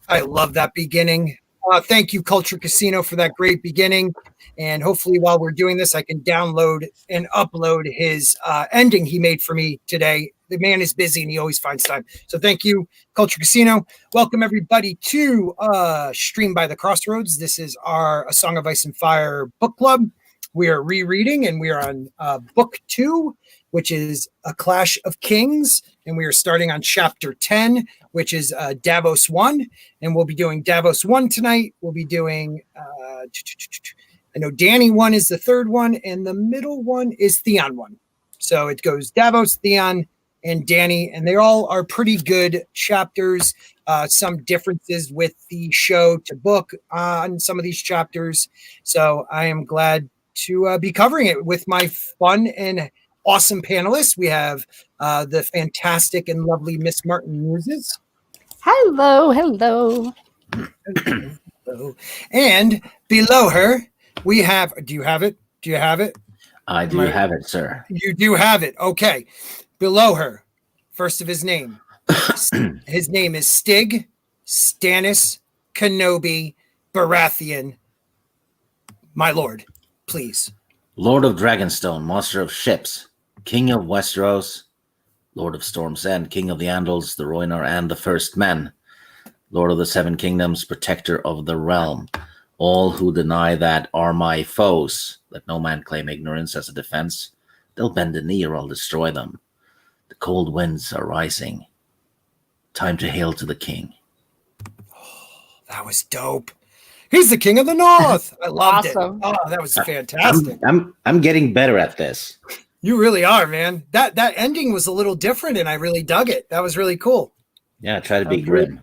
I love that beginning. Thank you, Culture Casino, for that great beginning. And hopefully, while we're doing this, I can download and upload his ending he made for me today. The man is busy and he always finds time. So thank you, Culture Casino. Welcome, everybody, to Stream by the Crossroads. This is our A Song of Ice and Fire book club. We are rereading, and we are on book 2, which is A Clash of Kings. And we are starting on chapter 10, which is Davos 1. And we'll be doing Davos 1 tonight. We'll be doing, I know Danny 1 is the third one, and the middle one is Theon 1. So it goes Davos, Theon, and Danny, and they all are pretty good chapters. Some differences with the show to book on some of these chapters. So I am glad to be covering it with my fun and awesome panelists. We have the fantastic and lovely Miss Martin Muses. Hello, hello. Hello. And below her, we have, do you have it? Do you have it? I do have it, sir. You do have it. Okay. Below her, first of his name. His name is Stig Kenobi Baratheon. My lord, please. Lord of Dragonstone, Master of Ships, King of Westeros, Lord of Storm's End, King of the Andals, the Rhoynar, and the First Men, Lord of the Seven Kingdoms, Protector of the Realm. All who deny that are my foes. Let no man claim ignorance as a defense. They'll bend the knee or I'll destroy them. The cold winds are rising. Time to hail to the king. Oh, that was dope. He's the king of the north. I loved it. Oh, that was fantastic. I'm getting better at this. You really are, man. That ending was a little different, and I really dug it. That was really cool. Yeah, try to be grim.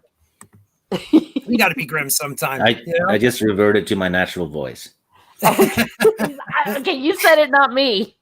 We got to be grim sometime. I just reverted to my natural voice. Okay, you said it, not me.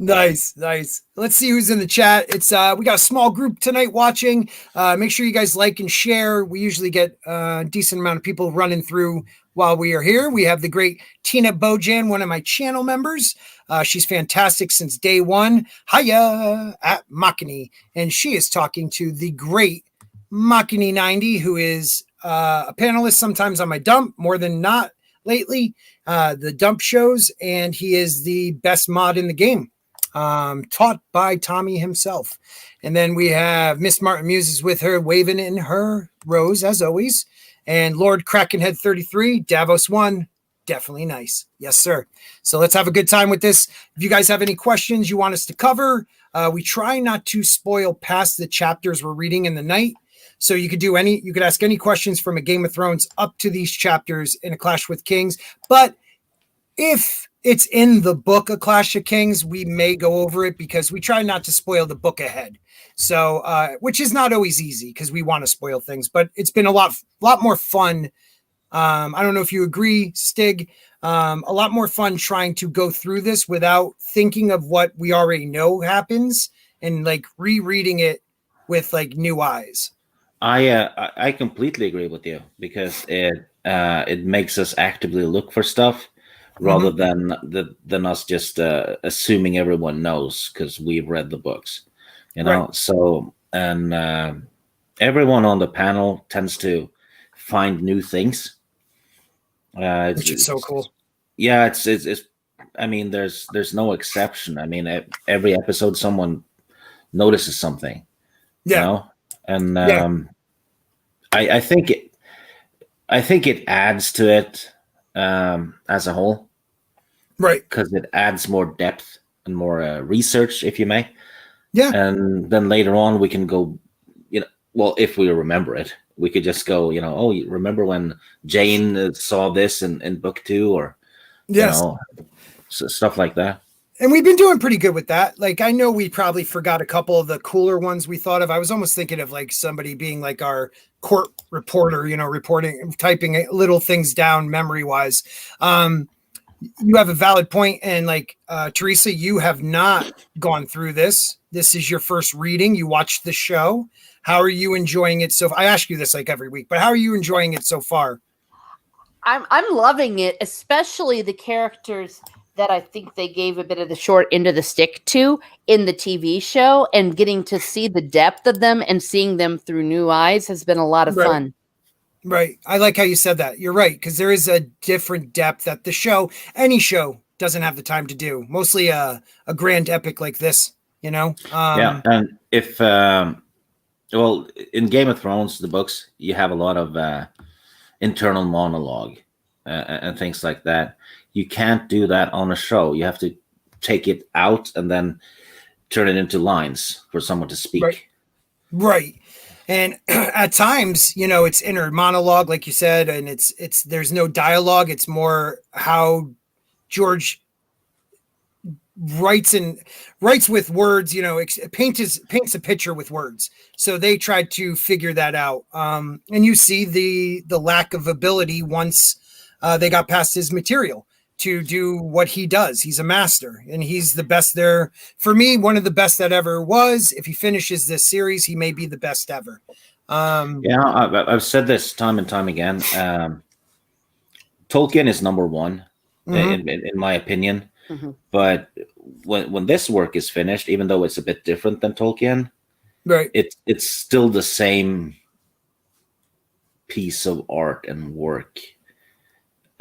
Nice. Let's see who's in the chat. It's we got a small group tonight watching. Make sure you guys like and share. We usually get a decent amount of people running through while we are here. We have the great Tina Bojan, one of my channel members. She's fantastic since day one. Hiya at Makini. And she is talking to the great Makini90, who is a panelist sometimes on my dump, more than not lately, the dump shows, and he is the best mod in the game, taught by Tommy himself. And then we have Miss Martin Muses with her, waving in her rose as always, and Lord Krakenhead 33, Davos 1, definitely nice. Yes, sir. So let's have a good time with this. If you guys have any questions you want us to cover, we try not to spoil past the chapters we're reading in the night. So you could ask any questions from a Game of Thrones up to these chapters in A Clash with Kings. But if it's in the book A Clash of Kings, we may go over it because we try not to spoil the book ahead. So, which is not always easy because we want to spoil things, but it's been a lot more fun. I don't know if you agree, Stig. A lot more fun trying to go through this without thinking of what we already know happens and like rereading it with like new eyes. I completely agree with you because it makes us actively look for stuff rather than us just assuming everyone knows because we've read the books, you know. Right. So and everyone on the panel tends to find new things, which is so cool. Yeah, it's. I mean, there's no exception. I mean, every episode someone notices something. Yeah. You know? And I think it adds to it as a whole, right? Because it adds more depth and more research, if you may. Yeah. And then later on, we can go, you know, well, if we remember it, we could just go, you know, oh, you remember when Jayne saw this in book 2, or yes, you know, stuff like that. And we've been doing pretty good with that. Like, I know we probably forgot a couple of the cooler ones we thought of. I was almost thinking of like somebody being like our court reporter, you know, typing little things down memory wise. You have a valid point. And like, Teresa, you have not gone through this. This is your first reading. You watched the show. How are you enjoying it? So I ask you this like every week, but how are you enjoying it so far? I'm loving it, especially the characters that I think they gave a bit of the short end of the stick to in the TV show, and getting to see the depth of them and seeing them through new eyes has been a lot of fun. Right. I like how you said that. You're right, because there is a different depth that any show doesn't have the time to do. Mostly a grand epic like this, you know? Yeah, and if well, in Game of Thrones, the books, you have a lot of internal monologue and things like that. You can't do that on a show. You have to take it out and then turn it into lines for someone to speak. Right. And at times, it's inner monologue, like you said, and there's no dialogue. It's more how George writes with words, paints a picture with words. So they tried to figure that out. And you see the lack of ability once they got past his material to do what he does. He's a master, and he's the best there. For me, one of the best that ever was. If he finishes this series, he may be the best ever. I've said this time and time again. Tolkien is number one, in my opinion. Mm-hmm. But when this work is finished, even though it's a bit different than Tolkien, right, it's still the same piece of art and work.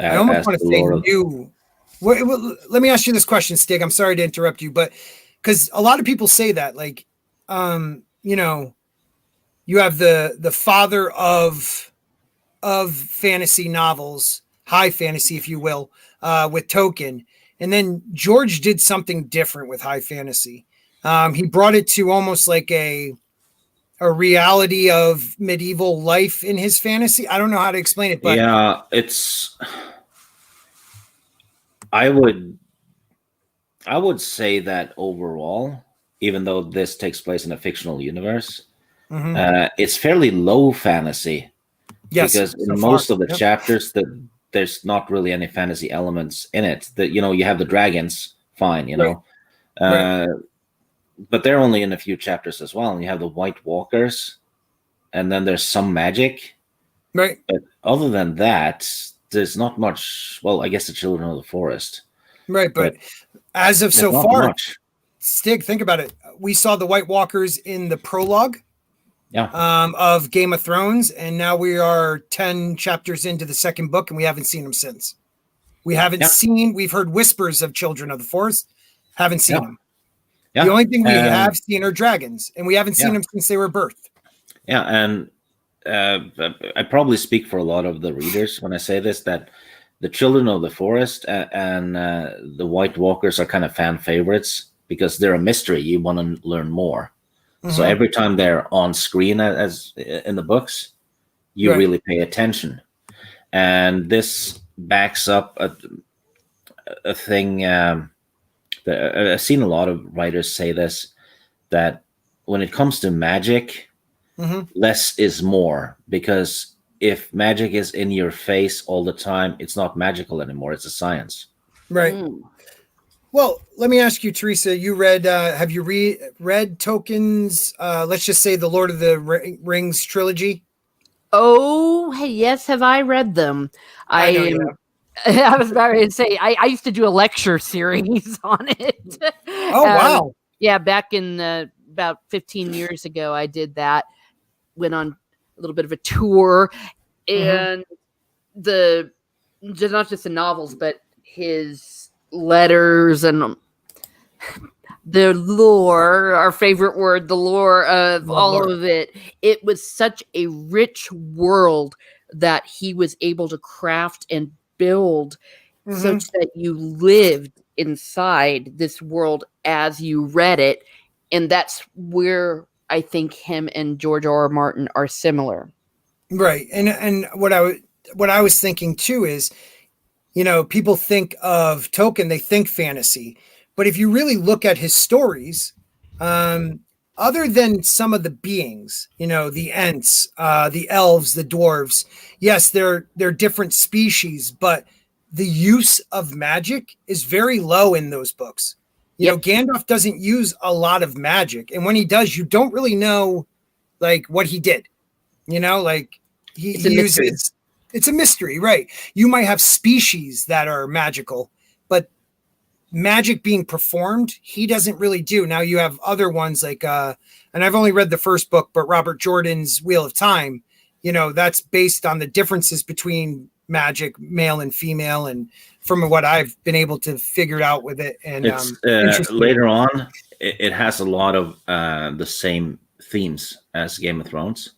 I almost want to say new. Let me ask you this question, Stig. I'm sorry to interrupt you, but because a lot of people say that, like, you have the father of fantasy novels, high fantasy, if you will, with Tolkien. And then George did something different with high fantasy. He brought it to almost like a reality of medieval life in his fantasy. I don't know how to explain it, but yeah, I would say that overall, even though this takes place in a fictional universe, it's fairly low fantasy. Yes, because in most of the chapters there's not really any fantasy elements in it. That you have the dragons, fine, but they're only in a few chapters as well. And you have the White Walkers, and then there's some magic. Right. But other than that, there's not much. Well, I guess the Children of the Forest. Right, but as of so far, Stig, think about it. We saw the White Walkers in the prologue. Yeah. Of Game of Thrones, and now we are 10 chapters into the second book, and we haven't seen them since. We've heard whispers of Children of the Forest, haven't seen them. Yeah. The only thing we have seen are dragons, and we haven't seen them since they were birthed. Yeah, and I probably speak for a lot of the readers when I say this, that the Children of the Forest and the White Walkers are kind of fan favorites because they're a mystery. You want to learn more. So every time they're on screen, as in the books, you really pay attention. And this backs up a thing that I've seen a lot of writers say this, that when it comes to magic, less is more. Because if magic is in your face all the time, it's not magical anymore. It's a science. Right. Well, let me ask you, Teresa, you read, have you read Tolkien's, let's just say the Lord of the Rings trilogy? Oh, hey, yes. Have I read them? I was about to say, I used to do a lecture series on it. Oh, wow. Yeah. Back in about 15 years ago, I did that, went on a little bit of a tour, and not just the novels, but his letters and the lore, our favorite word, the lore of all of it. It was such a rich world that he was able to craft and build such that you lived inside this world as you read it. And that's where I think him and George R.R. Martin are similar. Right. And what I was thinking too is, people think of Tolkien, they think fantasy. But if you really look at his stories, other than some of the beings, the Ents, the elves, the dwarves, yes, they're different species, but the use of magic is very low in those books. Gandalf doesn't use a lot of magic. And when he does, you don't really know, like, what he did. He uses... It's a mystery, right? You might have species that are magical, but magic being performed, he doesn't really do. Now you have other ones like, and I've only read the first book, but Robert Jordan's Wheel of Time, that's based on the differences between magic, male and female, and from what I've been able to figure out with it. And it's later on, it has a lot of the same themes as Game of Thrones.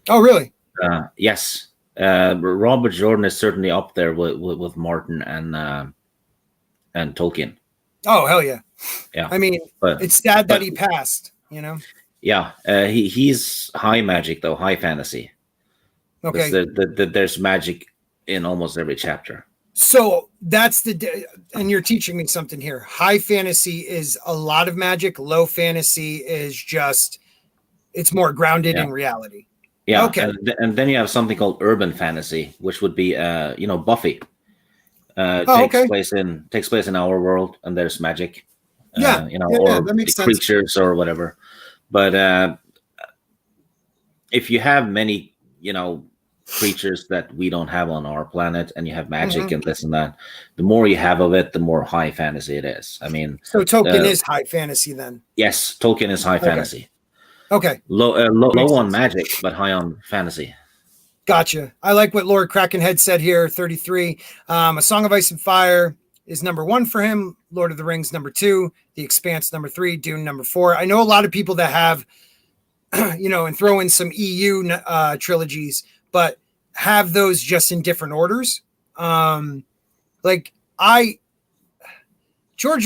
Oh, really? Yes. Robert Jordan is certainly up there with Martin and Tolkien. Oh, hell yeah. Yeah. I mean, it's sad that he passed, Yeah. He's high magic, though, high fantasy. Okay. There's magic in almost every chapter. So that's and you're teaching me something here. High fantasy is a lot of magic. Low fantasy is just, it's more grounded in reality. Yeah. Okay. And then you have something called urban fantasy, which would be, Buffy. Takes place in our world, and there's magic. Or that makes sense. Creatures or whatever. But if you have many, creatures that we don't have on our planet, and you have magic and this and that, the more you have of it, the more high fantasy it is. I mean, so Tolkien is high fantasy then? Yes, Tolkien is high fantasy. Okay. Low on magic, but high on fantasy. Gotcha. I like what Lord Krakenhead said here, 33. A Song of Ice and Fire is number 1 for him. Lord of the Rings, number 2. The Expanse, number 3. Dune, number 4. I know a lot of people that have, and throw in some EU trilogies, but have those just in different orders. George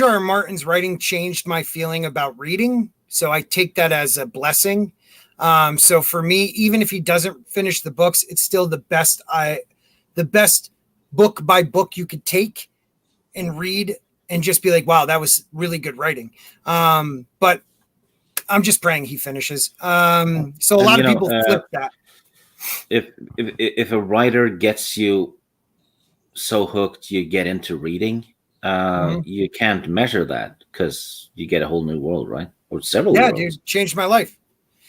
R. R. Martin's writing changed my feeling about reading, so I take that as a blessing. So for me, even if he doesn't finish the books, it's still the best book by book you could take and read and just be like, wow, that was really good writing. But I'm just praying he finishes. So a lot of people flip that. If a writer gets you so hooked you get into reading, you can't measure that, because you get a whole new world, right? Or several worlds. Dude, changed my life.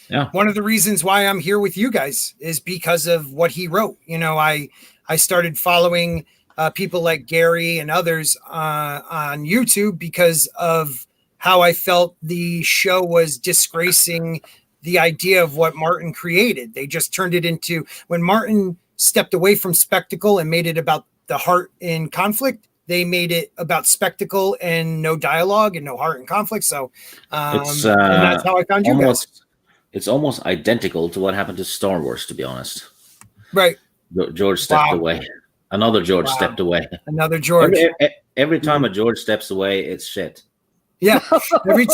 Yeah. One of the reasons why I'm here with you guys is because of what he wrote. I started following people like Gary and others on YouTube because of how I felt the show was disgracing the idea of what Martin created. They just turned it into, when Martin stepped away from spectacle and made it about the heart in conflict, they made it about spectacle and no dialogue and no heart and conflict. So and that's how I found you guys. It's almost identical to what happened to Star Wars, to be honest. Right. George stepped away. Another George stepped away. Another George. Every time a George steps away, it's shit. Yeah. Every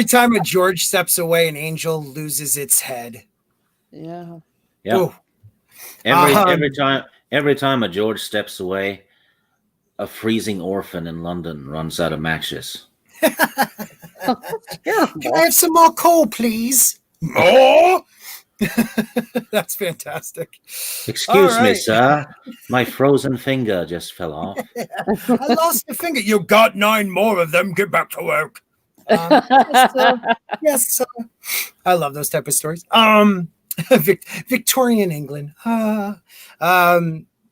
time a George steps away, an angel loses its head. Yeah. Yeah. Ooh. Every time a George steps away, a freezing orphan in London runs out of matches. Can I have some more coal, please? More? That's fantastic. Excuse me, sir. My frozen finger just fell off. I lost a finger. You got 9 more of them. Get back to work. Yes, sir. I love those type of stories. Victorian England.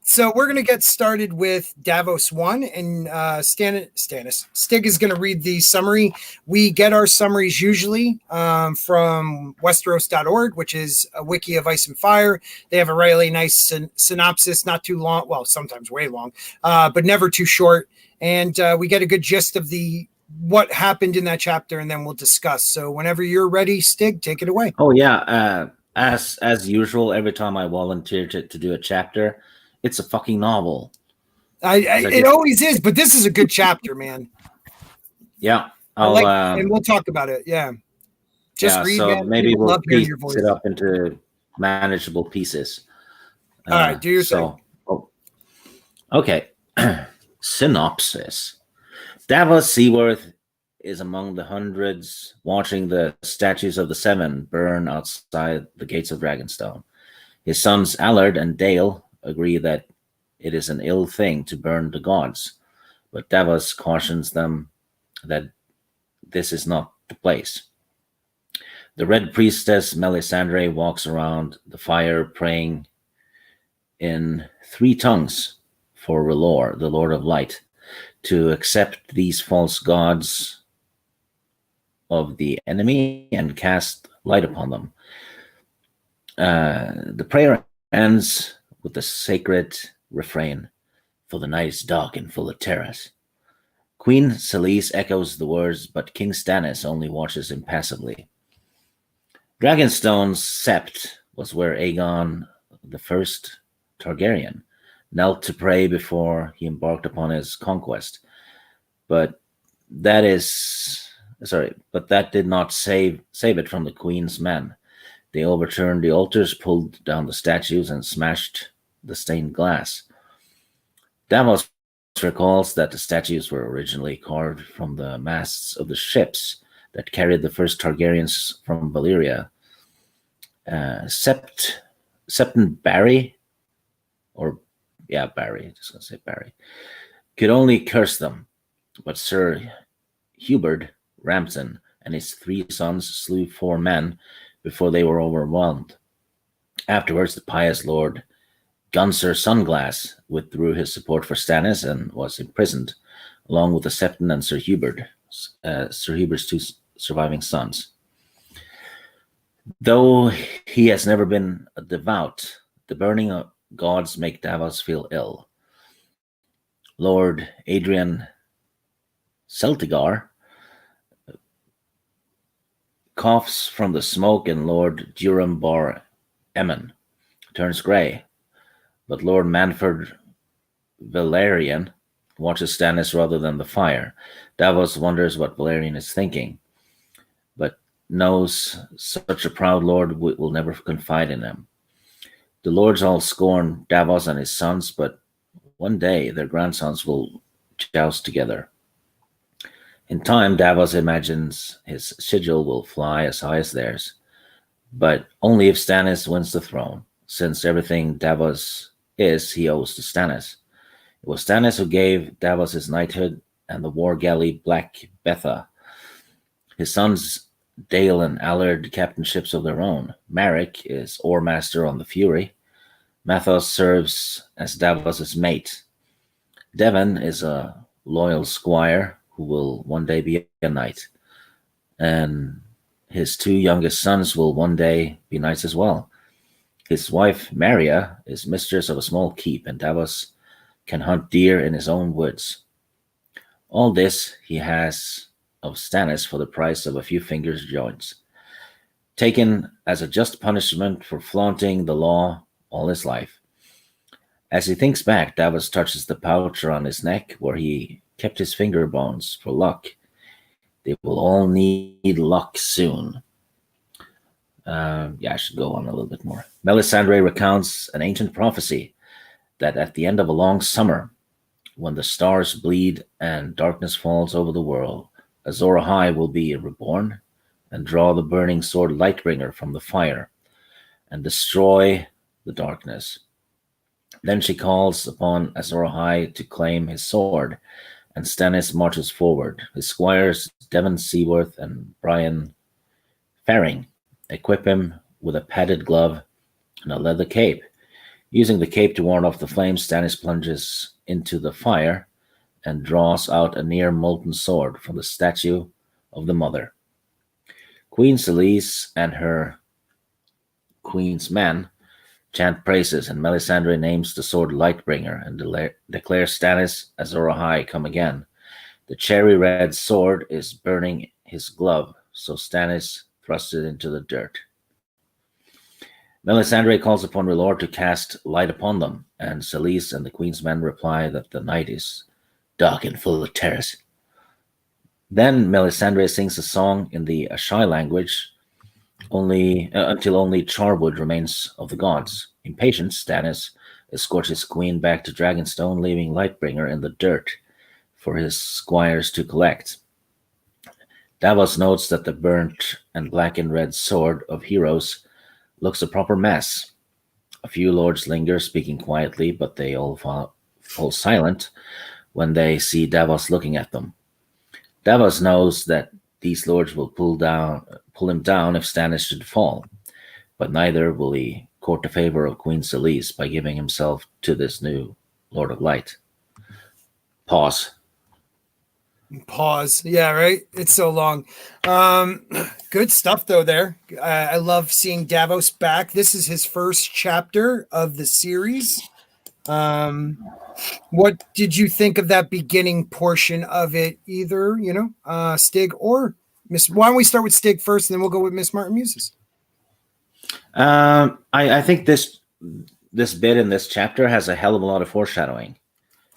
So we're going to get started with Davos 1, and Stig is going to read the summary. We get our summaries usually from Westeros.org, which is a wiki of Ice and Fire. They have a really nice synopsis, not too long, well, sometimes way long, but never too short. And we get a good gist of what happened in that chapter, and then we'll discuss. So whenever you're ready, Stig, take it away. Oh, yeah. As usual, every time I volunteer to do a chapter, it's a fucking novel. It always is, but this is a good chapter, man. Yeah, and we'll talk about it. Yeah, read. So man. maybe we'll piece your voice. it up into manageable pieces. All right, do your thing. Okay. Synopsis: Davos Seaworth is among the hundreds watching the statues of the Seven burn outside the gates of Dragonstone. His sons Allard and Dale agree that it is an ill thing to burn the gods, but Davos cautions them that this is not the place. The Red Priestess Melisandre walks around the fire praying in 3 tongues for R'hllor, the Lord of Light, to accept these false gods of the enemy and cast light upon them. The prayer ends with the sacred refrain, "For the night is dark and full of terrors." Queen Selise echoes the words, but King Stannis only watches impassively. Dragonstone's sept was where Aegon the First Targaryen knelt to pray before he embarked upon his conquest. But that did not save it from the Queen's men. They overturned the altars, pulled down the statues, and smashed the stained glass. Davos recalls that the statues were originally carved from the masts of the ships that carried the first Targaryens from Valyria. Septon Barry, could only curse them, but Sir Hubert Ramsden and his 3 sons slew 4 men before they were overwhelmed. Afterwards, the pious Lord Gunser Sunglass withdrew his support for Stannis and was imprisoned, along with the Septon and Sir Hubert's 2 surviving sons. Though he has never been a devout, the burning gods make Davos feel ill. Lord Adrian Celtigar coughs from the smoke, and Lord Duram Bar Emmon turns grey. But Lord Manfred Valerian watches Stannis rather than the fire. Davos wonders what Valerian is thinking, but knows such a proud lord will never confide in him. The lords all scorn Davos and his sons, but one day their grandsons will joust together. In time, Davos imagines his sigil will fly as high as theirs, but only if Stannis wins the throne, since everything Davos is, he owes to Stannis. It was Stannis who gave Davos his knighthood and the war galley Black Betha. His sons Dale and Allard captainships of their own. Marek is oarmaster on the Fury. Mathos serves as Davos's mate. Devon is a loyal squire who will one day be a knight. And his 2 youngest sons will one day be knights as well. His wife, Maria, is mistress of a small keep, and Davos can hunt deer in his own woods. All this he has of Stannis for the price of a few fingers' joints, taken as a just punishment for flaunting the law all his life. As he thinks back, Davos touches the pouch around his neck where he kept his finger bones for luck. They will all need luck soon. I should go on a little bit more. Melisandre recounts an ancient prophecy that at the end of a long summer, when the stars bleed and darkness falls over the world, Azor Ahai will be reborn and draw the burning sword Lightbringer from the fire and destroy the darkness. Then she calls upon Azor Ahai to claim his sword, and Stannis marches forward. His squires, Devon Seaworth and Brian Faring, equip him with a padded glove and a leather cape. Using the cape to ward off the flames, Stannis plunges into the fire and draws out a near molten sword from the statue of the mother. Queen Selise and her queen's men chant praises, and Melisandre names the sword Lightbringer and declares Stannis Azor Ahai come again. The cherry red sword is burning his glove, so Stannis thrusts it into the dirt. Melisandre calls upon R'hllor to cast light upon them, and Selise and the queen's men reply that the night is dark and full of terrors. Then Melisandre sings a song in the Ashai language until only charwood remains of the gods. Impatient, Stannis escorts his queen back to Dragonstone, leaving Lightbringer in the dirt for his squires to collect. Davos notes that the burnt and black and red sword of heroes looks a proper mess. A few lords linger, speaking quietly, but they all fall silent when they see Davos looking at them. Davos knows that these lords will pull him down if Stannis should fall, but neither will he court the favor of Queen Selise by giving himself to this new Lord of Light. Pause. Pause. Yeah, right. It's so long. Good stuff though. There, I love seeing Davos back. This is his first chapter of the series. What did you think of that beginning portion of it? Either Stig or Miss. Why don't we start with Stig first, and then we'll go with Miss Martin Muses. I think this bit in this chapter has a hell of a lot of foreshadowing.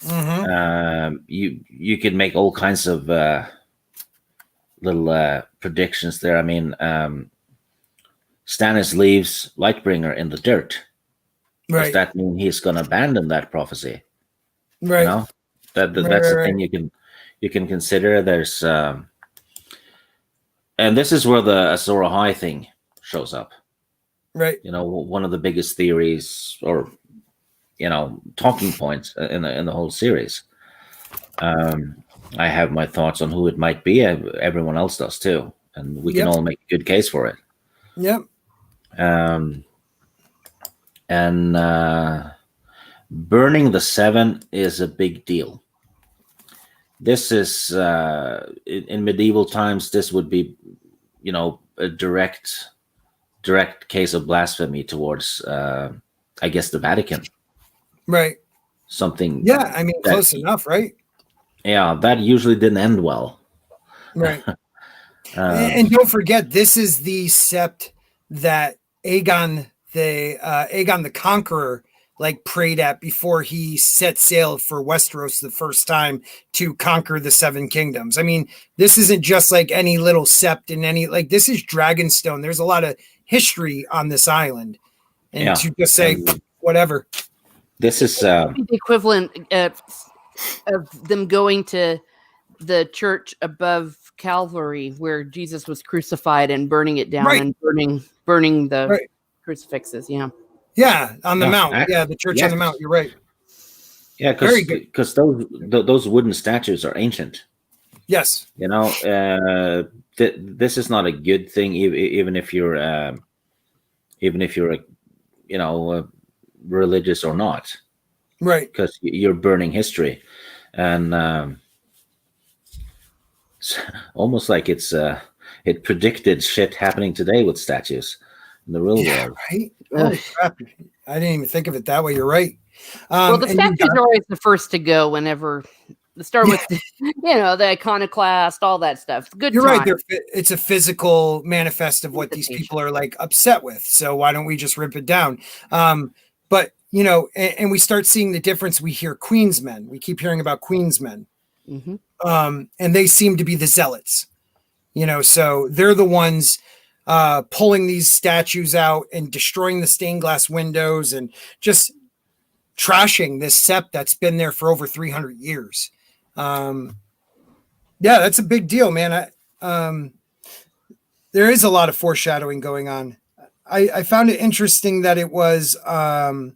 Mm-hmm. You could make all kinds of little predictions there. I mean, Stannis leaves Lightbringer in the dirt. Right. Does that mean he's going to abandon that prophecy? Right. You know? That's the thing you can consider. There's and this is where the Azor Ahai thing shows up. Right. One of the biggest theories or talking points in the whole series. I have my thoughts on who it might be. Everyone else does too, and we can all make a good case for it. Yep. And burning the Seven is a big deal. This is in medieval times. This would be, a direct case of blasphemy towards, I guess, the Vatican. Right. Something. Yeah, I mean, close enough, right? Yeah, that usually didn't end well. Right. And don't forget, this is the sept that Aegon the Conqueror prayed at before he set sail for Westeros the first time to conquer the Seven Kingdoms. I mean, this isn't just like any little sept in any this is Dragonstone. There's a lot of history on this island, and to just say whatever. This is the equivalent of them going to the church above Calvary where Jesus was crucified and burning it down and burning the crucifixes. Yeah. Yeah, on the mount. The church on the mount. You're right. Yeah, because those wooden statues are ancient. Yes. This is not a good thing, even if you're religious or not. Right. Because you're burning history, and it's almost like it predicted shit happening today with statues in the real world. Right. Oh, crap. I didn't even think of it that way. You're right. Well, the statues are always the first to go whenever they start with, the iconoclast, all that stuff. Good. You're right. It's a physical manifest of what these people are upset with. So why don't we just rip it down? But and we start seeing the difference. We hear Queensmen. We keep hearing about Queensmen, and they seem to be the zealots. So they're the ones pulling these statues out and destroying the stained glass windows and just trashing this sept that's been there for over 300 years. That's a big deal, man. There is a lot of foreshadowing going on. I found it interesting that it was the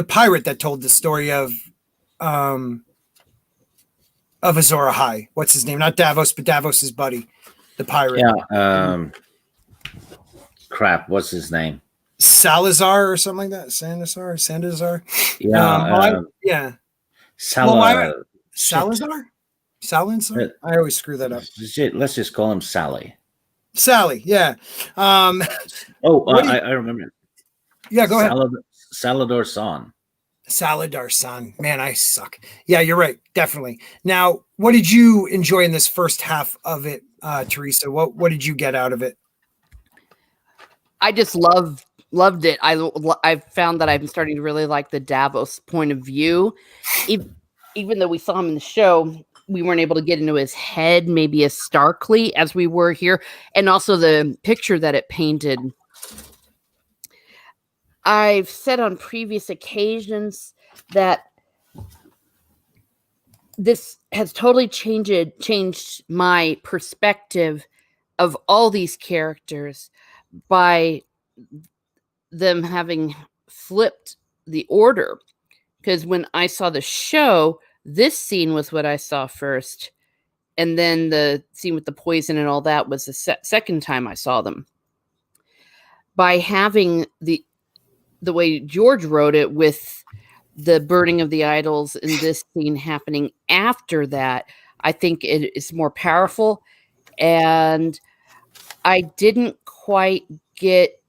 pirate that told the story of Azor Ahai. What's his name? Not Davos, but Davos's buddy, the pirate. Yeah. Crap. What's his name? Salazar or something like that. Sandazar. Yeah. Salazar. Salazar. I always screw that up. Let's just call him Sally. Sally. Yeah. I remember. Yeah. Go ahead. Salador San. Saladar San. Man, I suck. Yeah, you're right. Definitely. Now, what did you enjoy in this first half of it, Teresa? What did you get out of it? I just loved it. I found that I'm starting to really like the Davos point of view. Even though we saw him in the show, we weren't able to get into his head maybe as starkly as we were here. And also the picture that it painted. I've said on previous occasions that this has totally changed my perspective of all these characters by them having flipped the order. Because when I saw the show, this scene was what I saw first. And then the scene with the poison and all that was the second time I saw them. By having the way George wrote it with the burning of the idols in this scene happening after that, I think it is more powerful. And I didn't quite get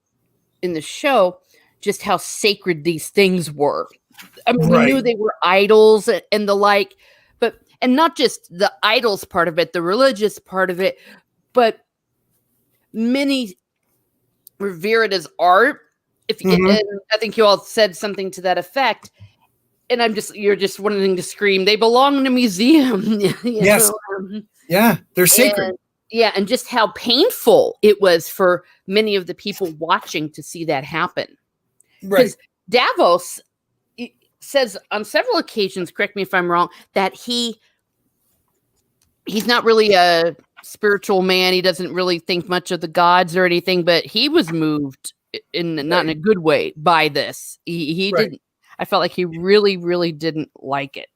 in the show just how sacred these things were. I mean, we knew they were idols and the like, and not just the idols part of it, the religious part of it, but many revere it as art. And I think you all said something to that effect. And you're just wanting to scream, they belong in a museum. Yes. Yeah, they're sacred. And just how painful it was for many of the people watching to see that happen. Right. Davos says on several occasions, correct me if I'm wrong, that he's not really a spiritual man. He doesn't really think much of the gods or anything, but he was moved not in a good way by this. He didn't. I felt like he really, really didn't like it.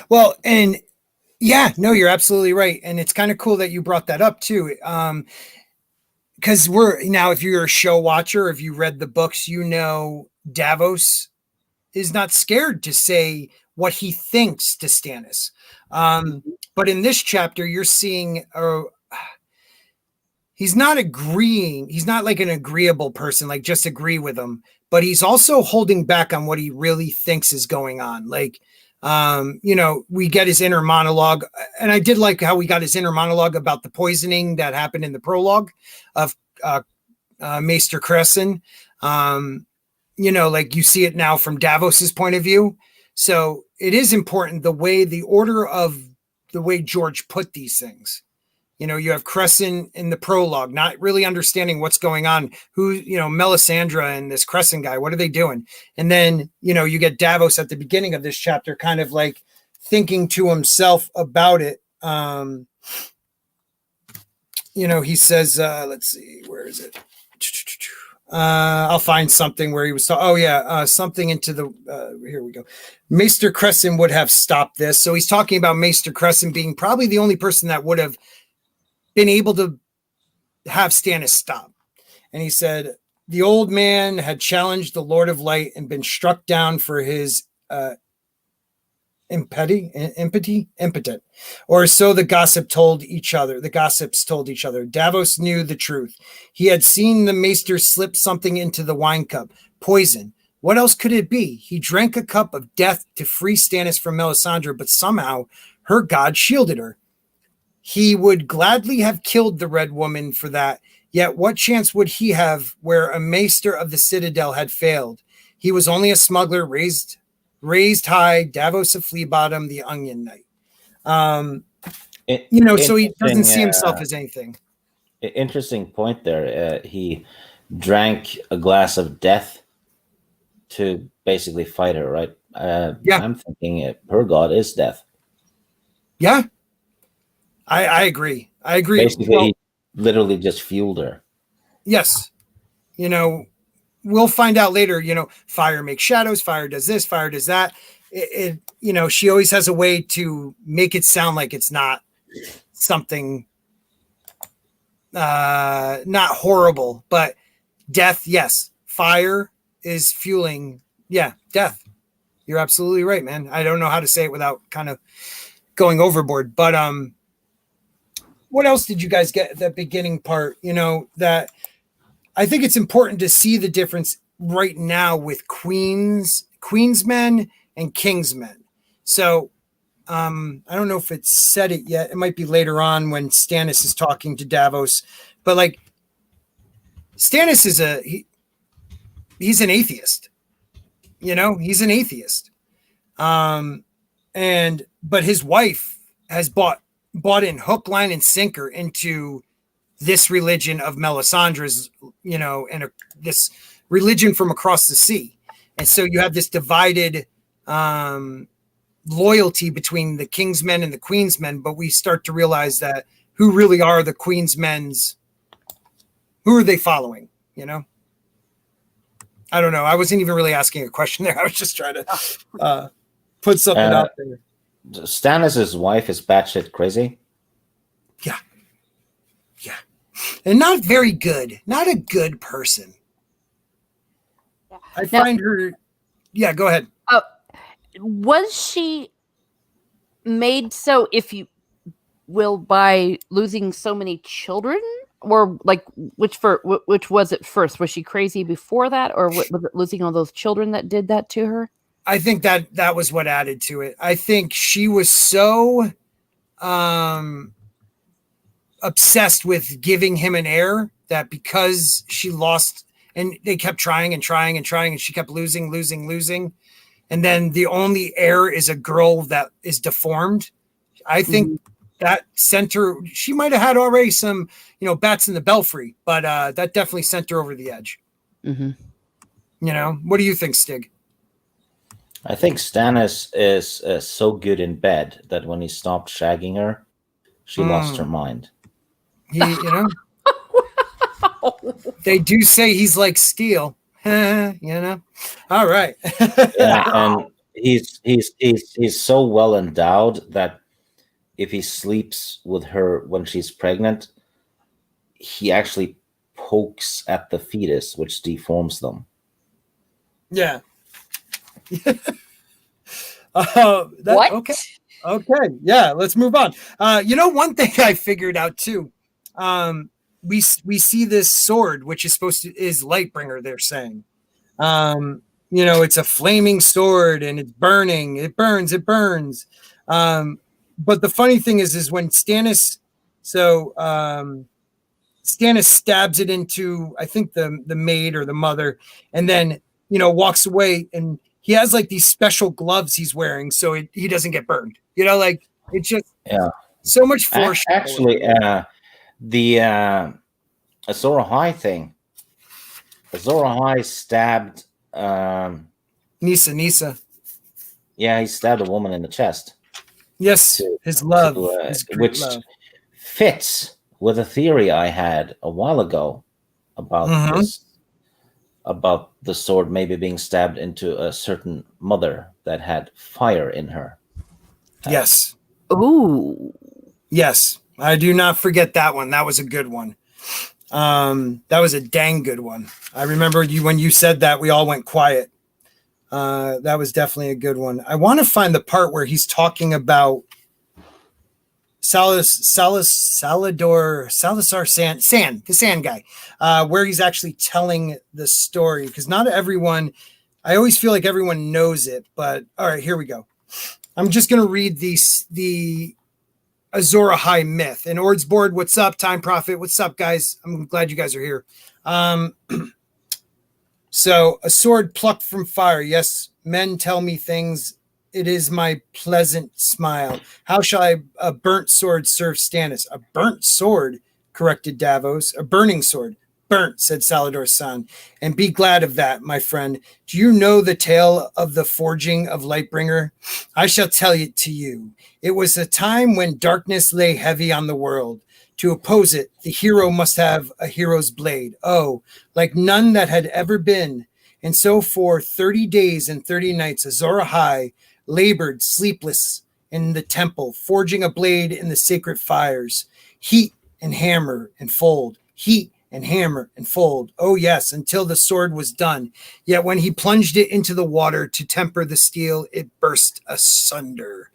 Well, and yeah, no, you're absolutely right. And it's kind of cool that you brought that up too. Because if you're a show watcher, if you read the books, Davos is not scared to say what he thinks to Stannis. But in this chapter, you're seeing he's not agreeing. He's not like an agreeable person, like just agree with him, but he's also holding back on what he really thinks is going on. Like, we get his inner monologue, and I did like how we got his inner monologue about the poisoning that happened in the prologue of Maester Cresson. Like you see it now from Davos's point of view. So it is important the way George put these things. You have Cresson in the prologue, not really understanding what's going on. Melisandre and this Cresson guy, what are they doing? And then, you get Davos at the beginning of this chapter, kind of like thinking to himself about it. He says, let's see, where is it? I'll find something where he was something into the here we go. Maester Cresson would have stopped this. So he's talking about Maester Cresson being probably the only person that would have been able to have Stannis stop. And he said the old man had challenged the Lord of Light and been struck down for his impotent, or so the gossips told each other. Davos knew the truth. He had seen the maester slip something into the wine cup, poison. What else could it be? He drank a cup of death to free Stannis from Melisandre, but somehow her god shielded her. He would gladly have killed the Red Woman for that, yet what chance would he have where a maester of the Citadel had failed? He was only a smuggler raised high, Davos of Flea Bottom, the Onion Knight. So he doesn't see himself as anything. Interesting point there. He drank a glass of death to basically fight her, right? I'm thinking her god is death. Yeah. I agree. Basically, he literally just fueled her. Yes. We'll find out later, fire makes shadows, fire does this, fire does that. She always has a way to make it sound like it's not something not horrible, but death, yes. Fire is fueling, death. You're absolutely right, man. I don't know how to say it without kind of going overboard, but what else did you guys get at that beginning part? That I think it's important to see the difference right now with Queensmen and Kingsmen. So I don't know if it's said it yet. It might be later on when Stannis is talking to Davos, but like Stannis is he's an atheist. He's an atheist. But his wife has bought in hook, line, and sinker into this religion of Melisandre's, and this religion from across the sea. And so you have this divided loyalty between the Kingsmen and the Queensmen, but we start to realize that who really are the Queensmen's, who are they following, I don't know. I wasn't even really asking a question there. I was just trying to put something out there. Stannis' wife is batshit crazy. Yeah. And not very good. Not a good person. I find her. Yeah, go ahead. Oh, was she made so, if you will, by losing so many children? Or like, which was it first? Was she crazy before that, or was it losing all those children that did that to her? I think that was what added to it. I think she was so obsessed with giving him an heir that because she lost, and they kept trying and trying and trying, and she kept losing. And then the only heir is a girl that is deformed. I think that sent her, she might have had already some, bats in the belfry, but that definitely sent her over the edge. What do you think, Stig? I think Stannis is so good in bed that when he stopped shagging her, she lost her mind. They do say he's like steel, All right. And he's so well endowed that if he sleeps with her when she's pregnant, he actually pokes at the fetus, which deforms them. Yeah. What? Okay. Yeah. Let's move on. One thing I figured out too. We see this sword, which is is Lightbringer. They're saying, it's a flaming sword and it's burning. It burns. But the funny thing is when Stannis, Stannis stabs it into, I think the maid or the mother, and then walks away, and he has like these special gloves he's wearing so he doesn't get burned. It's just so much force. Actually, the Azor Ahai thing. Azor Ahai stabbed Nisa. Yeah, he stabbed a woman in the chest. Yes, his love, which fits with a theory I had a while ago about this, about the sword maybe being stabbed into a certain mother that had fire in her. Yes. Ooh. Yes, I do not forget that one. That was a good one. That was a dang good one. I remember when you said that, we all went quiet. That was definitely a good one. I want to find the part where he's talking about Salazar Sand, the sand guy, where he's actually telling the story, because not everyone, I always feel like everyone knows it, but all right, here we go. I'm just going to read the Azor Ahai myth. And OrdsBored, what's up? Time Prophet, what's up, guys? I'm glad you guys are here. So, a sword plucked from fire. Yes, men tell me things. It is my pleasant smile. How shall a burnt sword serve Stannis? A burnt sword, corrected Davos. A burning sword. Burnt, said Salador's son. And be glad of that, my friend. Do you know the tale of the forging of Lightbringer? I shall tell it to you. It was a time when darkness lay heavy on the world. To oppose it, the hero must have a hero's blade. Oh, like none that had ever been. And so for 30 days and 30 nights, Azor Ahai labored sleepless in the temple, forging a blade in the sacred fires. Heat and hammer and fold. Heat and hammer and fold. Oh, yes, until the sword was done. Yet when he plunged it into the water to temper the steel, it burst asunder.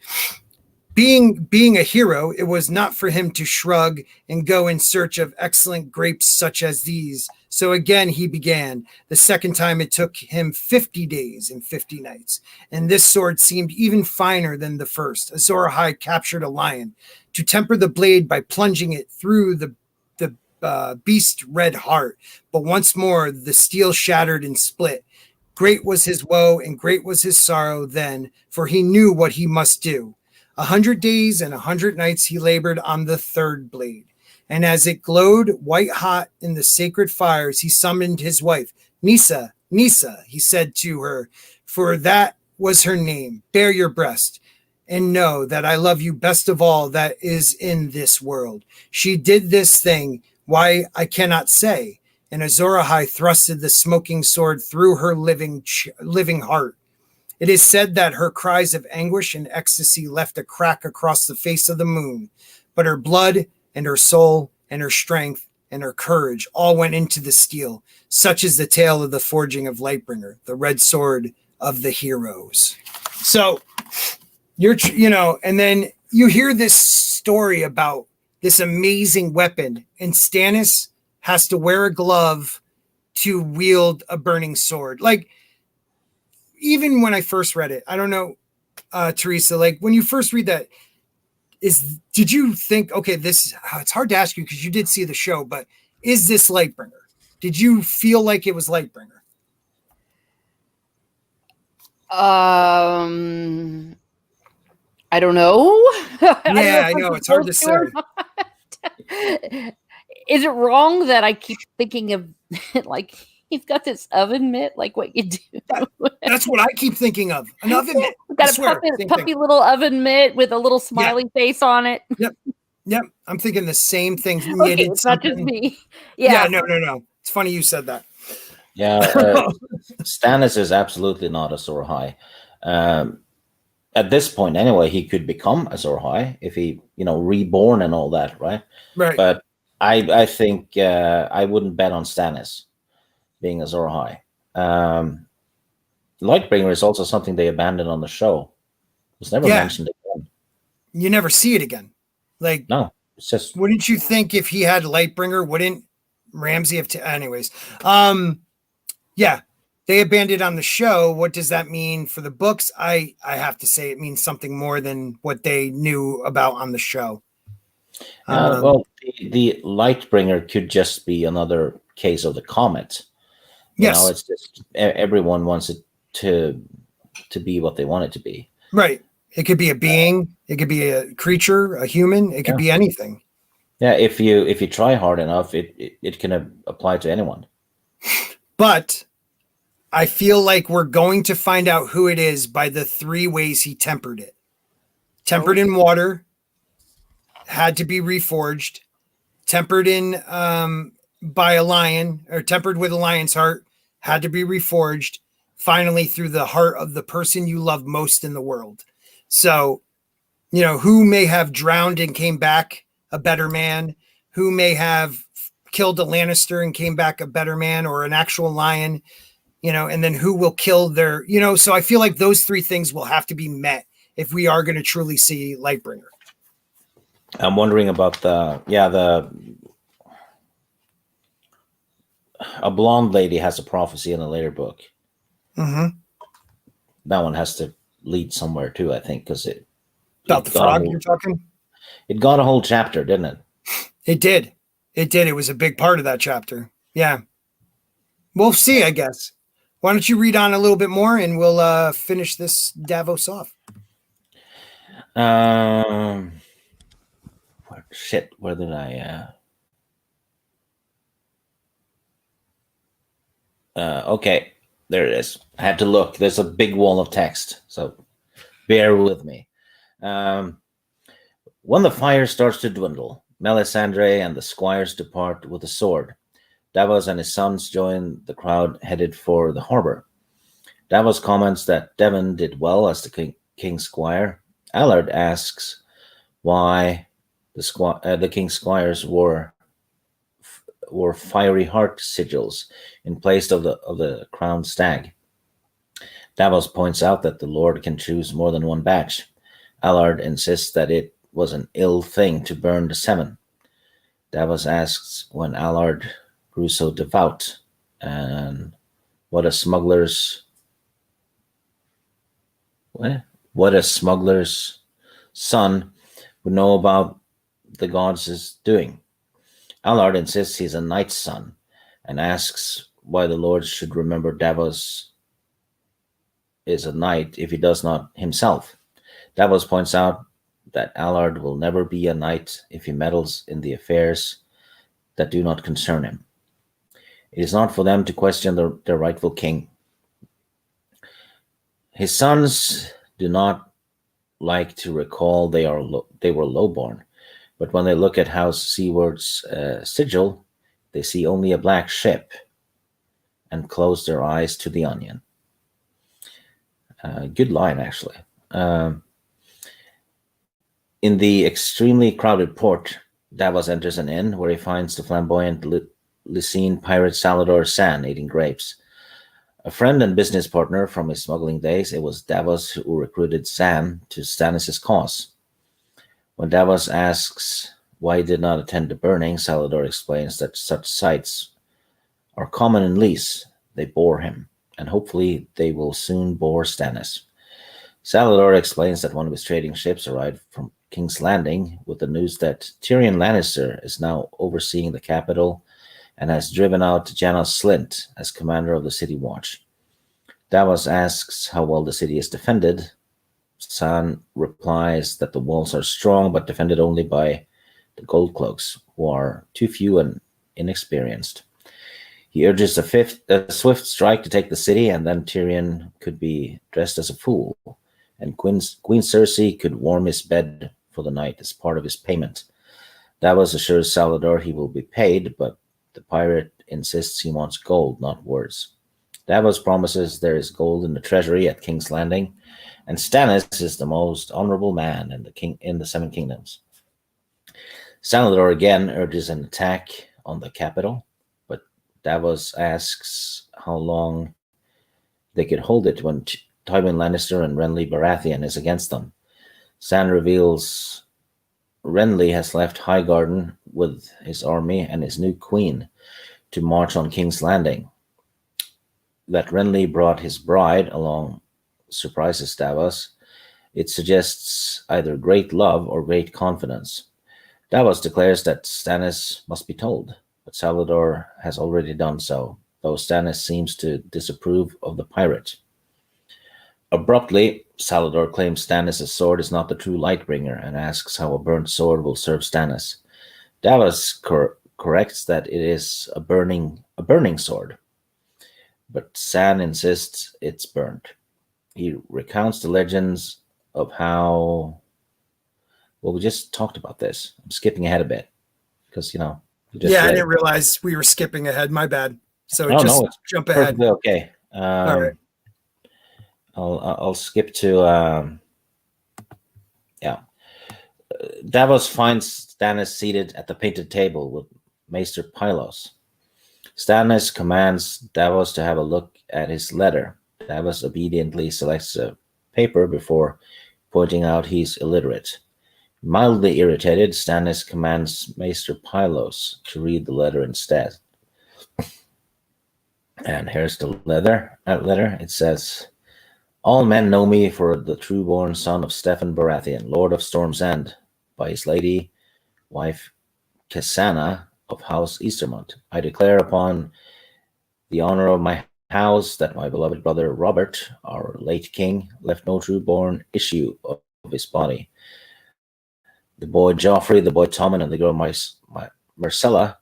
Being a hero, it was not for him to shrug and go in search of excellent grapes such as these. So again he began. The second time it took him 50 days and 50 nights. And this sword seemed even finer than the first. Azor Ahai captured a lion to temper the blade by plunging it through the beast's red heart. But once more the steel shattered and split. Great was his woe and great was his sorrow then, for he knew what he must do. 100 days and 100 nights he labored on the third blade. And as it glowed white hot in the sacred fires, he summoned his wife. Nisa, Nisa, he said to her, for that was her name. Bare your breast and know that I love you best of all that is in this world. She did this thing, why I cannot say. And Azor Ahai thrusted the smoking sword through her living heart. It is said that her cries of anguish and ecstasy left a crack across the face of the moon, but her blood and her soul and her strength and her courage all went into the steel. Such is the tale of the forging of Lightbringer, the red sword of the heroes. So and then you hear this story about this amazing weapon, and Stannis has to wear a glove to wield a burning sword. Like, even when I first read it, I don't know, Teresa, like when you first read that, did you think, okay, it's hard to ask you because you did see the show, but is this Lightbringer? Did you feel like it was Lightbringer? I don't know. I know it's hard to say. Is it wrong that I keep thinking of like he's got this oven mitt, like what you do? That's what I keep thinking of. An oven mitt. Got a puppy little oven mitt with a little smiley face on it. Yep. I'm thinking the same thing. Okay, it's not just me. No. It's funny you said that. Yeah, Stannis is absolutely not a Azor Ahai. At this point, anyway, he could become Azor Ahai if he, reborn and all that, right? Right. But I think I wouldn't bet on Stannis being Azor Ahai. Lightbringer is also something they abandoned on the show. It was never mentioned again. You never see it again. Like, no, it's just. Wouldn't you think if he had Lightbringer, wouldn't Ramsay have anyways? Yeah, they abandoned on the show. What does that mean for the books? I have to say it means something more than what they knew about on the show. Well, the Lightbringer could just be another case of the comet. Yes, it's just everyone wants it to be what they want it to be. Right. It could be a being. It could be a creature, a human. It could be anything. Yeah, if you try hard enough, it can apply to anyone. But I feel like we're going to find out who it is by the 3 ways he tempered it. Tempered in water, had to be reforged, tempered in by a lion, or tempered with a lion's heart, had to be reforged, finally through the heart of the person you love most in the world. So, who may have drowned and came back a better man, who may have killed a Lannister and came back a better man, or an actual lion, and then who will kill their, so I feel like those 3 things will have to be met if we are going to truly see Lightbringer. I'm wondering about a blonde lady has a prophecy in a later book. Mm-hmm. That one has to lead somewhere too, I think, because about the frog you're talking. It got a whole chapter, didn't it? It did. It was a big part of that chapter. Yeah. We'll see, I guess. Why don't you read on a little bit more and we'll finish this Davos off. Where did I? Okay, there it is. I had to look. There's a big wall of text, so bear with me. When the fire starts to dwindle, Melisandre and the squires depart with the sword. Davos and his sons join the crowd headed for the harbor. Davos comments that Devon did well as the king's squire. Allard asks why the king's squires wore fiery heart sigils in place of the crowned stag. Davos points out that the Lord can choose more than one batch. Allard insists that it was an ill thing to burn the 7. Davos asks when Allard grew so devout, and what a smuggler's son would know about the gods is doing. Allard insists he's a knight's son and asks why the Lord should remember Davos is a knight if he does not himself. Davos points out that Allard will never be a knight if he meddles in the affairs that do not concern him. It is not for them to question their rightful king. His sons do not like to recall they were lowborn, but when they look at House Seward's sigil, they see only a black ship and close their eyes to the onion. Good line, actually. In the extremely crowded port, Davos enters an inn where he finds the flamboyant Lycian pirate Salador San eating grapes. A friend and business partner from his smuggling days, it was Davos who recruited San to Stannis' cause. When Davos asks why he did not attend the burning, Salladhor explains that such sights are common in Lys. They bore him, and hopefully they will soon bore Stannis. Salladhor explains that one of his trading ships arrived from King's Landing with the news that Tyrion Lannister is now overseeing the capital and has driven out Janos Slynt as commander of the City Watch. Davos asks how well the city is defended. San replies that the walls are strong but defended only by the Goldcloaks, who are too few and inexperienced. He urges a swift strike to take the city, and then Tyrion could be dressed as a fool, and Queen Cersei could warm his bed for the night as part of his payment. Davos assures Salladhor he will be paid, but the pirate insists he wants gold, not words. Davos promises there is gold in the treasury at King's Landing, and Stannis is the most honorable man in the Seven Kingdoms. Salladhor again urges an attack on the capital, but Davos asks how long they could hold it when Tywin Lannister and Renly Baratheon is against them. San reveals Renly has left Highgarden with his army and his new queen to march on King's Landing. That Renly brought his bride along surprises Davos. It suggests either great love or great confidence. Davos declares that Stannis must be told, but Salladhor has already done so, though Stannis seems to disapprove of the pirate. Abruptly, Salladhor claims Stannis' sword is not the true Lightbringer and asks how a burnt sword will serve Stannis. Davos corrects that it is a burning sword, but San insists it's burnt. He recounts the legends of how... Well, we just talked about this. I'm skipping ahead a bit because, I didn't realize we were skipping ahead. My bad. So jump ahead. Okay. All right. I'll skip to Davos finds Stannis seated at the painted table with Maester Pylos. Stannis commands Davos to have a look at his letter. Davos obediently selects a paper before pointing out he's illiterate. Mildly irritated, Stannis commands Maester Pylos to read the letter instead. And here's the letter. It says, "All men know me for the true-born son of Steffon Baratheon, Lord of Storm's End, by his lady wife Cassana of House Eastermont. I declare upon the honor of my house that my beloved brother Robert, our late king, left no true-born issue of his body. The boy Joffrey, the boy Tommen, and the girl Myrcella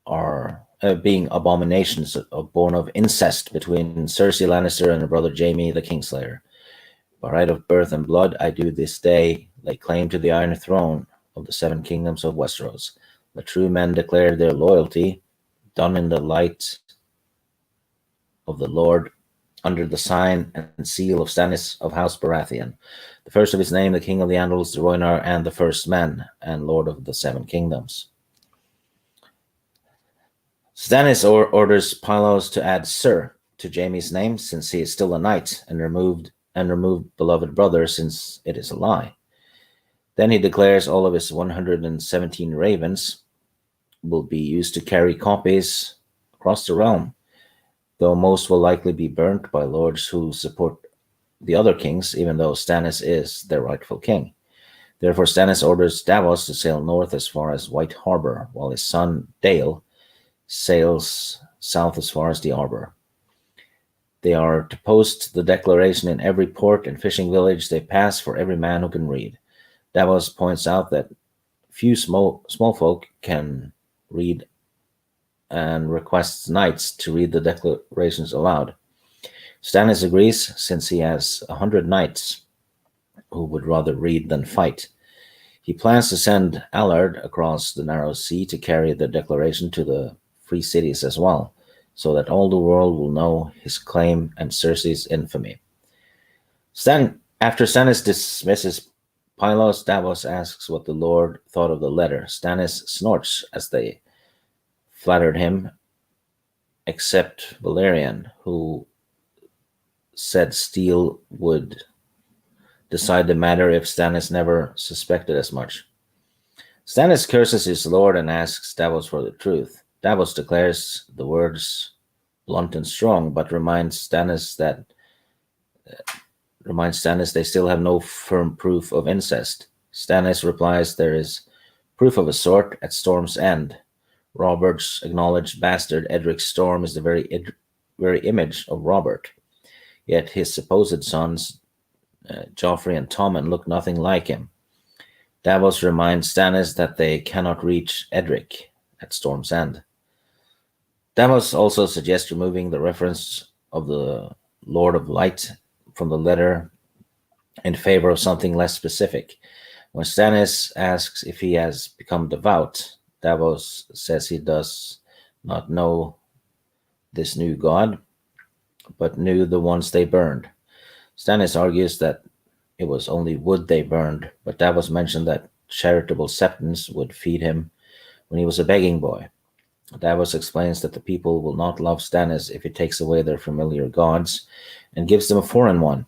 are being abominations born of incest between Cersei Lannister and her brother Jaime the Kingslayer. By right of birth and blood, I do this day lay claim to the Iron Throne of the Seven Kingdoms of Westeros. The true men declare their loyalty, done in the light of the Lord, under the sign and seal of Stannis of House Baratheon, the first of his name, the King of the Andals, the Rhoynar, and the First Man, and Lord of the Seven Kingdoms." Stannis orders Pylos to add Sir to Jaime's name, since he is still a knight, and remove beloved brother, since it is a lie. Then he declares all of his 117 ravens will be used to carry copies across the realm, though most will likely be burnt by lords who support the other kings, even though Stannis is their rightful king. Therefore, Stannis orders Davos to sail north as far as White Harbor, while his son Dale sails south as far as the Arbor. They are to post the declaration in every port and fishing village they pass for every man who can read. Davos points out that few small folk can read and requests knights to read the declarations aloud. Stannis agrees, since he has 100 knights who would rather read than fight. He plans to send Allard across the narrow sea to carry the declaration to the free cities as well, so that all the world will know his claim and Cersei's infamy. After Stannis dismisses Pylos, Davos asks what the Lord thought of the letter. Stannis snorts as they flattered him except Valerian, who said steel would decide the matter if Stannis never suspected as much. Stannis curses his lord and asks Davos for the truth. Davos declares the words blunt and strong, but reminds Stannis they still have no firm proof of incest. Stannis replies there is proof of a sort at Storm's End. Robert's acknowledged bastard Edric Storm is the very image of Robert. Yet his supposed sons, Joffrey and Tommen, look nothing like him. Davos reminds Stannis that they cannot reach Edric at Storm's End. Davos also suggests removing the reference of the Lord of Light from the letter in favor of something less specific. When Stannis asks if he has become devout, Davos says he does not know this new god, but knew the ones they burned. Stannis argues that it was only wood they burned, but Davos mentioned that charitable septons would feed him when he was a begging boy. Davos explains that the people will not love Stannis if he takes away their familiar gods and gives them a foreign one.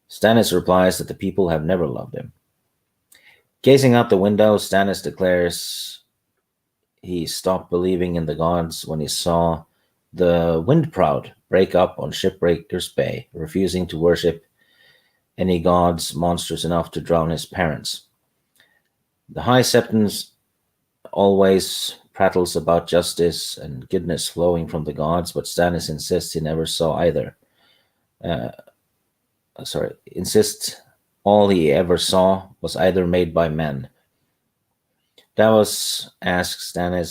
Stannis replies that the people have never loved him. Gazing out the window, Stannis declares he stopped believing in the gods when he saw the Windproud break up on Shipbreaker's Bay, refusing to worship any gods monstrous enough to drown his parents. The High Septons always prattles about justice and goodness flowing from the gods, but Stannis insists he never saw either. Insists all he ever saw was either made by men. Davos asks why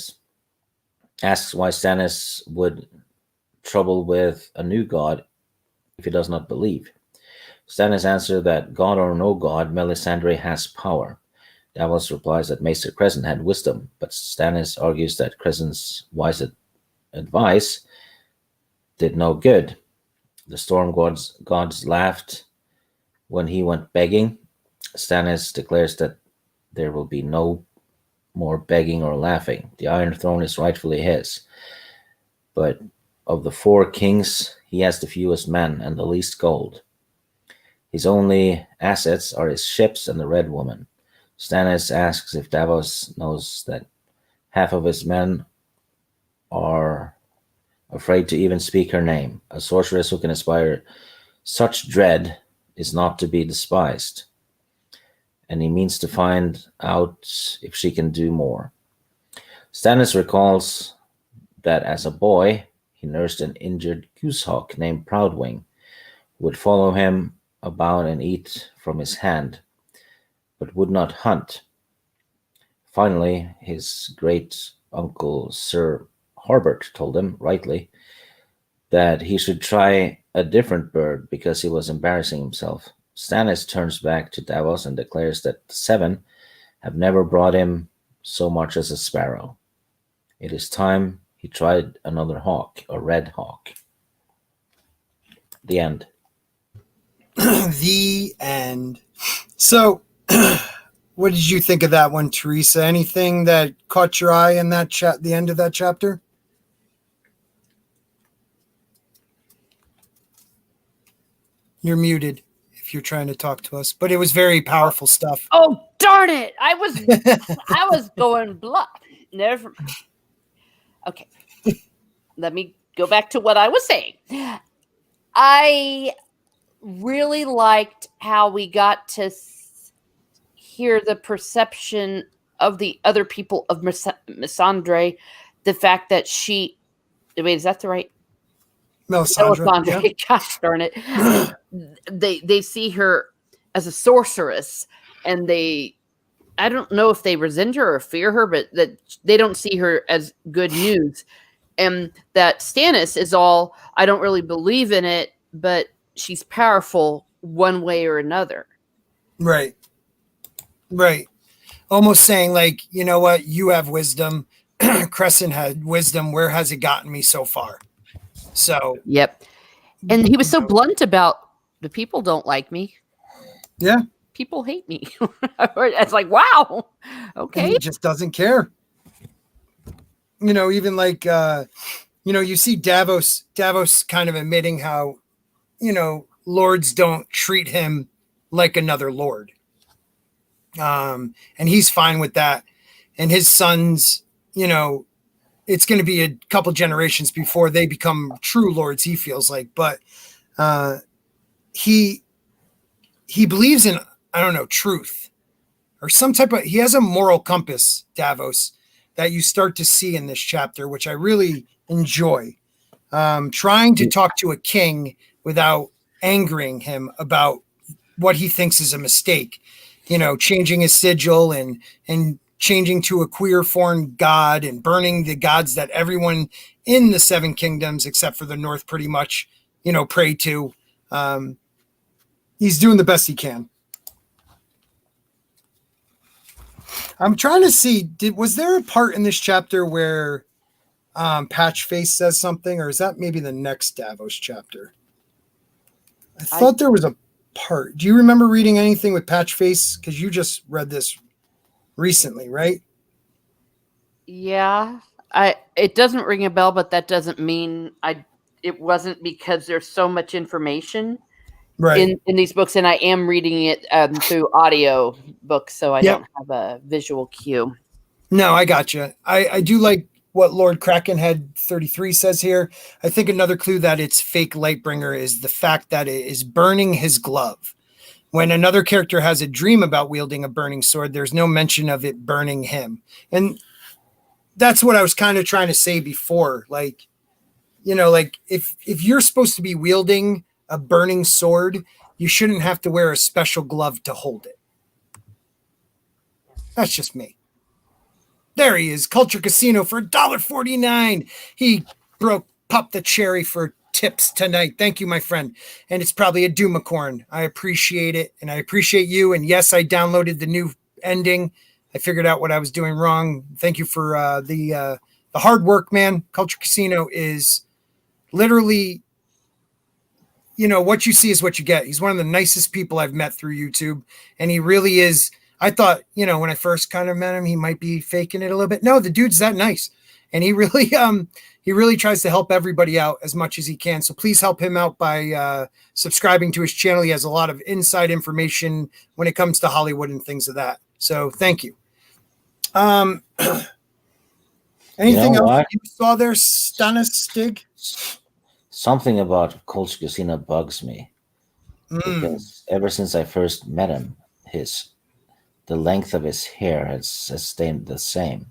Stannis would trouble with a new god if he does not believe. Stannis answers that god or no god, Melisandre has power. Davos replies that Maester Crescent had wisdom, but Stannis argues that Crescent's wise advice did no good. The storm gods laughed when he went begging. Stannis declares that there will be no more begging or laughing. The Iron Throne is rightfully his. But of the 4 kings, he has the fewest men and the least gold. His only assets are his ships and the Red Woman. Stannis asks if Davos knows that half of his men are afraid to even speak her name. A sorceress who can inspire such dread is not to be despised, and he means to find out if she can do more. Stannis recalls that as a boy, he nursed an injured goosehawk named Proudwing, who would follow him about and eat from his hand, but would not hunt. Finally, his great uncle Sir Harbert told him, rightly, that he should try a different bird because he was embarrassing himself. Stannis turns back to Davos and declares that the 7 have never brought him so much as a sparrow. It is time he tried another hawk, a red hawk. The end. The end. So, what did you think of that one, Teresa? Anything that caught your eye in that the end of that chapter? You're muted if you're trying to talk to us, but it was very powerful stuff. Oh, darn it. I was going bluff. Never mind. Okay. Let me go back to what I was saying. I really liked how we got to hear the perception of the other people of Melisandre. The fact that wait, is that the right? Melisandre. Yeah. Gosh darn it. They see her as a sorceress, and I don't know if they resent her or fear her, but that they don't see her as good news. And that Stannis is all, I don't really believe in it, but she's powerful one way or another. Right. Almost saying like, you know what? You have wisdom. Crescent had wisdom. Where has it gotten me so far? So. Yep. And he was so blunt about the people don't like me. Yeah. People hate me. It's like, wow. Okay. And he just doesn't care. Even like, you see Davos kind of admitting how, lords don't treat him like another lord. And he's fine with that. And his sons, it's going to be a couple generations before they become true lords, he feels like. But he believes in, I don't know, truth or some type of, he has a moral compass, Davos, that you start to see in this chapter, which I really enjoy. Trying to talk to a king without angering him about what he thinks is a mistake, changing his sigil and changing to a queer foreign god and burning the gods that everyone in the Seven Kingdoms, except for the North, pretty much, pray to. He's doing the best he can. I'm trying to see, was there a part in this chapter where Patchface says something, or is that maybe the next Davos chapter? I thought there was a part. Do you remember reading anything with Patchface? Because you just read this recently, right? Yeah. It doesn't ring a bell, but that doesn't mean it wasn't, because there's so much information in these books, and I am reading it through audio books, so I don't have a visual cue. No, I gotcha. I do like what Lord Krakenhead 33 says here. I think another clue that it's fake Lightbringer is the fact that it is burning his glove. When another character has a dream about wielding a burning sword, there's no mention of it burning him. And that's what I was kind of trying to say before. Like, if you're supposed to be wielding a burning sword, you shouldn't have to wear a special glove to hold it. That's just me. There he is, Culture Casino for $1.49. He popped the cherry for tips tonight. Thank you, my friend. And it's probably a Doomacorn. I appreciate it, and I appreciate you. And yes, I downloaded the new ending. I figured out what I was doing wrong. Thank you for the hard work, man. Culture Casino is literally, what you see is what you get. He's one of the nicest people I've met through YouTube, and he really is. I thought, when I first kind of met him, he might be faking it a little bit. No, the dude's that nice. And he really tries to help everybody out as much as he can. So please help him out by subscribing to his channel. He has a lot of inside information when it comes to Hollywood and things of that. So thank you. Anything else you saw there, Stannis Stig? Something about Culture Casino bugs me. Because ever since I first met him, the length of his hair has stayed the same.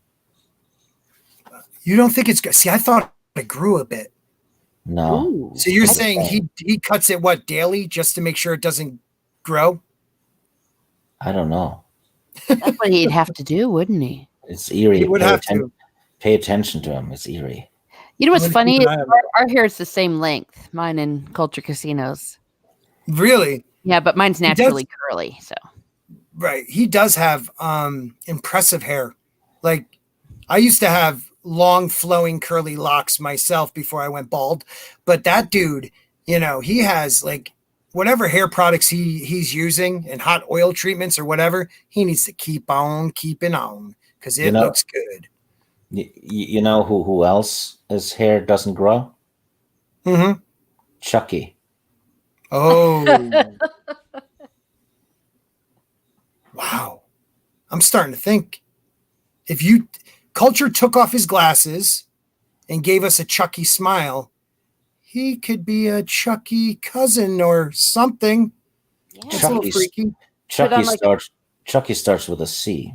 You don't think it's good? See, I thought it grew a bit. No. Ooh. So you're saying he cuts it daily just to make sure it doesn't grow? I don't know. That's what he'd have to do, wouldn't he? It's eerie. He would have to pay attention to him. It's eerie. You know what's funny? Our hair is the same length. Mine and Culture Casino's. Really? Yeah, but mine's naturally curly. So. Right. He does have impressive hair. Like, I used to have long flowing curly locks myself before I went bald, but that dude, he has like whatever hair products he's using and hot oil treatments or whatever, he needs to keep on keeping on because it looks good. You know who else his hair doesn't grow? Mm-hmm. Chucky. Oh. Wow. I'm starting to think if Culture took off his glasses and gave us a Chucky smile, he could be a Chucky cousin or something. Yeah. That's a little freaky. Chucky starts with a C.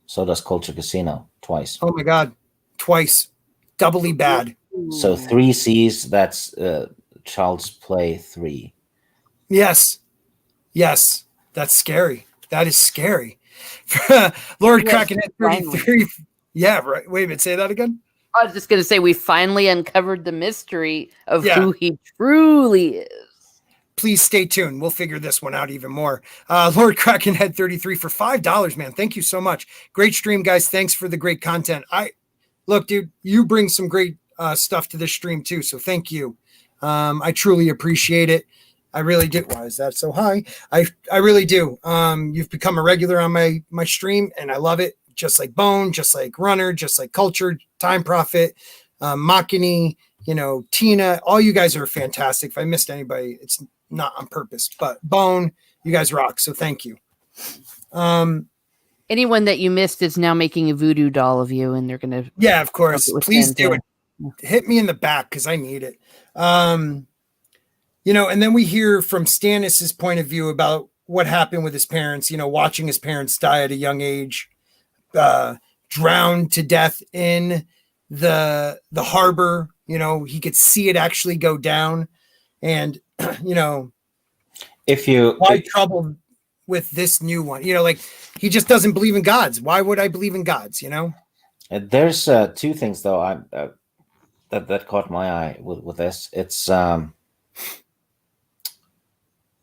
So does Culture Casino twice. Oh my God. Twice. Doubly bad. So 3 C's, that's Child's Play 3. Yes. Yes. That's scary. That is scary. Lord Krakenhead 33. Yeah, right. Wait a minute. Say that again. I was just going to say we finally uncovered the mystery of who he truly is. Please stay tuned. We'll figure this one out even more. Lord Krakenhead 33 for $5, man. Thank you so much. Great stream, guys. Thanks for the great content. Look, dude, you bring some great stuff to this stream too. So thank you. I truly appreciate it. I really do. Why is that so high? I really do. You've become a regular on my stream, and I love it. Just like Bone, just like Runner, just like Culture, Time Prophet, Machini, Tina, all you guys are fantastic. If I missed anybody, it's not on purpose, but Bone, you guys rock. So thank you. Anyone that you missed is now making a voodoo doll of you, and they're going to. Yeah, of course. Please do it. Hit me in the back because I need it. And then we hear from Stannis's point of view about what happened with his parents, watching his parents die at a young age, drowned to death in the harbor. He could see it actually go down. And, why trouble with this new one? He just doesn't believe in gods. Why would I believe in gods? There's two things though that caught my eye with this. It's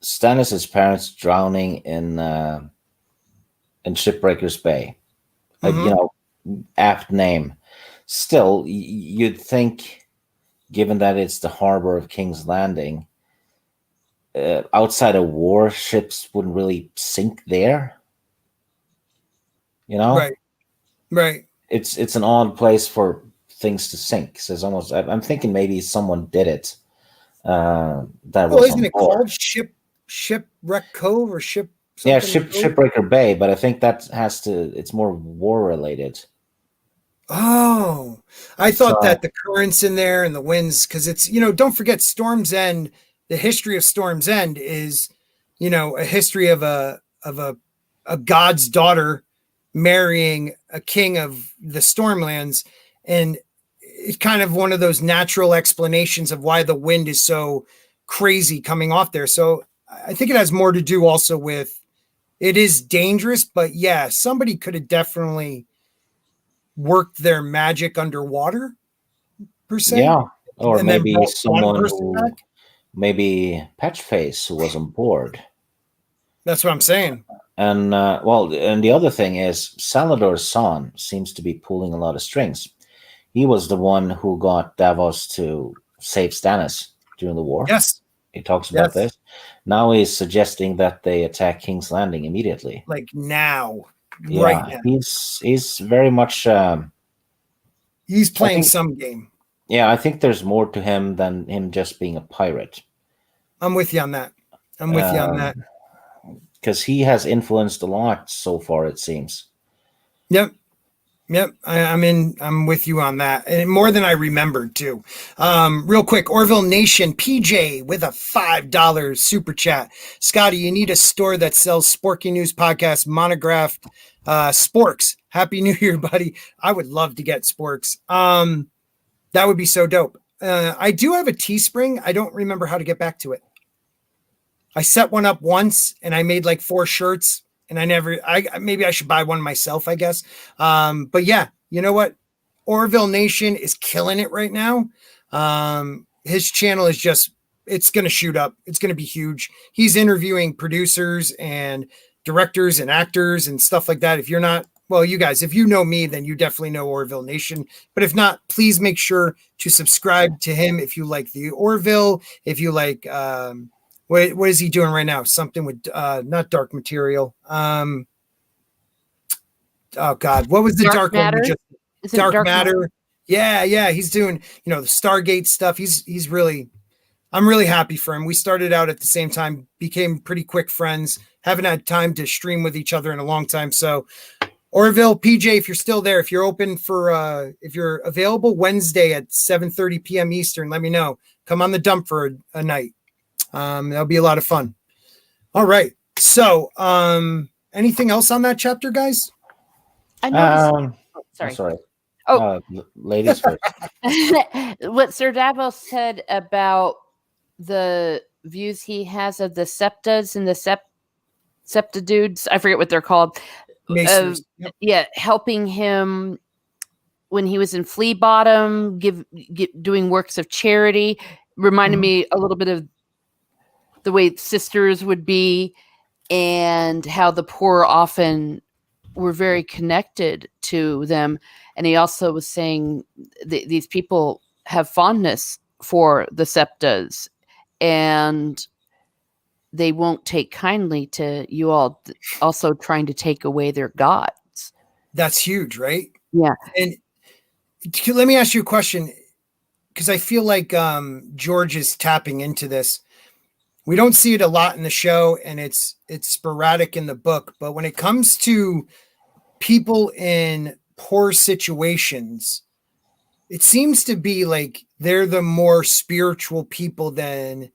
Stannis' parents drowning in Shipbreaker's Bay. Apt name. Still, you'd think, given that it's the harbor of King's Landing, outside of war, ships wouldn't really sink there. Right. It's an odd place for things to sink. So it's almost. I'm thinking maybe someone did it. Isn't it called Shipwreck Cove or ship? Yeah, Shipbreaker Bay, but I think that it's more war related. Oh, I thought that the currents in there and the winds, because it's, don't forget Storm's End. The history of Storm's End is, a history of a god's daughter marrying a king of the Stormlands. And it's kind of one of those natural explanations of why the wind is so crazy coming off there. So I think it has more to do also with, it is dangerous, but yeah, somebody could have definitely worked their magic underwater, per se. Yeah, or maybe someone maybe Patchface who was on board. That's what I'm saying. And and the other thing is Salador's son seems to be pulling a lot of strings. He was the one who got Davos to save Stannis during the war. Yes. He talks about this. Now he's suggesting that they attack King's Landing immediately. Like now. Yeah, right now. He's very much he's playing some game. Yeah, I think there's more to him than him just being a pirate. I'm with you on that. Because he has influenced a lot so far, it seems. Yep. I'm with you on that, and more than I remembered too. Real quick, Orville Nation PJ with a $5 super chat. Scotty, you need a store that sells Sporky News podcast monographed sporks. Happy New Year, buddy. I would love to get sporks. That would be so dope. I do have a Teespring. I don't remember how to get back to it. I set one up once and I made like 4 shirts. And maybe I should buy one myself, I guess. But yeah, you know what? Orville Nation is killing it right now. His channel is it's going to shoot up. It's going to be huge. He's interviewing producers and directors and actors and stuff like that. If you're not, you guys, if you know me, then you definitely know Orville Nation. But if not, please make sure to subscribe to him if you like the Orville, if you like, what is he doing right now? Something with not Dark Material. Oh God, what was the Dark Matter? One? Dark Matter. Yeah. He's doing, the Stargate stuff. I'm really happy for him. We started out at the same time, became pretty quick friends. Haven't had time to stream with each other in a long time. So Orville, PJ, if you're still there, if you're open for, if you're available Wednesday at 7:30 p.m. Eastern, let me know. Come on the dump for a night. That'll be a lot of fun. All right. So, anything else on that chapter, guys? I know. Sorry. Ladies first. What Sir Davos said about the views he has of the septas and the septa dudes, I forget what they're called. Yeah, helping him when he was in Flea Bottom, doing works of charity, reminded me a little bit of the way sisters would be, and how the poor often were very connected to them. And he also was saying these people have fondness for the septas, and they won't take kindly to you all also trying to take away their gods. That's huge, right? Yeah. And let me ask you a question. because I feel like George is tapping into this. We don't see it a lot in the show, and it's sporadic in the book. But when it comes to people in poor situations, it seems to be like they're the more spiritual people than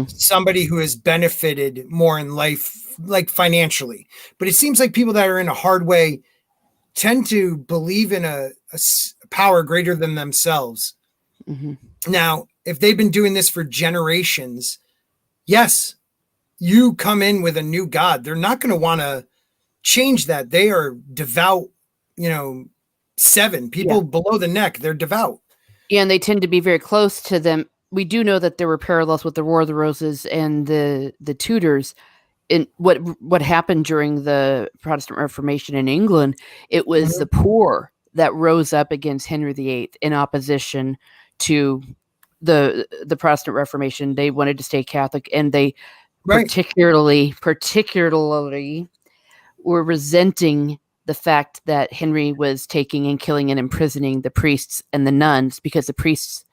somebody who has benefited more in life, like financially. But it seems like people that are in a hard way tend to believe in a power greater than themselves. Now, if they've been doing this for generations, yes, you come in with a new God. They're not going to want to change that. They are devout, 7 people below the neck. They're devout. Yeah, and they tend to be very close to them. We do know that there were parallels with the War of the Roses and the Tudors. In what happened during the Protestant Reformation in England, it was the poor that rose up against Henry VIII in opposition to the Protestant Reformation. They wanted to stay Catholic, and they particularly were resenting the fact that Henry was taking and killing and imprisoning the priests and the nuns, because the priests,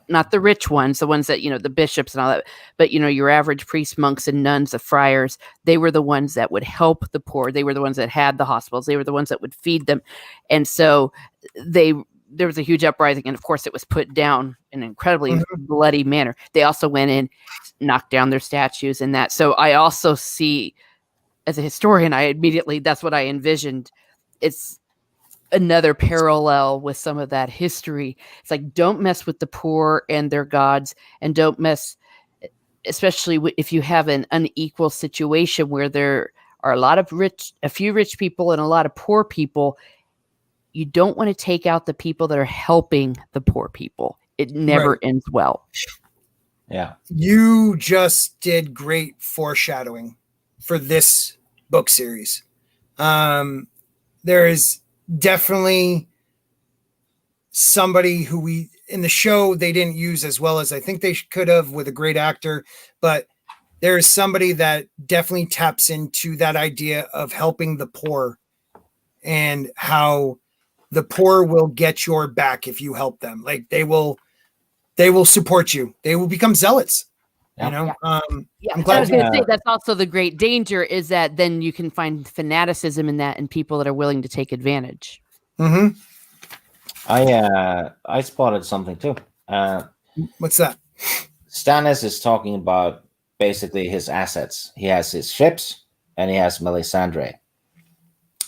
not the rich ones, the ones that, the bishops and all that, but, your average priests, monks and nuns, the friars, they were the ones that would help the poor. They were the ones that had the hospitals. They were the ones that would feed them. And so there was a huge uprising. And of course it was put down in an incredibly bloody manner. They also went in, knocked down their statues and that. So I also see, as a historian, that's what I envisioned. It's another parallel with some of that history. It's like, don't mess with the poor and their gods, and don't mess, especially if you have an unequal situation where there are a few rich people and a lot of poor people. You don't want to take out the people that are helping the poor people. It never ends well. Yeah. You just did great foreshadowing for this book series. There is definitely somebody who in the show they didn't use as well as I think they could have, with a great actor, but there is somebody that definitely taps into that idea of helping the poor and how the poor will get your back if you help them. Like they will support you. They will become zealots. I'm glad. I was going to say that's also the great danger, is that then you can find fanaticism in that and people that are willing to take advantage. I spotted something too. What's that? Stannis is talking about basically his assets. He has his ships and he has Melisandre.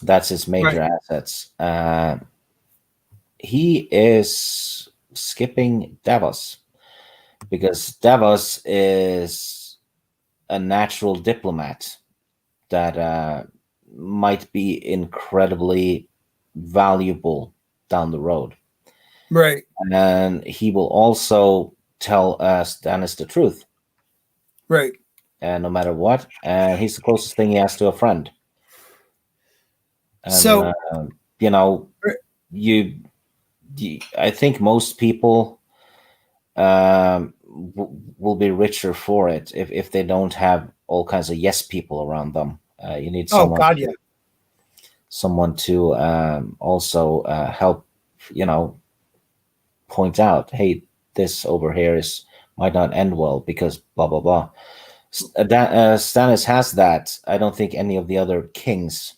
That's his major assets. He is skipping Davos, because Davos is a natural diplomat that might be incredibly valuable down the road. Right. And he will also tell Stannis the truth. Right. And no matter what, he's the closest thing he has to a friend. And, so, I think most people will be richer for it if they don't have all kinds of yes people around them. You need someone to also help, point out, hey, this over here might not end well because blah blah blah. Stannis has that. I don't think any of the other kings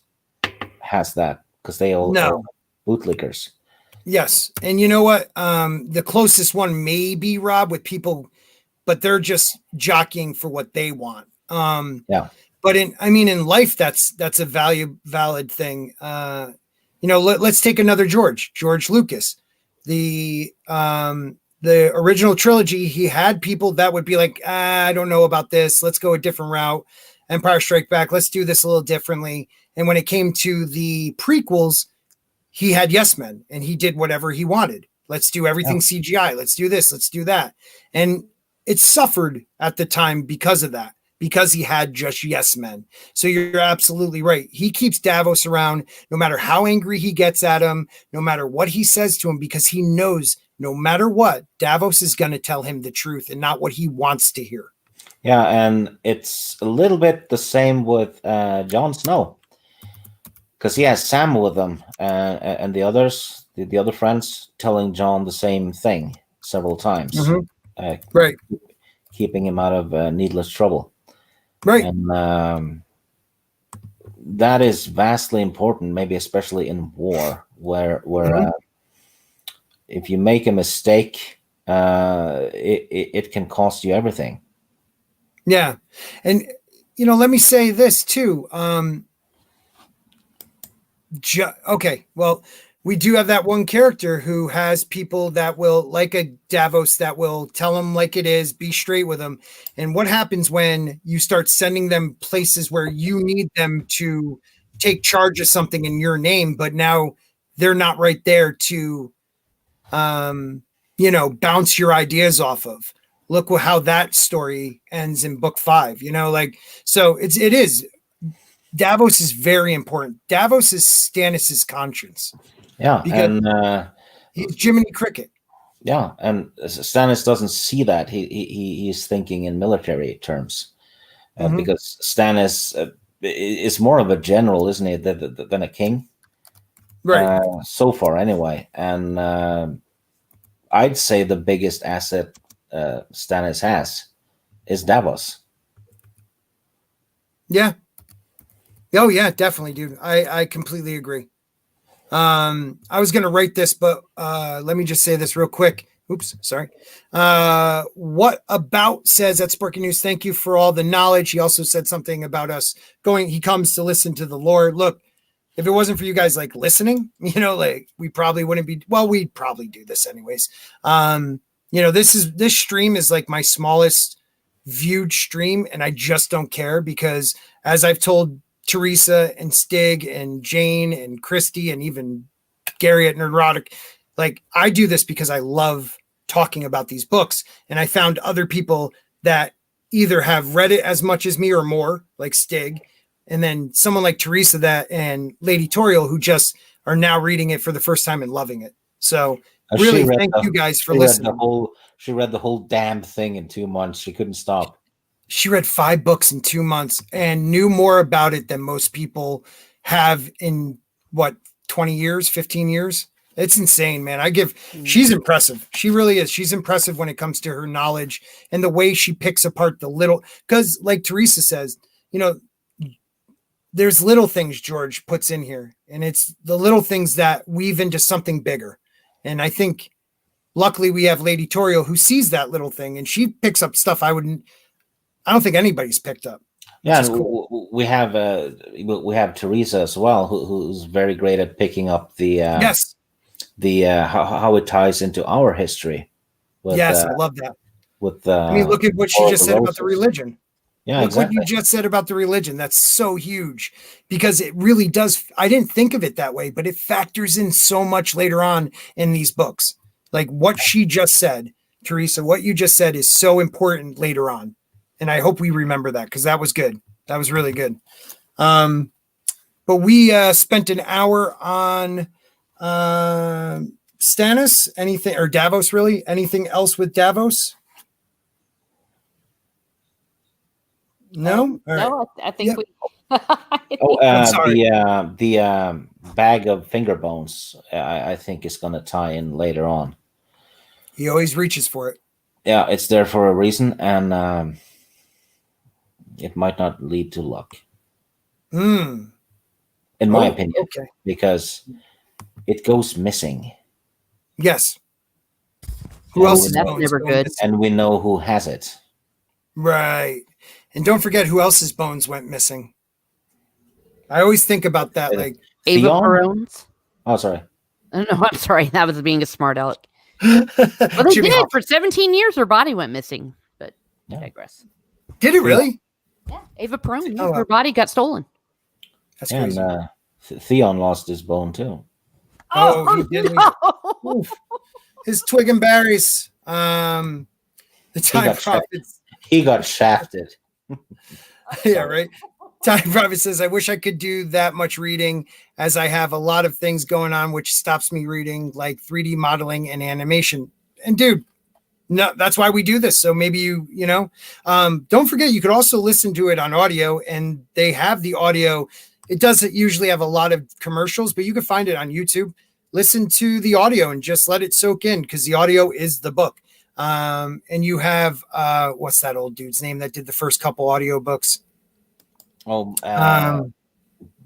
has that, because they all are bootlickers. Yes. And you know what? The closest one may be Rob, with people, but they're just jockeying for what they want. But in life, that's a valid thing. Let's take another George Lucas. The original trilogy, he had people that would be like, I don't know about this. Let's go a different route. Empire Strike Back. Let's do this a little differently. And when it came to the prequels, he had yes men and he did whatever he wanted. Let's do everything CGI. Let's do this. Let's do that. And it suffered at the time because of that, because he had just yes men. So you're absolutely right. He keeps Davos around no matter how angry he gets at him, no matter what he says to him, because he knows no matter what, Davos is going to tell him the truth and not what he wants to hear. Yeah, and it's a little bit the same with Jon Snow, because he has Sam with him and the others, the other friends, telling Jon the same thing. several times, Right. keeping him out of needless trouble. Right. And that is vastly important, maybe especially in war, where if you make a mistake, it can cost you everything. Yeah. And, let me say this too. Okay. Well, we do have that one character who has people that will, like a Davos, that will tell him like it is, be straight with him. And what happens when you start sending them places where you need them to take charge of something in your name, but now they're not right there to, bounce your ideas off of. Look how that story ends in book 5, so it is. Davos is very important. Davos is Stannis' conscience. Yeah. Because and he's Jiminy Cricket. Yeah. And Stannis doesn't see that. He's thinking in military terms because Stannis is more of a general, isn't he, than a king? Right. So far, anyway. And I'd say the biggest asset Stannis has is Davos. Yeah. Oh yeah, definitely, dude. I completely agree. I was gonna write this, but let me just say this real quick. Oops, sorry. What about says at Sporky News? Thank you for all the knowledge. He also said something about us going. He comes to listen to the Lord. Look, if it wasn't for you guys like listening, we probably wouldn't be. Well, we'd probably do this anyways. This stream is like my smallest viewed stream, and I just don't care because, as I've told Teresa and Stig and Jayne and Christy and even Gary at Nerdrotic, like I do this because I love talking about these books, and I found other people that either have read it as much as me or more, like Stig, and then someone like Teresa and Lady Tauriel who just are now reading it for the first time and loving it. So really, thank you guys for listening. She read the whole damn thing in 2 months. She couldn't stop. She read 5 books in 2 months and knew more about it than most people have in 20 years, 15 years. It's insane, man. She's impressive. She really is. She's impressive when it comes to her knowledge and the way she picks apart because like Teresa says, there's little things George puts in here, and it's the little things that weave into something bigger. And I think luckily we have Lady Tauriel who sees that little thing, and she picks up stuff I don't think anybody's picked up. Yeah, and cool. we have Teresa as well, who's very great at picking up the how it ties into our history. I love that. Look at what she just said about the religion. Yeah, look exactly. What you just said about the religion. That's so huge because it really does. I didn't think of it that way, but it factors in so much later on in these books. Like what she just said, Teresa, what you just said is so important later on. And I hope we remember that because that was good. That was really good. But we spent an hour on Stannis. Anything or Davos? Really? Anything else with Davos? No. All right. No, I think we. I'm sorry. The bag of finger bones. I think is going to tie in later on. He always reaches for it. Yeah, it's there for a reason, and it might not lead to luck. In my opinion, okay, because it goes missing. Yes. Who else? That's never good. And we know who has it. Right. And don't forget who else's bones went missing. I always think about that, like Ava Perón's. Oh, sorry. No, I'm sorry. That was being a smart aleck. Well, they did. For 17 years, her body went missing. But I digress. Did it really? Yeah. Ava Perón. Her body got stolen. That's crazy. And Theon lost his bone too. Oh, he did. No. His twig and berries. The Time Prophets. He got shafted. Yeah, right. Time Prophet says, I wish I could do that much reading as I have a lot of things going on, which stops me reading like 3D modeling and animation. And dude, no, that's why we do this. So maybe don't forget, you could also listen to it on audio, and they have the audio. It doesn't usually have a lot of commercials, but you can find it on YouTube. listen to the audio and just let it soak in, because the audio is the book. And you have what's that old dude's name that did the first couple audiobooks?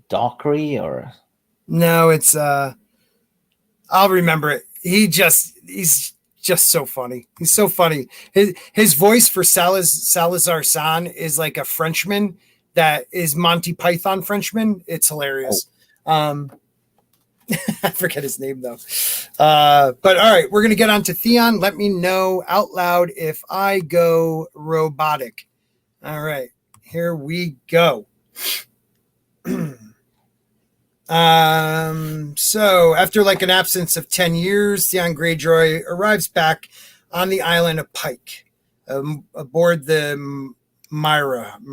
Dockery or no, it's I'll remember it. He's just so funny. He's so funny. His voice for Salazar San is like a Frenchman that is Monty Python Frenchman. It's hilarious. I forget his name though. But all right, we're gonna get on to Theon. Let me know out loud if I go robotic. All right, here we go. So after like an absence of 10 years, Theon Greyjoy arrives back on the island of Pike, aboard the Myraham.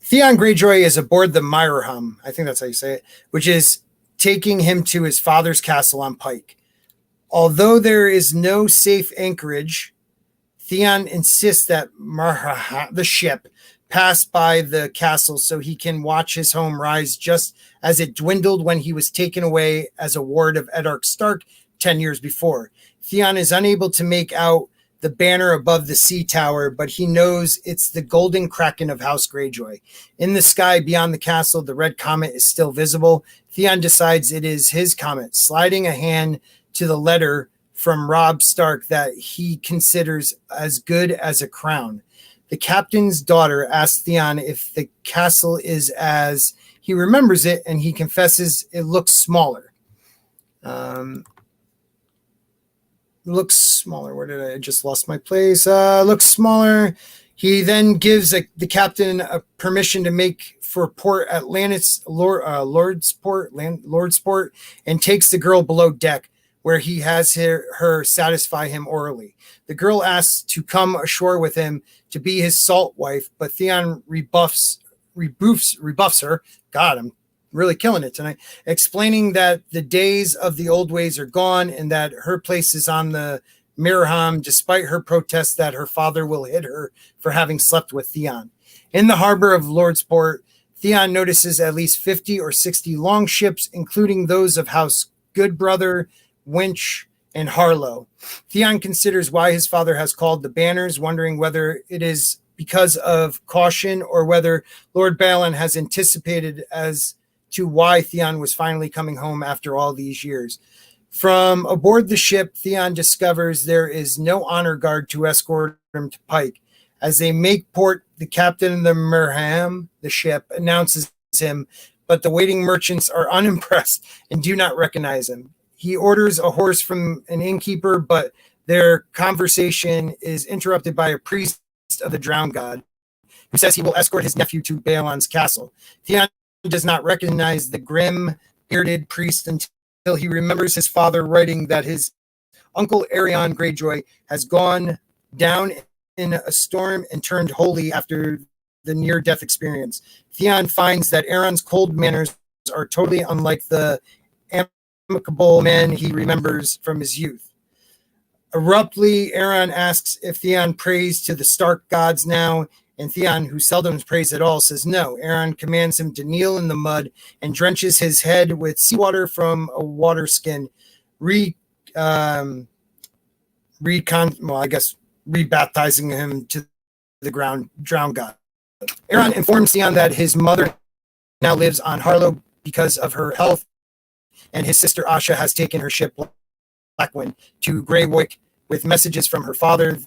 Theon Greyjoy is aboard the Myraham, I think that's how you say it, which is taking him to his father's castle on Pike. Although there is no safe anchorage, Theon insists that the ship pass by the castle so he can watch his home rise just as it dwindled when he was taken away as a ward of Eddard Stark 10 years before. Theon is unable to make out the banner above the sea tower, but he knows it's the golden kraken of House Greyjoy. In the sky beyond the castle, the red comet is still visible. Theon decides it is his comet, sliding a hand to the letter from Robb Stark that he considers as good as a crown. The captain's daughter asks Theon if the castle is as he remembers it, and he confesses it looks smaller. Looks smaller. Where did I just lost my place? Looks smaller. He then gives the captain a permission to make for Port Atlantis, Lordsport, and takes the girl below deck, where he has her satisfy him orally. The girl asks to come ashore with him to be his salt wife, but Theon rebuffs her. God, I'm really killing it tonight. Explaining that the days of the old ways are gone and that her place is on the Myraham, despite her protests that her father will hit her for having slept with Theon. In the harbor of Lordsport, Theon notices at least 50 or 60 longships, including those of House Goodbrother, Winch, and Harlow. Theon considers why his father has called the banners, wondering whether it is because of caution or whether Lord Balon has anticipated as to why Theon was finally coming home after all these years. From aboard the ship, Theon discovers there is no honor guard to escort him to Pike. As they make port, the captain of the Myraham, the ship, announces him, but the waiting merchants are unimpressed and do not recognize him. He orders a horse from an innkeeper, but their conversation is interrupted by a priest of the drowned god, who says he will escort his nephew to Balon's castle. Theon does not recognize the grim, bearded priest until he remembers his father writing that his uncle Aerion Greyjoy has gone down in a storm and turned holy after the near-death experience. Theon finds that Aeron's cold manners are totally unlike the amicable man he remembers from his youth. Abruptly, Aeron asks if Theon prays to the Stark gods now, and Theon, who seldom prays at all, says no. Aeron commands him to kneel in the mud and drenches his head with seawater from a water skin, rebaptizing him to the drowned god. Aeron informs Theon that his mother now lives on Harlow because of her health, and his sister Asha has taken her ship Blackwind to Greywick with messages from her father.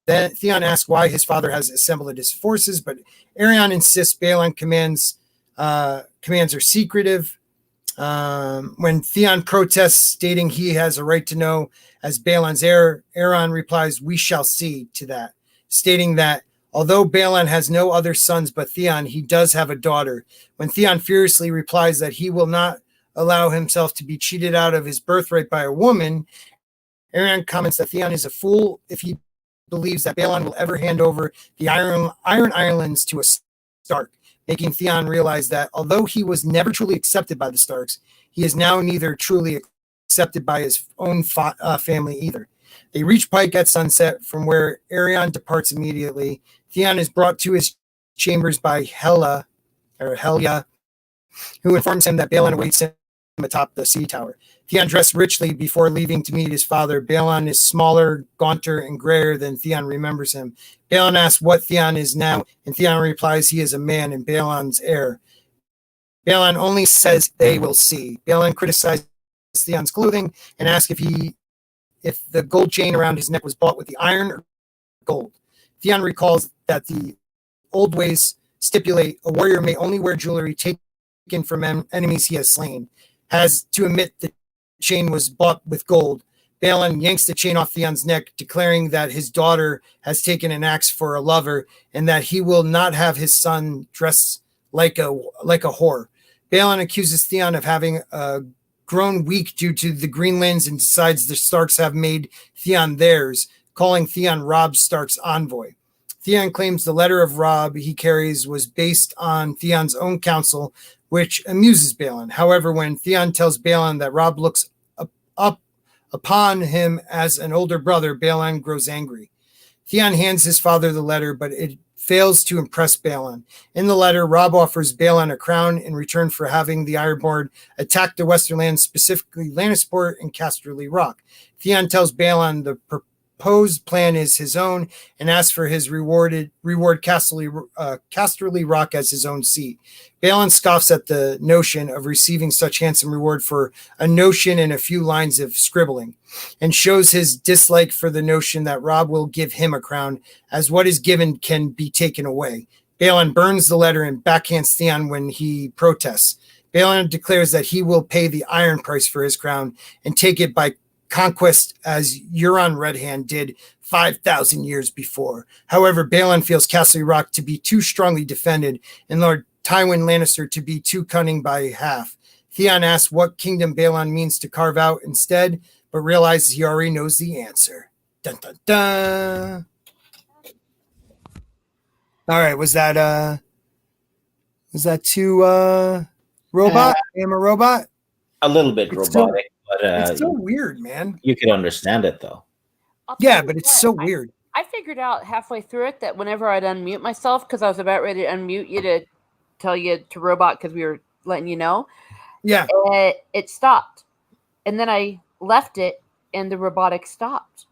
Then Theon asks why his father has assembled his forces, but Aerion insists Balon commands are secretive. When Theon protests, stating he has a right to know as Balon's heir, Aeron replies, "We shall see" to that, stating that although Balon has no other sons but Theon, he does have a daughter. When Theon furiously replies that he will not allow himself to be cheated out of his birthright by a woman, Aerion comments that Theon is a fool if he believes that Balon will ever hand over the Iron Islands to a Stark, making Theon realize that although he was never truly accepted by the Starks, he is now neither truly accepted by his own family either. They reach Pike at sunset, from where Aerion departs immediately. Theon is brought to his chambers by Helya, who informs him that Balon awaits him atop the sea tower. Theon dressed richly before leaving to meet his father. Balon is smaller, gaunter, and grayer than Theon remembers him. Balon asks what Theon is now, and Theon replies he is a man and Balon's heir. Balon only says they will see. Balon criticizes Theon's clothing and asks if the gold chain around his neck was bought with the iron or gold. Theon recalls that the old ways stipulate a warrior may only wear jewelry taken from enemies he has slain. Has to admit the chain was bought with gold. Balon yanks the chain off Theon's neck, declaring that his daughter has taken an axe for a lover and that he will not have his son dressed like a whore. Balon accuses Theon of having grown weak due to the Greenlands and decides the Starks have made Theon theirs, calling Theon Robb Stark's envoy. Theon claims the letter of Robb he carries was based on Theon's own counsel, which amuses Balon. However, when Theon tells Balon that Robb looks up upon him as an older brother, Balon grows angry. Theon hands his father the letter, but it fails to impress Balon. In the letter, Robb offers Balon a crown in return for having the Ironborn attack the Western Lands, specifically Lannisport and Casterly Rock. Theon tells Balon the proposed plan is his own and asks for his reward Casterly Rock as his own seat. Balon scoffs at the notion of receiving such handsome reward for a notion and a few lines of scribbling, and shows his dislike for the notion that Robb will give him a crown, as what is given can be taken away. Balon burns the letter and backhands Theon when he protests. Balon declares that he will pay the iron price for his crown and take it by conquest as Euron Redhand did 5,000 years before. However, Balon feels Casterly Rock to be too strongly defended and Lord Tywin Lannister to be too cunning by half. Theon asks what kingdom Balon means to carve out instead, but realizes he already knows the answer. Dun dun dun. All right, was that too robot? I am a robot? A little bit robotic, but it's so weird, man. You can understand it though. Yeah, but it's so weird. I figured out halfway through it that whenever I'd unmute myself, because I was about ready to unmute you to tell you to robot because we were letting you know. Yeah. It stopped. And then I left it and the robotic stopped.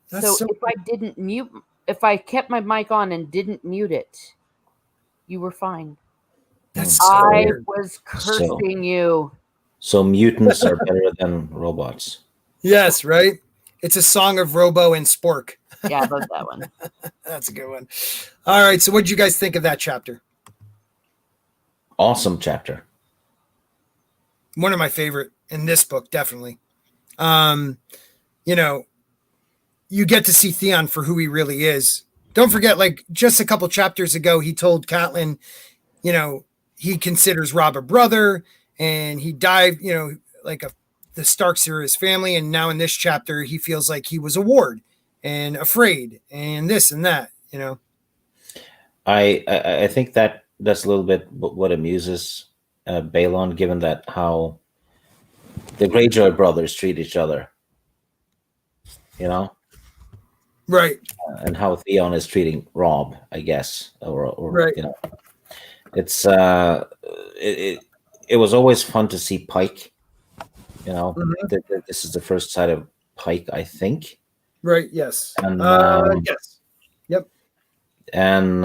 So if I didn't mute, if I kept my mic on and didn't mute it, you were fine. That's so weird. Was cursing you. So mutants are better than robots. Yes, right? It's a song of Robo and Spork. Yeah, I love that one. That's a good one. All right, so what did you guys think of that chapter? Awesome chapter. One of my favorite in this book, definitely. You know, you get to see Theon for who he really is. Don't forget, like, just a couple chapters ago, he told Catelyn, you know, he considers Robb a brother, and he died, you know, like the Starks are his family, and now in this chapter, he feels like he was a ward and afraid, and this and that, you know. I think that's a little bit what amuses Balon, given that how the Greyjoy brothers treat each other, you know, right? And how Theon is treating Robb, I guess, or right. You know, it's it was always fun to see Pike. You know, this is the first sight of Pike, I think. Right. Yes. And yes. Yep. And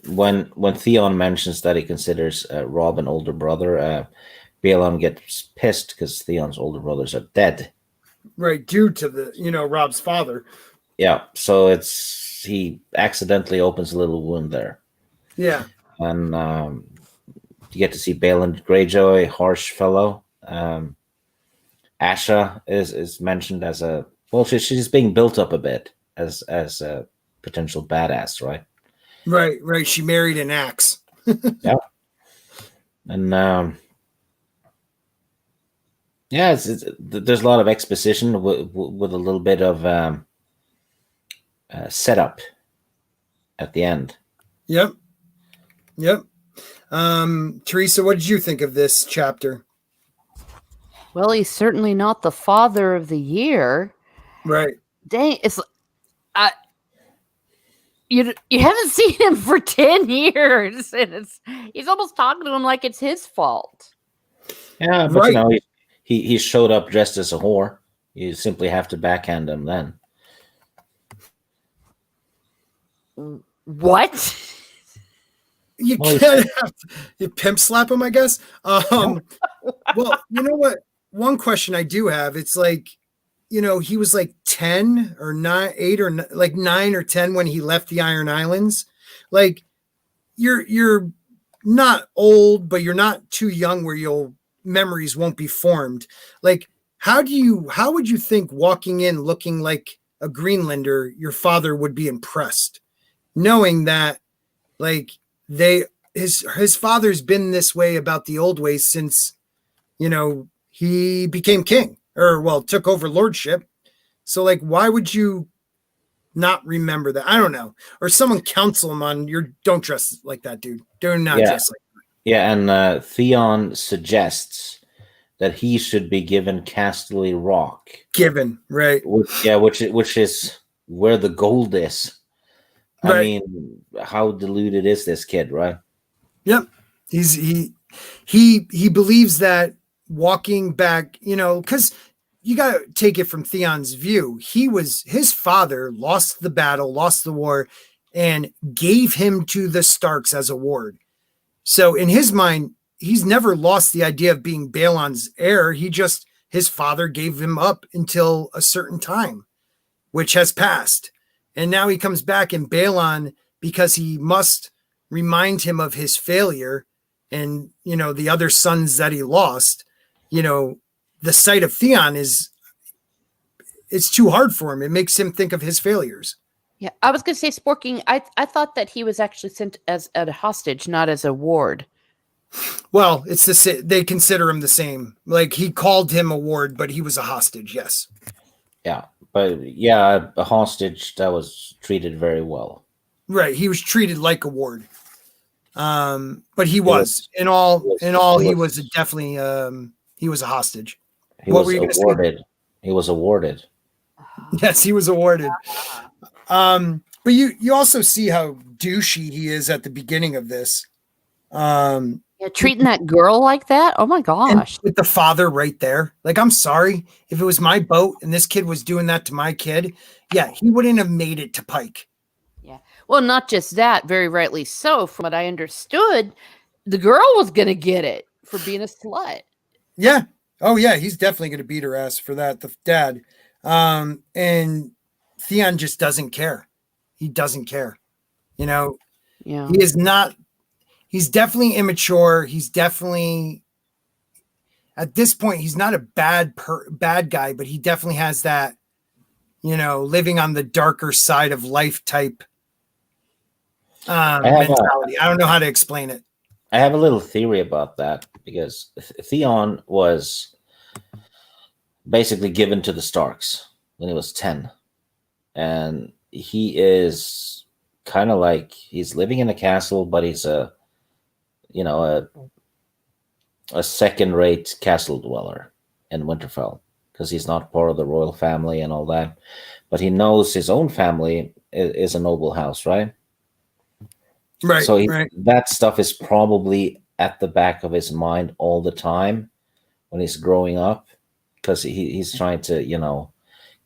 when Theon mentions that he considers Robb an older brother, Balon gets pissed because Theon's older brothers are dead. Right, due to the, you know, Robb's father. Yeah, so he accidentally opens a little wound there. Yeah. And you get to see Balon Greyjoy, harsh fellow. Asha is mentioned as a, well, she's being built up a bit as a potential badass, right? Right. She married an axe. Yeah. And yeah, there's a lot of exposition with a little bit of setup at the end. Yep. Teresa, what did you think of this chapter? Well, he's certainly not the father of the year. Right. Dang, it's you haven't seen him for 10 years, and he's almost talking to him like it's his fault. Yeah, but you know, he showed up dressed as a whore. You simply have to backhand him then. What? You can't you pimp slap him, I guess. Well, you know what? One question I do have, it's like, you know, he was like 10 or 9, 8 or like 9 or 10 when he left the Iron Islands. Like you're not old, but you're not too young where your memories won't be formed. Like, how would you think walking in looking like a Greenlander, your father would be impressed, knowing that like his father's been this way about the old ways since, you know, he became king, or well, took over lordship. So like, why would you not remember that? I don't know. Or someone counsel him on don't dress like that, dude. Do not dress like that. Yeah, and Theon suggests that he should be given Casterly Rock. Right. Which is where the gold is. Right. I mean, how deluded is this kid, right? Yep. He believes that walking back, you know, because you got to take it from Theon's view. His father lost the battle, lost the war, and gave him to the Starks as a ward. So in his mind, he's never lost the idea of being Balon's heir. His father gave him up until a certain time, which has passed. And now he comes back in Balon because he must remind him of his failure and, you know, the other sons that he lost. You know, the sight of Theon it's too hard for him. It makes him think of his failures. Yeah, I was going to say, Sporking, I thought that he was actually sent as a hostage, not as a ward. Well, they consider him the same. Like, he called him a ward, but he was a hostage, yes. Yeah, but yeah, a hostage that was treated very well. Right, he was treated like a ward. But he was he was definitely he was a hostage. He was awarded. Yes, he was awarded. But you also see how douchey he is at the beginning of this. Yeah, treating that girl like that. Oh my gosh. With the father right there. Like, I'm sorry, if it was my boat and this kid was doing that to my kid, yeah, he wouldn't have made it to Pike. Yeah. Well, not just that, very rightly so. From what I understood, the girl was going to get it for being a slut. Yeah. Oh yeah, he's definitely going to beat her ass for that, the dad. And Theon just doesn't care. He doesn't care. You know, yeah. He's definitely immature. He's definitely, at this point, he's not a bad guy, but he definitely has that, you know, living on the darker side of life type mentality. I don't know how to explain it. I have a little theory about that because Theon was basically given to the Starks when he was 10. And he is kind of like, he's living in a castle, but he's a second-rate castle dweller in Winterfell because he's not part of the royal family and all that. But he knows his own family is a noble house, right? Right. So right. That stuff is probably at the back of his mind all the time when he's growing up because he's trying to, you know,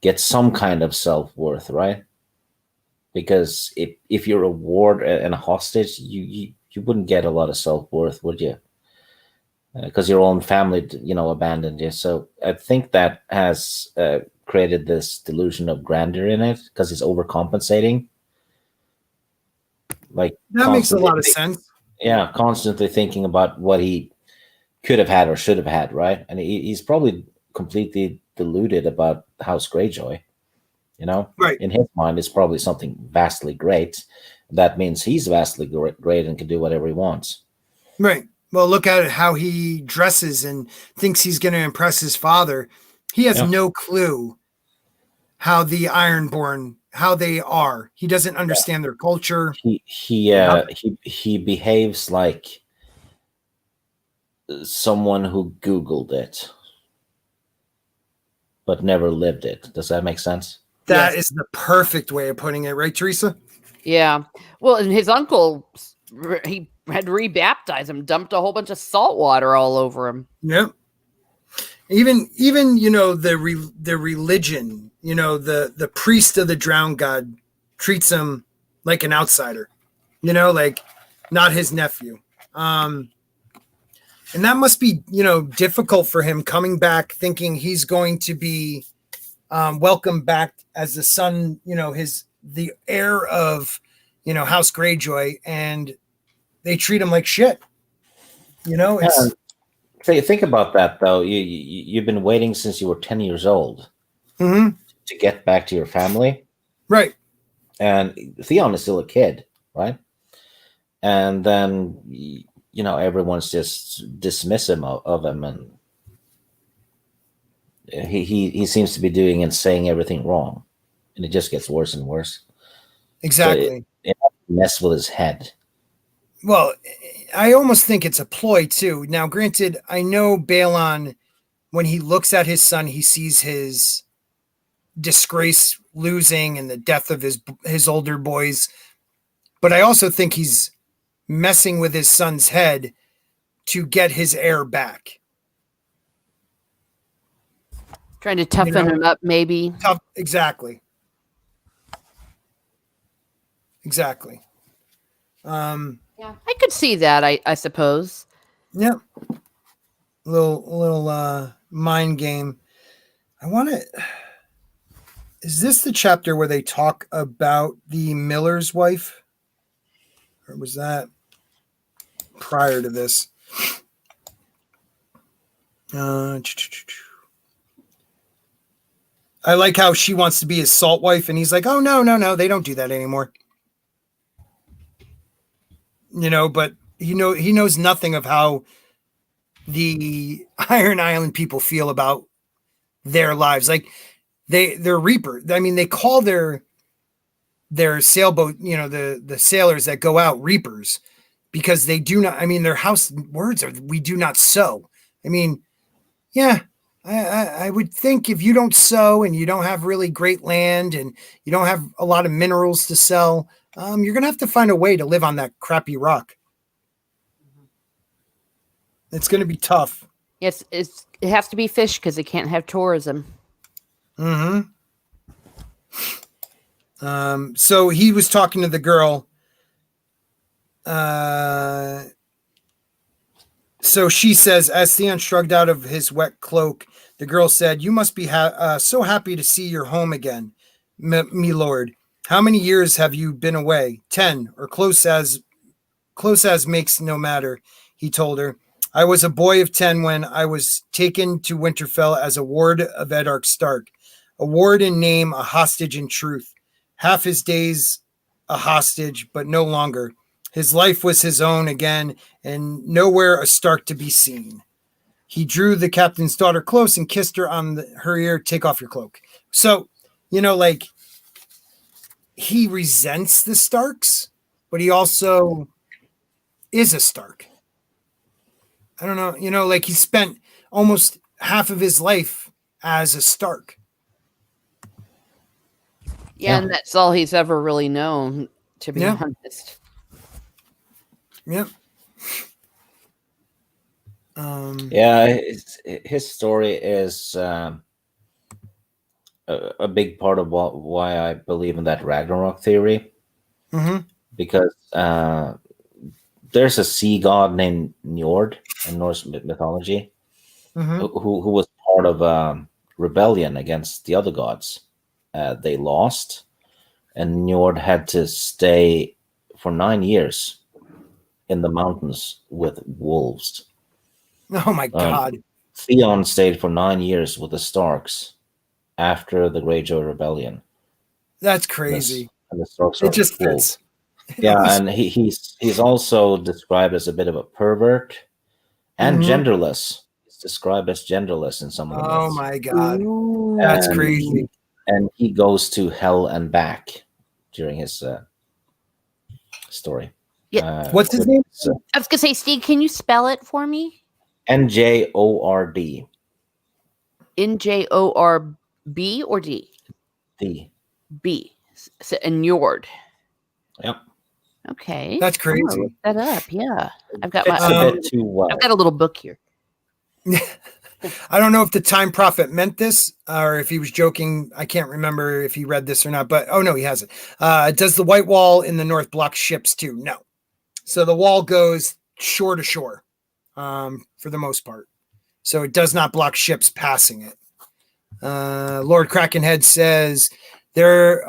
get some kind of self-worth, right? Because if you're a ward and a hostage, you wouldn't get a lot of self-worth, would you? Because your own family, you know, abandoned you. So I think that has created this delusion of grandeur in it because he's overcompensating. Like that makes a lot of sense. Yeah, constantly thinking about what he could have had or should have had, right? And he's probably completely deluded about House Greyjoy. You know, right? In his mind, it's probably something vastly great. That means he's vastly great and can do whatever he wants. Right. Well, look at how he dresses and thinks he's going to impress his father. He has no clue how the Ironborn, how they are. He doesn't understand their culture. He behaves like someone who Googled it, but never lived it. Does that make sense? That is the perfect way of putting it, right, Teresa? Yeah. Well, and his uncle, he had to rebaptize him, dumped a whole bunch of salt water all over him. Yep. Even the religion, the priest of the drowned god treats him like an outsider, like not his nephew. And that must be, difficult for him coming back thinking he's going to be welcomed back as the son, the heir of, House Greyjoy, and they treat him like shit. It's think about that though. You've been waiting since you were 10 years old to get back to your family, right? And Theon is still a kid, right? And then everyone's just dismissive of him, and he seems to be doing and saying everything wrong, and it just gets worse and worse. Exactly. So it mess with his head. Well, I almost think it's a ploy too. Now, granted, I know Balon, when he looks at his son, he sees his disgrace losing and the death of his older boys. But I also think he's messing with his son's head to get his heir back. Trying to toughen him up, maybe. Exactly. Exactly. Yeah, I could see that. I suppose. Yeah. Little mind game. I want to. Is this the chapter where they talk about the miller's wife, or was that prior to this? I like how she wants to be his salt wife, and he's like, "Oh no, they don't do that anymore." But he knows nothing of how the Iron Island people feel about their lives. Like they're reaper. I mean, they call their sailboat, the sailors that go out reapers, because they do not. I mean, their house words are, "We do not sow." I mean, yeah, I would think if you don't sow and you don't have really great land and you don't have a lot of minerals to sell, you're going to have to find a way to live on that crappy rock. It's going to be tough. Yes, it has to be fish because it can't have tourism. So he was talking to the girl. So she says, as Theon shrugged out of his wet cloak, the girl said, "You must be so happy to see your home again, me lord. How many years have you been away? 10, or close as makes no matter," he told her. "I was a boy of 10 when I was taken to Winterfell as a ward of Eddard Stark. A ward in name, a hostage in truth. Half his days a hostage, but no longer. His life was his own again, and nowhere a Stark to be seen." He drew the captain's daughter close and kissed her on her ear. "Take off your cloak." So, he resents the Starks, but he also is a Stark. I don't know, he spent almost half of his life as a Stark. Yeah, and that's all he's ever really known, to be honest. Yep. His story is a big part of why I believe in that Ragnarok theory. Because there's a sea god named Njord in Norse mythology who was part of a rebellion against the other gods. They lost, and Njord had to stay for 9 years in the mountains with wolves. Oh my God. Theon stayed for 9 years with the Starks after the Greyjoy Rebellion. That's crazy. And the Starks it just fits. Yeah, and he's also described as a bit of a pervert and genderless. He's described as genderless in some of the myths. Oh my God. That's crazy. And he goes to hell and back during his story. Yeah. What's his name? I was going to say, Stig, can you spell it for me? Njord. Njorb or D? D. B. So, Njord. Yep. Okay. That's I'm gonna crazy. look that up. Yeah. I've got Fits a bit too well. I've got a little book here. I don't know if the Time Prophet meant this or if he was joking. I can't remember if he read this or not, but oh no, he hasn't. Does the white wall in the north block ships too? No. So the wall goes shore to shore for the most part. So it does not block ships passing it. Lord Krakenhead says they're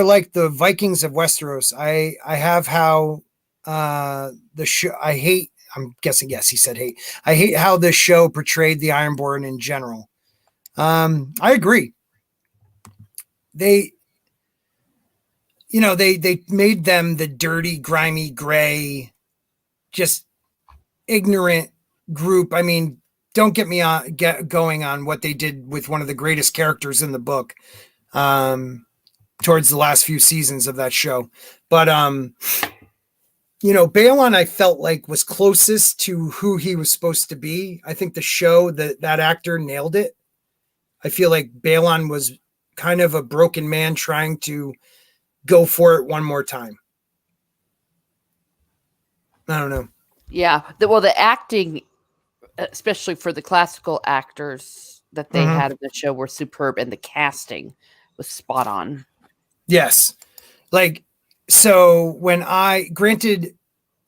like the Vikings of Westeros. I have how the show. I hate. I'm guessing yes. He said hate. I hate how this show portrayed the Ironborn in general. I agree. They made them the dirty, grimy, gray, just ignorant group. I mean, don't get me going on what they did with one of the greatest characters in the book towards the last few seasons of that show. But, Balon, I felt like was closest to who he was supposed to be. I think the show, that actor nailed it. I feel like Balon was kind of a broken man trying to go for it one more time. I don't know. Yeah. The acting, especially for the classical actors that they had in the show, were superb, and the casting was spot on. Yes. Like, so when granted,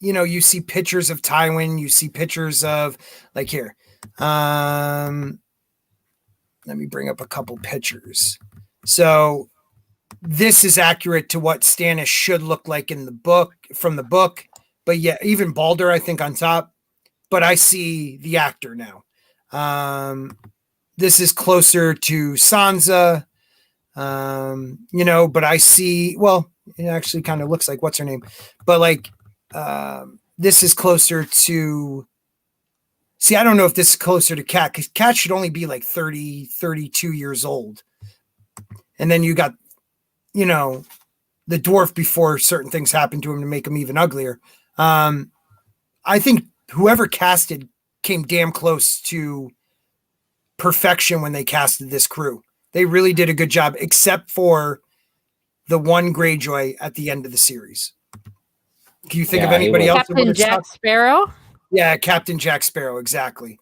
you see pictures of Tywin, you see pictures of like here. Let me bring up a couple pictures. So this is accurate to what Stannis should look like in the book, from the book. But yeah, even Balder, I think, on top. But I see the actor now. This is closer to Sansa, but I see, well, it actually kind of looks like what's her name. But like, this is closer to, see, I don't know if this is closer to Cat, because Cat should only be like 30, 32 years old. And then you got, the dwarf before certain things happened to him to make him even uglier. I think whoever casted came damn close to perfection when they casted this crew. They really did a good job, except for the one Greyjoy at the end of the series. Can you think of anybody else? Captain Jack Sparrow? Yeah, Captain Jack Sparrow, exactly.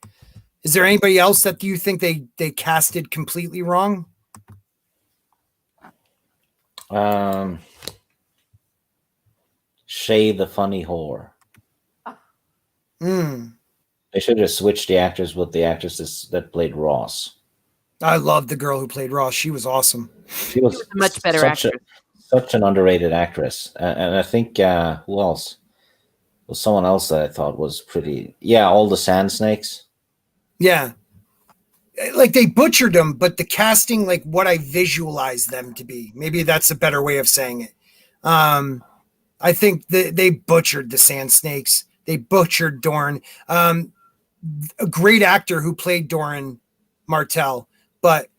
Is there anybody else that you think they casted completely wrong? Shay the funny whore. They should have switched the actors with the actresses that played Ross. I love the girl who played Ross. She was awesome. She was a much better actress. Such an underrated actress. And I think, who else? Was someone else that I thought was pretty... Yeah, all the Sand Snakes. Yeah. Like, they butchered them, but the casting, like, what I visualized them to be. Maybe that's a better way of saying it. I think they butchered the Sand Snakes. They butchered Dorne. A great actor who played Doran Martell, but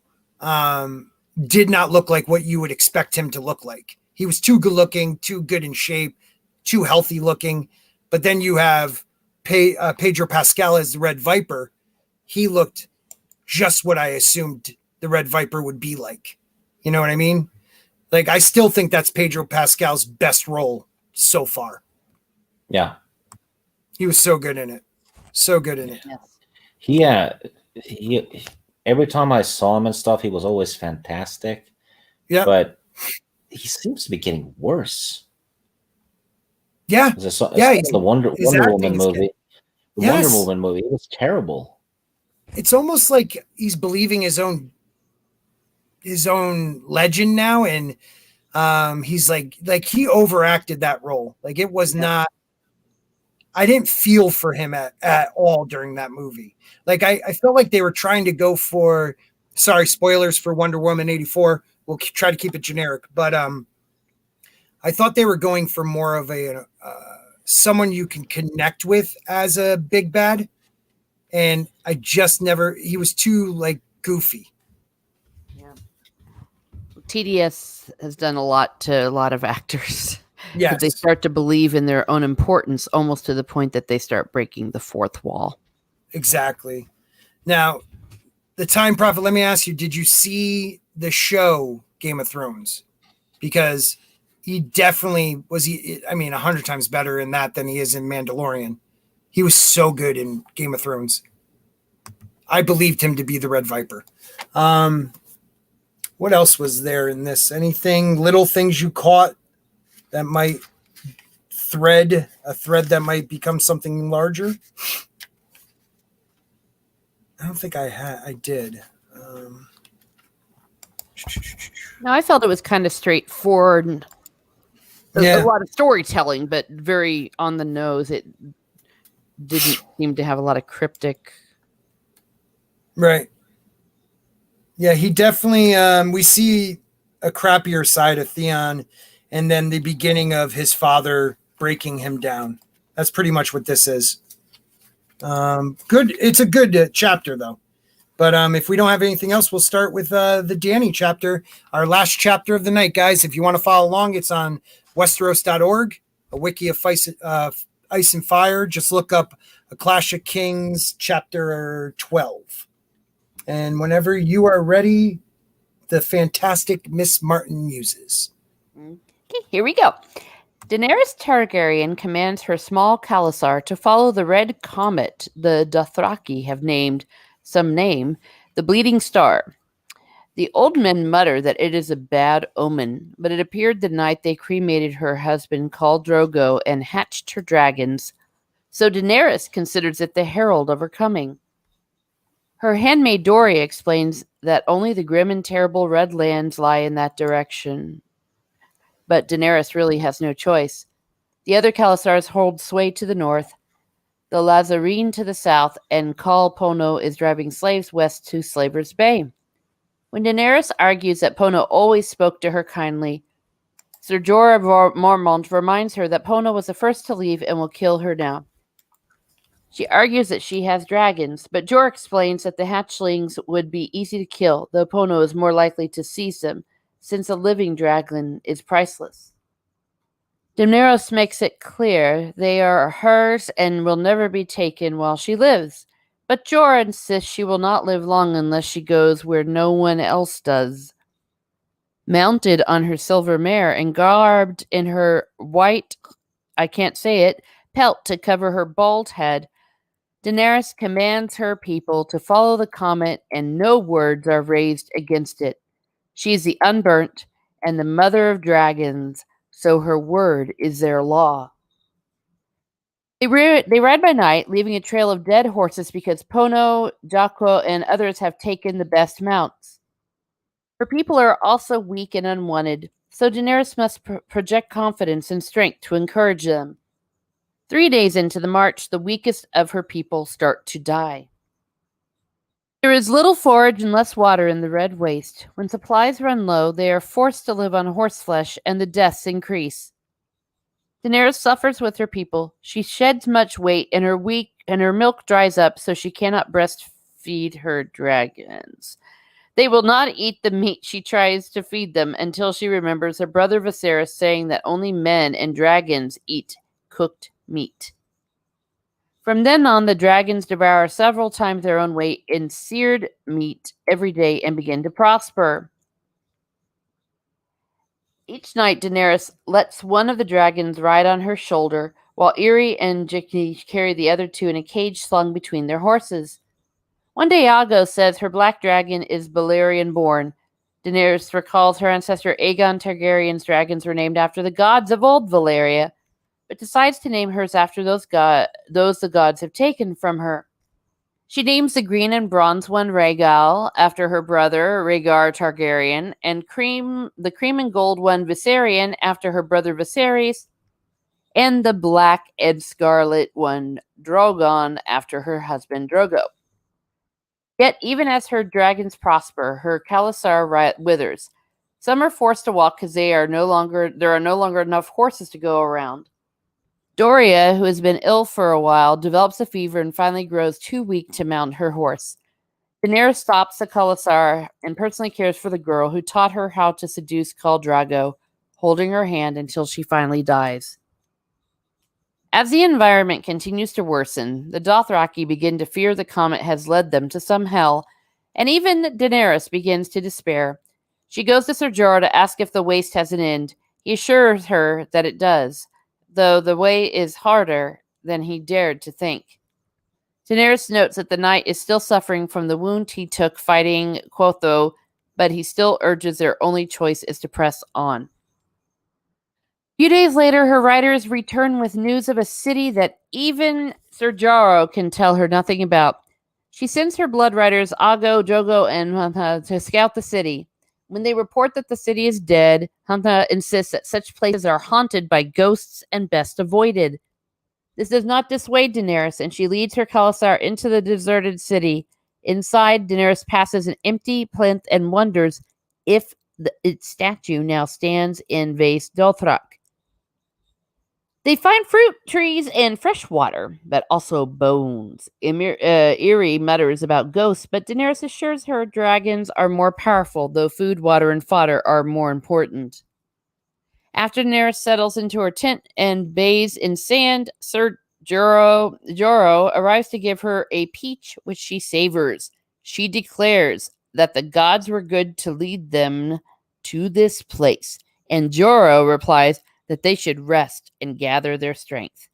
did not look like what you would expect him to look like. He was too good looking, too good in shape, too healthy looking. But then you have Pedro Pascal as the Red Viper. He looked just what I assumed the Red Viper would be like. You know what I mean? Like, I still think that's Pedro Pascal's best role so far. Yeah. He was so good in it. So good in it. He every time I saw him and stuff, he was always fantastic. Yeah. But he seems to be getting worse. Yeah. The Wonder Woman movie. The Yes. Wonder Woman movie. It was terrible. It's almost like he's believing his own legend now, and he's like he overacted that role. Like, it was not. I didn't feel for him at all during that movie. Like, I felt like they were trying to go for, sorry, spoilers for Wonder Woman 84. We'll try to keep it generic, but I thought they were going for more of a someone you can connect with as a big bad. And I just never, he was too like goofy. Yeah. TDS has done a lot to a lot of actors. Yes. They start to believe in their own importance almost to the point that they start breaking the fourth wall. Exactly. Now, the Time Prophet, let me ask you, did you see the show Game of Thrones? Because he definitely was. I mean, 100 times better in that than he is in Mandalorian. He was so good in Game of Thrones. I believed him to be the Red Viper. What else was there in this? Anything, little things you caught that might a thread that might become something larger? I don't think I did. No, I felt it was kind of straightforward. A lot of storytelling, but very on the nose. It didn't seem to have a lot of cryptic. Right. Yeah, he definitely, we see a crappier side of Theon, and then the beginning of his father breaking him down. That's pretty much what this is. Good. It's a good chapter, though. But if we don't have anything else, we'll start with the Dany chapter, our last chapter of the night, guys. If you want to follow along, it's on Westeros.org, a wiki of Ice and Fire. Just look up A Clash of Kings, chapter 12. And whenever you are ready, the fantastic Miss Martin muses. Okay, here we go. Daenerys Targaryen commands her small Khalasar to follow the red comet the Dothraki have named the Bleeding Star. The old men mutter that it is a bad omen, but it appeared the night they cremated her husband Khal Drogo and hatched her dragons, so Daenerys considers it the herald of her coming. Her handmaid Doria explains that only the grim and terrible Red Lands lie in that direction. But Daenerys really has no choice. The other Khalasars hold sway to the north, the Lazarene to the south, and Khal Pono is driving slaves west to Slaver's Bay. When Daenerys argues that Pono always spoke to her kindly, Ser Jorah Mormont reminds her that Pono was the first to leave and will kill her now. She argues that she has dragons, but Jorah explains that the hatchlings would be easy to kill, though Pono is more likely to seize them, since a living dragon is priceless. Daenerys makes it clear they are hers and will never be taken while she lives, but Jorah insists she will not live long unless she goes where no one else does. Mounted on her silver mare and garbed in her white, pelt to cover her bald head, Daenerys commands her people to follow the comet, and no words are raised against it. She is the unburnt and the mother of dragons, so her word is their law. They ride by night, leaving a trail of dead horses because Pono, Jaqo, and others have taken the best mounts. Her people are also weak and unwanted, so Daenerys must project confidence and strength to encourage them. 3 days into the march, the weakest of her people start to die. There is little forage and less water in the Red Waste. When supplies run low, they are forced to live on horseflesh, and the deaths increase. Daenerys suffers with her people. She sheds much weight, and her milk dries up, so she cannot breastfeed her dragons. They will not eat the meat she tries to feed them until she remembers her brother Viserys saying that only men and dragons eat cooked meat. From then on, the dragons devour several times their own weight in seared meat every day and begin to prosper. Each night, Daenerys lets one of the dragons ride on her shoulder, while Irri and Jikki carry the other two in a cage slung between their horses. One day, Iago says her black dragon is Balerion-born. Daenerys recalls her ancestor Aegon Targaryen's dragons were named after the gods of old Valyria, but decides to name hers after those the gods have taken from her. She names the green and bronze one Rhaegal after her brother Rhaegar Targaryen, and the cream and gold one Viserion after her brother Viserys, and the black and scarlet one Drogon after her husband Drogo. Yet, even as her dragons prosper, her Khalasar withers. Some are forced to walk because there are no longer enough horses to go around. Doria, who has been ill for a while, develops a fever and finally grows too weak to mount her horse. Daenerys stops the Khalasar and personally cares for the girl who taught her how to seduce Khal Drogo, holding her hand until she finally dies. As the environment continues to worsen, the Dothraki begin to fear the comet has led them to some hell, and even Daenerys begins to despair. She goes to Ser Jorah to ask if the waste has an end. He assures her that it does, though the way is harder than he dared to think. Daenerys notes that the knight is still suffering from the wound he took fighting Quotho, but he still urges their only choice is to press on. A few days later, her riders return with news of a city that even Ser Jorah can tell her nothing about. She sends her blood riders Aggo, Drogo, and Hunta to scout the city. When they report that the city is dead, Hunta insists that such places are haunted by ghosts and best avoided. This does not dissuade Daenerys, and she leads her khalasar into the deserted city. Inside, Daenerys passes an empty plinth and wonders if its statue now stands in Vaes Dothrak. They find fruit trees and fresh water, but also bones. Eerie mutters about ghosts, but Daenerys assures her dragons are more powerful, though food, water, and fodder are more important. After Daenerys settles into her tent and bathes in sand, Ser Jorah arrives to give her a peach, which she savors. She declares that the gods were good to lead them to this place, and Jorah replies that they should rest and gather their strength.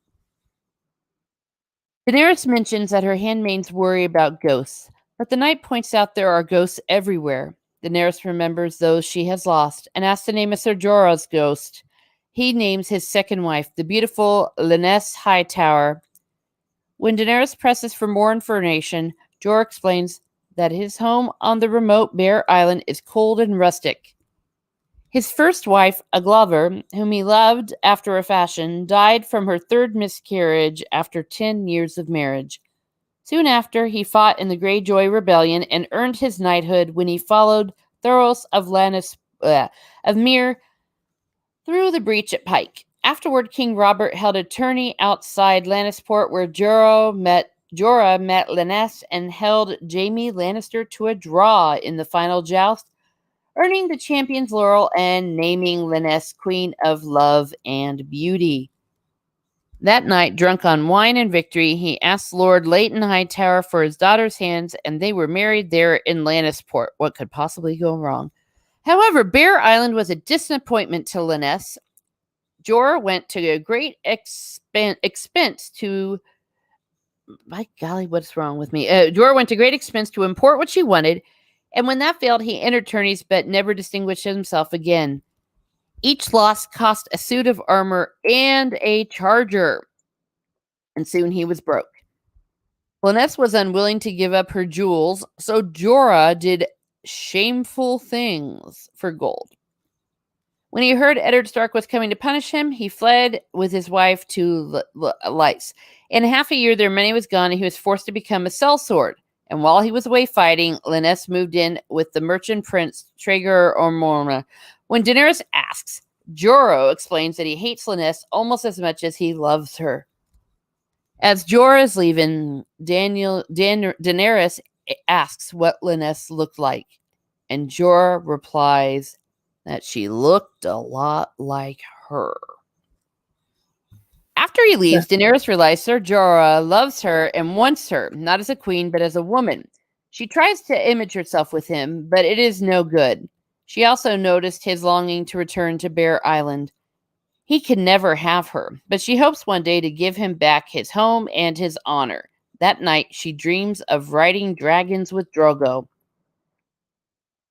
Daenerys mentions that her handmaids worry about ghosts, but the knight points out there are ghosts everywhere. Daenerys remembers those she has lost and asks to name a Ser Jorah's ghost. He names his second wife, the beautiful Lynesse Hightower. When Daenerys presses for more information, Jorah explains that his home on the remote Bear Island is cold and rustic. His first wife, Aglaver, whom he loved after a fashion, died from her third miscarriage after 10 years of marriage. Soon after, he fought in the Greyjoy Rebellion and earned his knighthood when he followed Thoros of Myr through the breach at Pike. Afterward, King Robert held a tourney outside Lannisport where Jorah met Lynesse and held Jaime Lannister to a draw in the final joust, earning the champion's laurel and naming Lynesse Queen of Love and Beauty. That night, drunk on wine and victory, he asked Lord Leighton Hightower for his daughter's hands, and they were married there in Lannisport. What could possibly go wrong? However, Bear Island was a disappointment to Lynesse. Jorah went to a great expense to... My golly, what's wrong with me? Jorah went to great expense to import what she wanted, and when that failed, he entered tourneys but never distinguished himself again. Each loss cost a suit of armor and a charger, and soon he was broke. Lynesse was unwilling to give up her jewels, so Jorah did shameful things for gold. When he heard Eddard Stark was coming to punish him, he fled with his wife to Lys. In half a year, their money was gone, and he was forced to become a sellsword. And while he was away fighting, Lynesse moved in with the merchant prince Traeger Ormona. When Daenerys asks, Jorah explains that he hates Lynesse almost as much as he loves her. As Jorah is leaving, Daenerys asks what Lynesse looked like, and Jorah replies that she looked a lot like her. After he leaves, Daenerys realizes Ser Jorah loves her and wants her, not as a queen, but as a woman. She tries to image herself with him, but it is no good. She also noticed his longing to return to Bear Island. He can never have her, but she hopes one day to give him back his home and his honor. That night, she dreams of riding dragons with Drogo.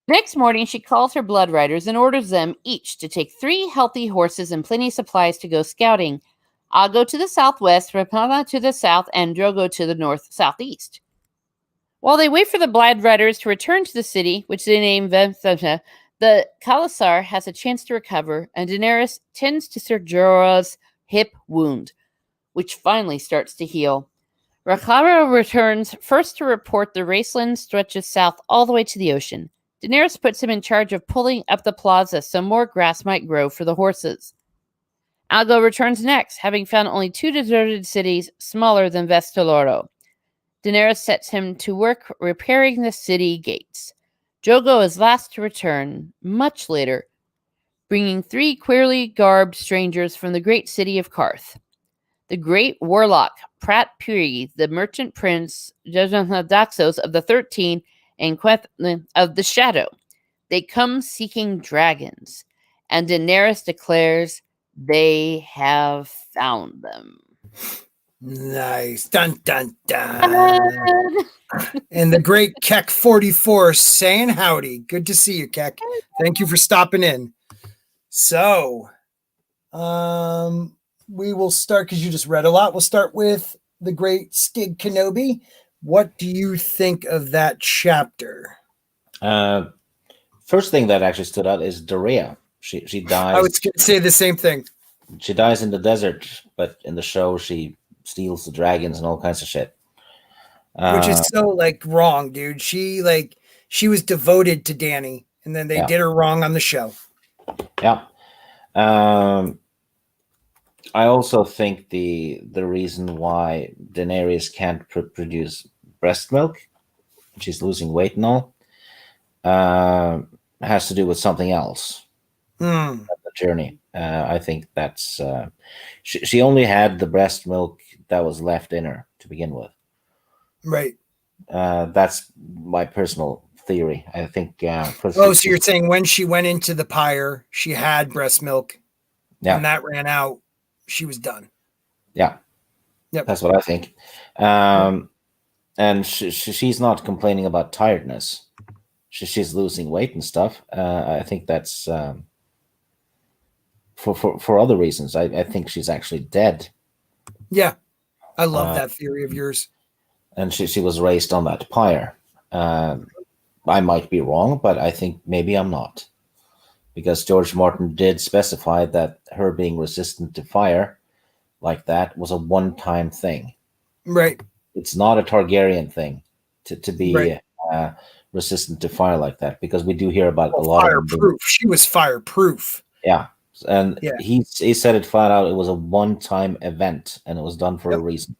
Next morning, she calls her blood riders and orders them each to take 3 healthy horses and plenty of supplies to go scouting. I'll go to the southwest, Rapana to the south, and Drogo to the north-southeast. While they wait for the blood riders to return to the city, which they name Vemthana, the khalasar has a chance to recover, and Daenerys tends to Ser Jorah's hip wound, which finally starts to heal. Rhaenyra returns first to report the Raceland stretches south all the way to the ocean. Daenerys puts him in charge of pulling up the plaza so more grass might grow for the horses. Algo returns next, having found only 2 deserted cities smaller than Vestaloro. Daenerys sets him to work repairing the city gates. Drogo is last to return, much later, bringing 3 queerly garbed strangers from the great city of Karth. The great warlock, Prat Puri, the merchant prince, Daxos of the 13, and Queth of the Shadow. They come seeking dragons. and Daenerys declares they have found them. Nice. Dun, dun, dun. And the great Keck 44 saying howdy. Good to see you, Keck. Thank you for stopping in. So, we will start because you just read a lot. We'll start with the great Stig Kenobi. What do you think of that chapter? First thing that actually stood out is Dorea. She dies. I was going to say the same thing. She dies in the desert, but in the show she steals the dragons and all kinds of shit. Which is so like wrong, dude. She was devoted to Dany, and then they did her wrong on the show. Yeah. I also think the reason why Daenerys can't produce breast milk, she's losing weight and all, has to do with something else. The journey. I think that's she only had the breast milk that was left in her to begin with. Right. That's my personal theory. I think. So you're saying when she went into the pyre, she had breast milk, and that ran out. She was done. Yeah. Yep. That's what I think. And she's not complaining about tiredness. She's losing weight and stuff. I think that's for other reasons. I think she's actually dead. Yeah. I love that theory of yours. And she was raised on that pyre. I might be wrong, but I think maybe I'm not. Because George Martin did specify that her being resistant to fire like that was a one-time thing. Right. It's not a Targaryen thing to be resistant to fire like that, because we do hear about a lot of fireproof. She was fireproof. Yeah. And he said it flat out. It was a one-time event, and it was done for a reason.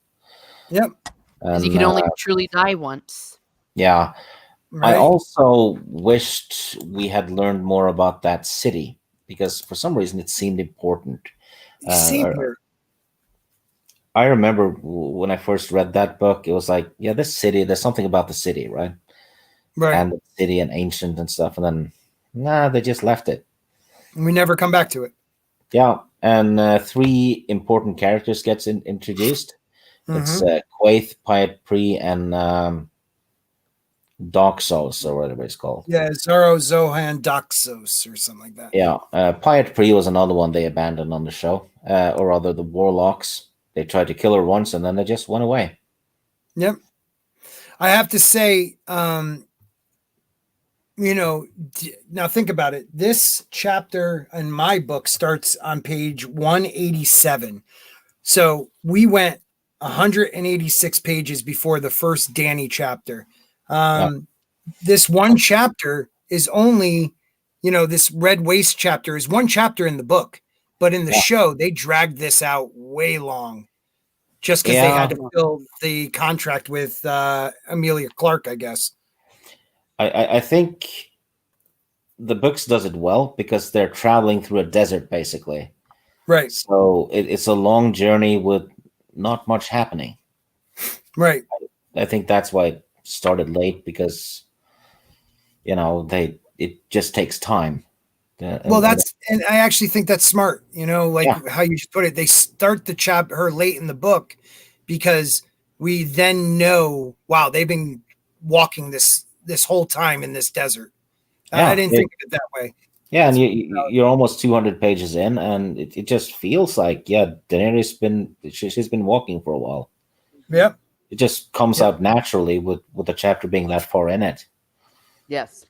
Yep. Because you can only truly die once. Yeah. Right. I also wished we had learned more about that city, because for some reason it seemed important. I remember when I first read that book, it was like, yeah, this city, there's something about the city, right? Right. And the city and ancient and stuff. And then, they just left it. We never come back to it. Yeah. And 3 important characters gets introduced. It's Quaithe, Pyat Pri, and Doxos, or whatever it's called. Yeah, Zoro, Zohan, Doxos, or something like that. Yeah, Pyat Pri was another one they abandoned on the show, or rather the Warlocks. They tried to kill her once, and then they just went away. Yep. I have to say, now think about it. This chapter in my book starts on page 187. So we went 186 pages before the first Dany chapter. This one chapter is only, this Red Waste chapter is one chapter in the book, but in the show, they dragged this out way long just because they had to fill the contract with Emilia Clarke, I guess. I think the books does it well because they're traveling through a desert, basically. Right. So it's a long journey with not much happening. Right. I think that's why it started late, because it just takes time. And I actually think that's smart, how you just put it. They start the chapter her late in the book because we then know, wow, they've been walking this whole time in this desert. I didn't think of it that way. Yeah, and you're almost 200 pages in, and it just feels like, Daenerys she's been walking for a while. Yep. It just comes out naturally with the chapter being that far in it. Yes.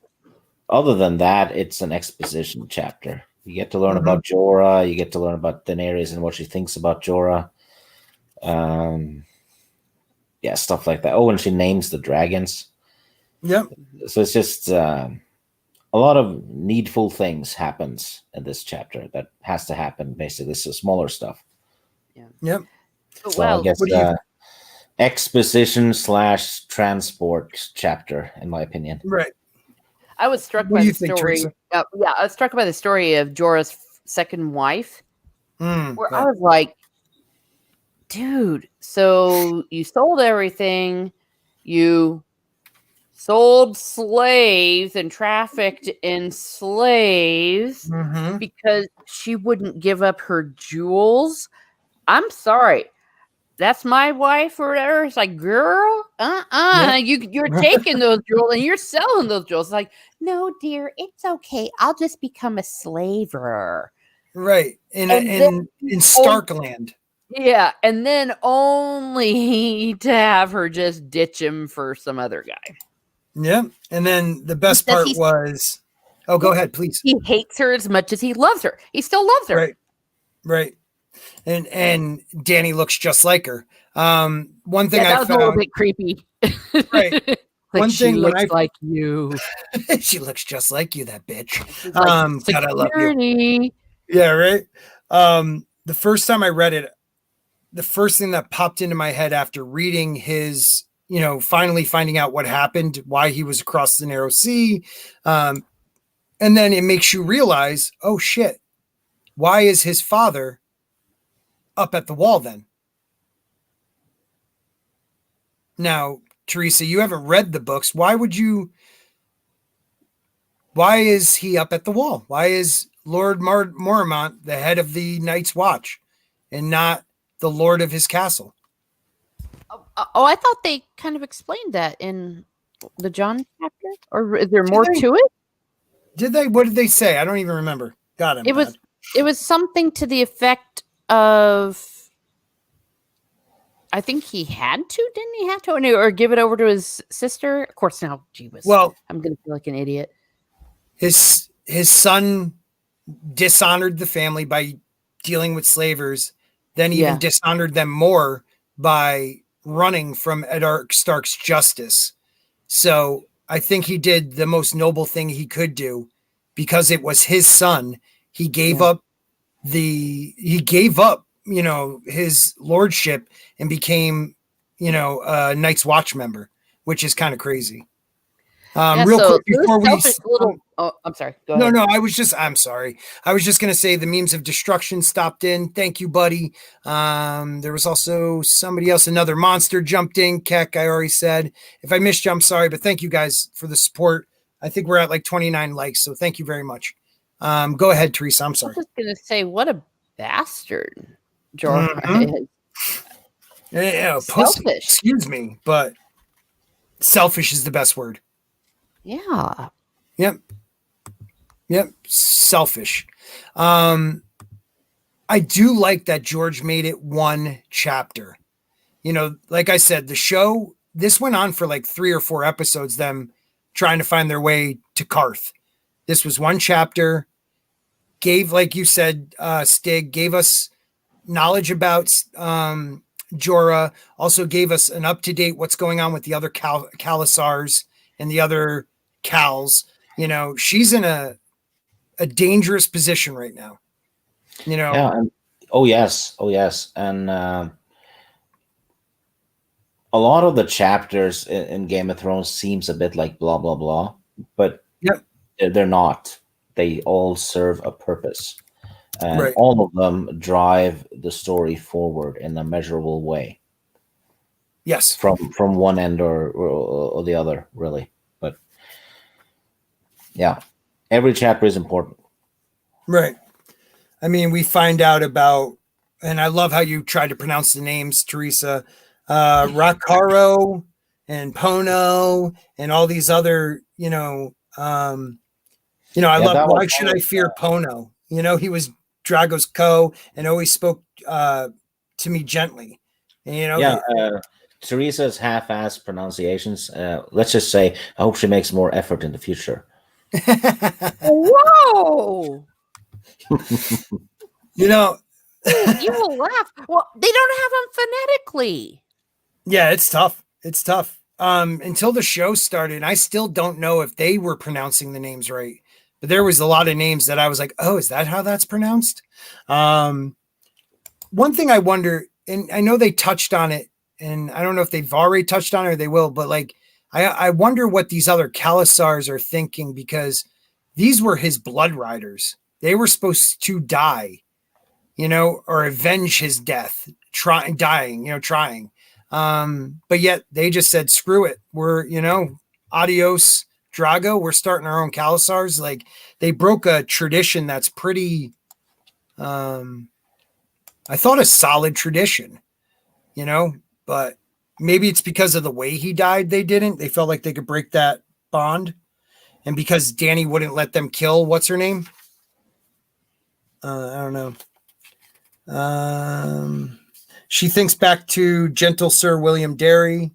Other than that, it's an exposition chapter. You get to learn about Jorah. You get to learn about Daenerys and what she thinks about Jorah. Stuff like that. Oh, and she names the dragons. Yep. So it's just a lot of needful things happens in this chapter that has to happen. Basically, so smaller stuff. Yeah. Yep. So I guess exposition / transport chapter, in my opinion. Right. I was struck by the story. I was struck by the story of Jorah's second wife, where I was like, dude, so you sold everything, you sold slaves and trafficked in slaves because she wouldn't give up her jewels. I'm sorry. That's my wife or whatever. It's like, girl, you're taking those jewels and you're selling those jewels. It's like, no, dear, it's okay. I'll just become a slaver. Right. In Starkland. Yeah. And then only to have her just ditch him for some other guy. Yeah. And then the best part was, go ahead, please. He hates her as much as he loves her. He still loves her. Right. Right. And Danny looks just like her. One thing that I was found a little bit creepy. Right. Like One thing looks like you. She looks just like you, that bitch. God, I love you. Yeah, right. The first time I read it, the first thing that popped into my head after reading his, finally finding out what happened, why he was across the narrow sea, and then it makes you realize, oh shit, why is his father up at the wall then? Now, Teresa, you haven't read the books. Why is he up at the wall? Why is Lord Mormont the head of the Night's Watch and not the lord of his castle? Oh, I thought they kind of explained that in the John chapter. Or is there more to it? Did they? What did they say? I don't even remember. God, it was something to the effect of, I think he had to, didn't he have to? Or give it over to his sister? Of course, now, well, I'm going to feel like an idiot. His son dishonored the family by dealing with slavers, then even dishonored them more by running from Eddard Stark's justice. So I think he did the most noble thing he could do because it was his son. He gave up his lordship and became, a Night's Watch member, which is kind of crazy. Real quick before we I'm sorry. Go ahead. No, I'm sorry. I was just going to say the memes of destruction stopped in. Thank you, buddy. There was also somebody else, another monster jumped in. Keck, I already said. If I missed you, I'm sorry, but thank you guys for the support. I think we're at like 29 likes, so thank you very much. Go ahead, Teresa. I'm sorry. I was just going to say, what a bastard Jorah is. Yeah, selfish. Excuse me, but selfish is the best word. Yeah. Yep. Selfish. I do like that George made it one chapter. Like I said, the show, this went on for like 3 or 4 episodes, them trying to find their way to Karth. This was one chapter, gave, like you said, Stig, gave us knowledge about Jorah, also gave us an up-to-date what's going on with the other Khalasars and the other Cals. She's in a dangerous position right now. Yeah. Oh yes. And a lot of the chapters in Game of Thrones seems a bit like blah blah blah, but they're not. They all serve a purpose, and all of them drive the story forward in a measurable way. Yes, from one end or the other, really. But yeah, every chapter is important. Right. I mean, we find out about, and I love how you tried to pronounce the names, Teresa, Rakaro and Pono and all these other, I love, why should I fear Pono? He was Drago's co and always spoke to me gently. And, Teresa's half-assed pronunciations, let's just say, I hope she makes more effort in the future. Whoa! You will laugh. Well, they don't have them phonetically. Yeah, it's tough. Until the show started, I still don't know if they were pronouncing the names right. But there was a lot of names that I was like, oh, is that how that's pronounced? One thing I wonder, and I know they touched on it, and I don't know if they've already touched on it or they will, but like, I wonder what these other Khalasars are thinking, because these were his blood riders. They were supposed to die, or avenge his death, trying. But yet they just said, screw it. We're, adios Drago, we're starting our own Khalasars. Like, they broke a tradition that's pretty, I thought, a solid tradition, you know, but maybe it's because of the way he died. They didn't, they felt like they could break that bond. And because Dany wouldn't let them kill, what's her name? I don't know. She thinks back to gentle Sir William Derry.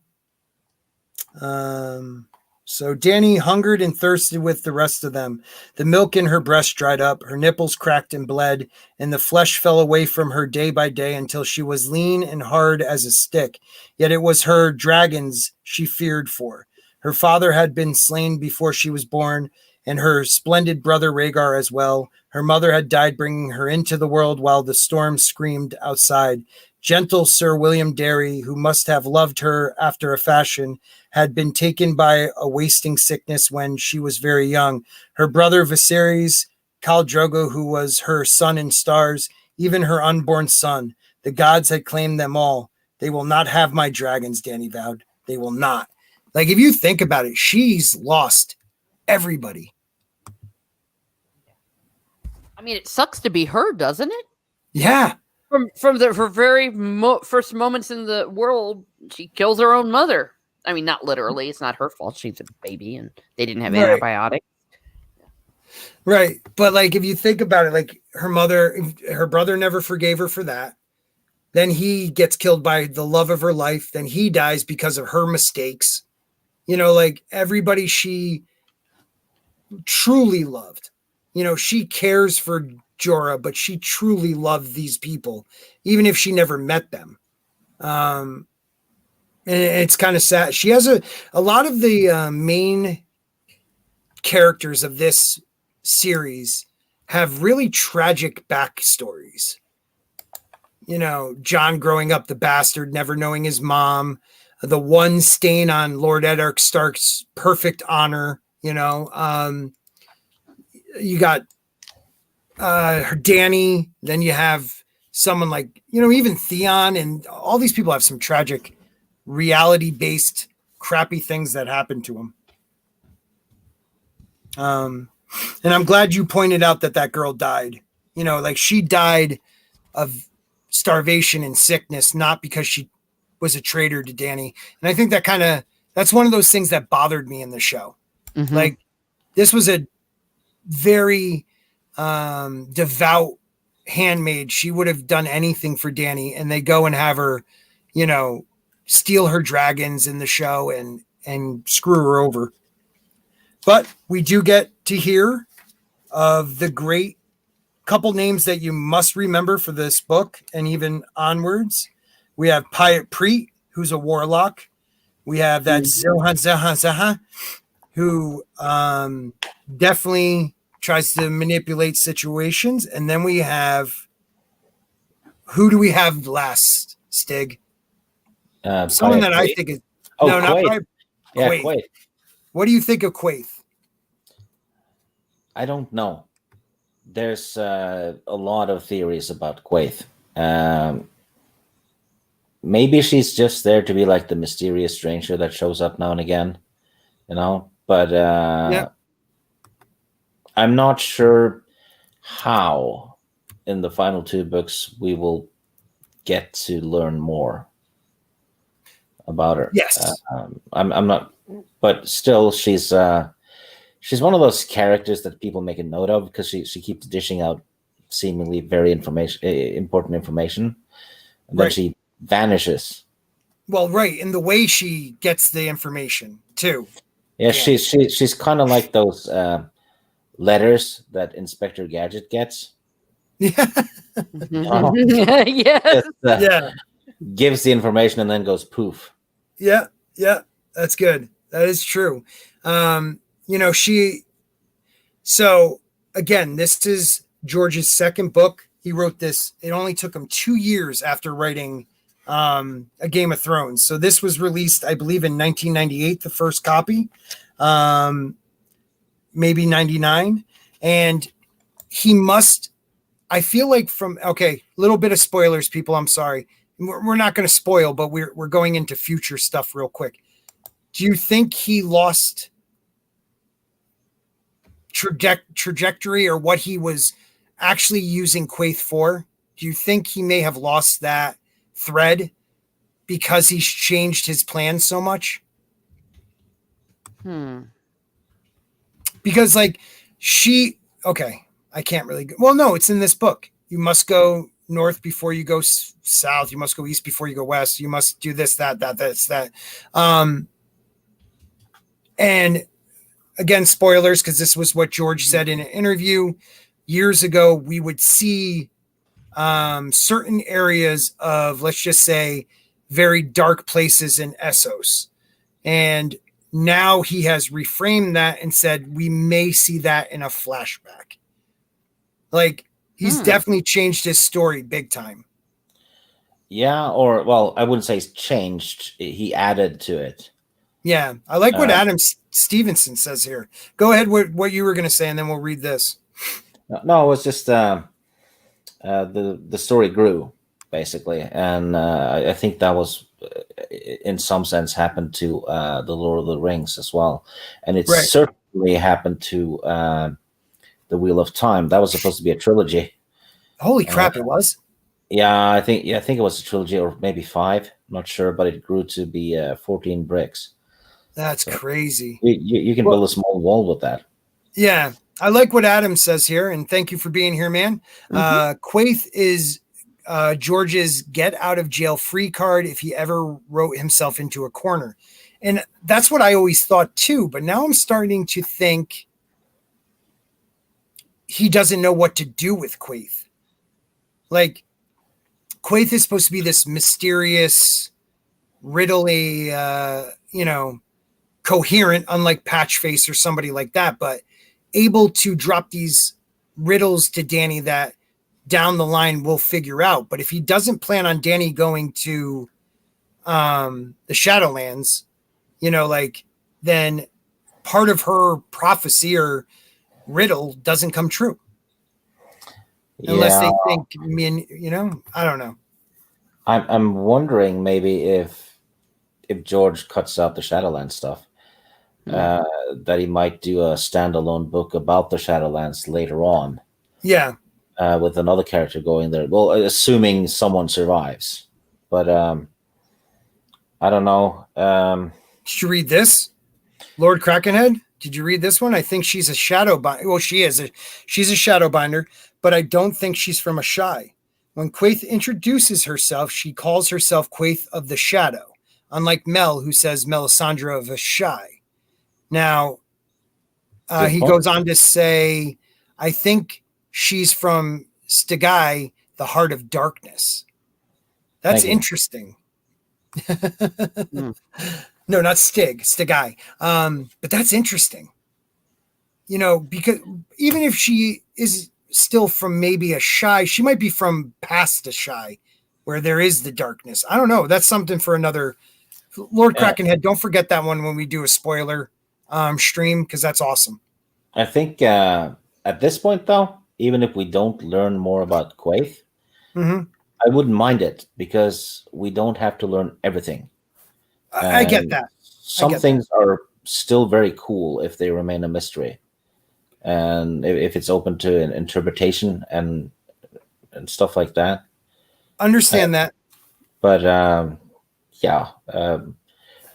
So Dany hungered and thirsted with the rest of them. The milk in her breast dried up, her nipples cracked and bled, and the flesh fell away from her day by day until she was lean and hard as a stick. Yet it was her dragons she feared for. Her father had been slain before she was born, and her splendid brother Rhaegar as well. Her mother had died bringing her into the world while the storm screamed outside. Gentle Sir William Derry, who must have loved her after a fashion, had been taken by a wasting sickness when she was very young. Her brother Viserys, Khal Drogo, who was her sun and stars, even her unborn son. The gods had claimed them all. They will not have my dragons, Dany vowed. They will not. Like, if you think about it, she's lost everybody. I mean, it sucks to be her, doesn't it? Yeah. From her very first moments in the world, she kills her own mother. I mean, not literally. It's not her fault. She's a baby, and they didn't have antibiotics. Right. But, like, if you think about it, like, her brother never forgave her for that. Then he gets killed by the love of her life. Then he dies because of her mistakes. You know, like, everybody she truly loved. You know, she cares for Jorah, but she truly loved these people, even if she never met them. And it's kind of sad. She has a lot of the main characters of this series have really tragic backstories. You know, Jon growing up the bastard, never knowing his mom, the one stain on Lord Eddard Stark's perfect honor. You know, you got Dany, then you have someone like, you know, even Theon, and all these people have some tragic reality-based crappy things that happen to them. And I'm glad you pointed out that girl died. You know, like, she died of starvation and sickness, not because she was a traitor to Dany. And I think that's one of those things that bothered me in the show. Mm-hmm. Like, this was a very devout handmaid. She would have done anything for Dany, and they go and have her, you know, steal her dragons in the show and screw her over. But we do get to hear of the great couple names that you must remember for this book and even onwards. We have Pyat Preet, who's a warlock. We have that Zaha, who definitely tries to manipulate situations. And then we have, who do we have last, Stig? Someone that I think is Quaithe. Quaithe. What do you think of Quaithe? I don't know. There's a lot of theories about Quaithe. Maybe she's just there to be like the mysterious stranger that shows up now and again, you know. But I'm not sure how in the final two books we will get to learn more about her. Yes. I'm not, but still she's one of those characters that people make a note of because she keeps dishing out seemingly very important information, and then she vanishes. Well, right, and the way she gets the information too. Yeah, she's kind of like those letters that Inspector Gadget gets. Yeah. Yes. Gives the information and then goes poof. Yeah, that's good. That is true. You know, so again, this is George's second book. He wrote this. It only took him 2 years after writing A Game of Thrones. So this was released, I believe, in 1998, the first copy, maybe 99. And I feel like little bit of spoilers, people. I'm sorry. We're not going to spoil, but we're going into future stuff real quick. Do you think he lost trajectory or what he was actually using Quaithe for? Do you think he may have lost that thread because he's changed his plan so much? Because like I can't really go. Well, no, it's in this book. You must go north before you go south. You must go east before you go west. You must do this, that. And again, spoilers, because this was what George said in an interview years ago. We would see certain areas of, let's just say, very dark places in Essos. And now he has reframed that and said, we may see that in a flashback. Like, he's definitely changed his story big time. Yeah, or, well, I wouldn't say he's changed. He added to it. Yeah, I like what Adam Stevenson says here. Go ahead with what you were going to say, and then we'll read this. No, it was just the story grew, basically. And I think that was, in some sense, happened to The Lord of the Rings as well. And it certainly happened to The Wheel of Time. That was supposed to be a trilogy. Holy crap, it was? Yeah, I think it was a trilogy, or maybe 5. I'm not sure, but it grew to be 14 bricks. That's crazy. You can build a small wall with that. Yeah, I like what Adam says here, and thank you for being here, man. Quaithe is George's get out of jail free card if he ever wrote himself into a corner. And that's what I always thought too, but now I'm starting to think he doesn't know what to do with Quaithe. Like, Quaithe is supposed to be this mysterious, riddly, coherent, unlike Patchface or somebody like that, but able to drop these riddles to Danny that down the line we'll figure out. But if he doesn't plan on Danny going to the Shadowlands, then part of her prophecy or riddle doesn't come true. Unless they think, I don't know. I'm wondering maybe if George cuts out the Shadowlands stuff, that he might do a standalone book about the Shadowlands later on. Yeah. With another character going there. Well, assuming someone survives. But I don't know. Did you read this? Lord Krakenhead? Did you read this one? I think she's a Shadowbinder. Well, she's a Shadowbinder, but I don't think she's from Ashai. When Quaithe introduces herself, she calls herself Quaithe of the Shadow, unlike Mel, who says Melisandre of Ashai. Now, he goes on to say, I think she's from Stigai, the Heart of Darkness. That's interesting. No, not Stigai. But that's interesting. Because even if she is still from maybe Ashai, she might be from past Ashai, where there is the darkness. I don't know. That's something for another. Lord Krakenhead, don't forget that one when we do a spoiler stream, because that's awesome. I think at this point, though, even if we don't learn more about Quaithe, I wouldn't mind it, because we don't have to learn everything. I get that. Some things are still very cool if they remain a mystery, and if it's open to an interpretation and stuff like that. Understand that. But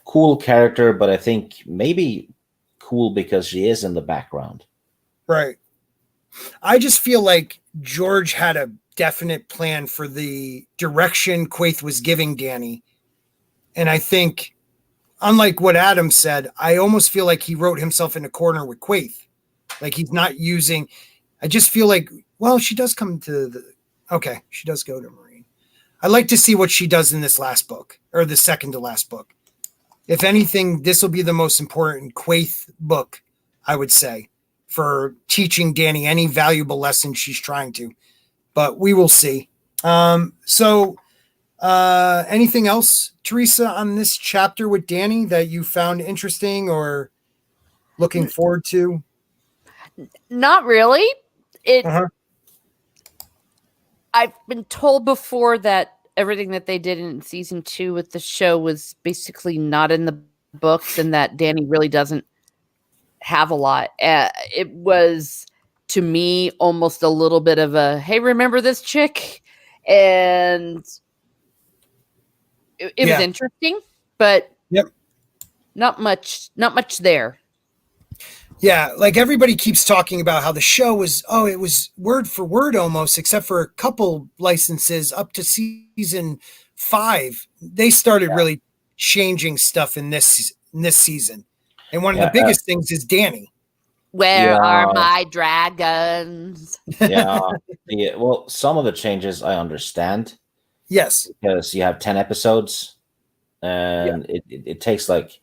cool character, but I think maybe cool because she is in the background. Right. I just feel like George had a definite plan for the direction Quaithe was giving Danny. And I think, unlike what Adam said, I almost feel like he wrote himself in a corner with Quaithe. Like, he's not using, I just feel like, well, she does come to she does go to Marine. I'd like to see what she does in this last book, or the second to last book. If anything, this will be the most important Quaithe book, I would say, for teaching Danny any valuable lesson she's trying to. But we will see. So anything else, Teresa, on this chapter with Danny that you found interesting or looking forward to? Not really. I've been told before that everything that they did in season 2 with the show was basically not in the books and that Danny really doesn't have a lot. It was, to me, almost a little bit of a, hey, remember this chick? And it was interesting, but not much there. Yeah, like everybody keeps talking about how the show was, it was word for word almost, except for a couple licenses up to season 5. They started really changing stuff in this season. And one of the biggest things is Danny. Where are my dragons? Well, some of the changes I understand. Yes. Because you have 10 episodes and it takes like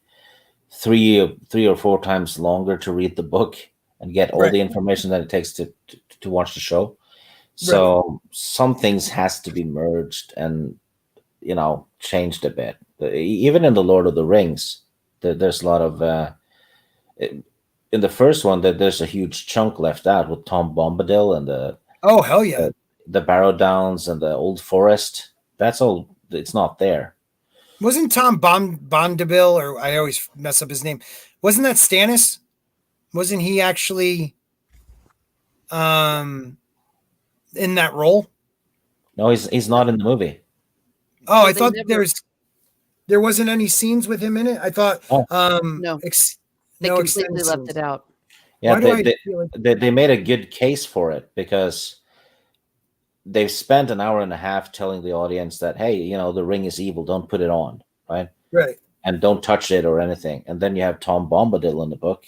3 or 4 times longer to read the book and get all the information that it takes to watch the show. So some things has to be merged and, changed a bit. Even in the Lord of the Rings, there's a lot of, in the first one, that there's a huge chunk left out with Tom Bombadil and the the Barrow Downs and the Old Forest. That's all. It's not there. Wasn't Tom Bombadil, or I always mess up his name? Wasn't that Stannis? Wasn't he actually in that role? No, he's not in the movie. Oh, I thought there wasn't any scenes with him in it. I thought no. They completely left it out. Yeah, they made a good case for it because they've spent an hour and a half telling the audience that, hey, the ring is evil. Don't put it on, right? Right. And don't touch it or anything. And then you have Tom Bombadil in the book.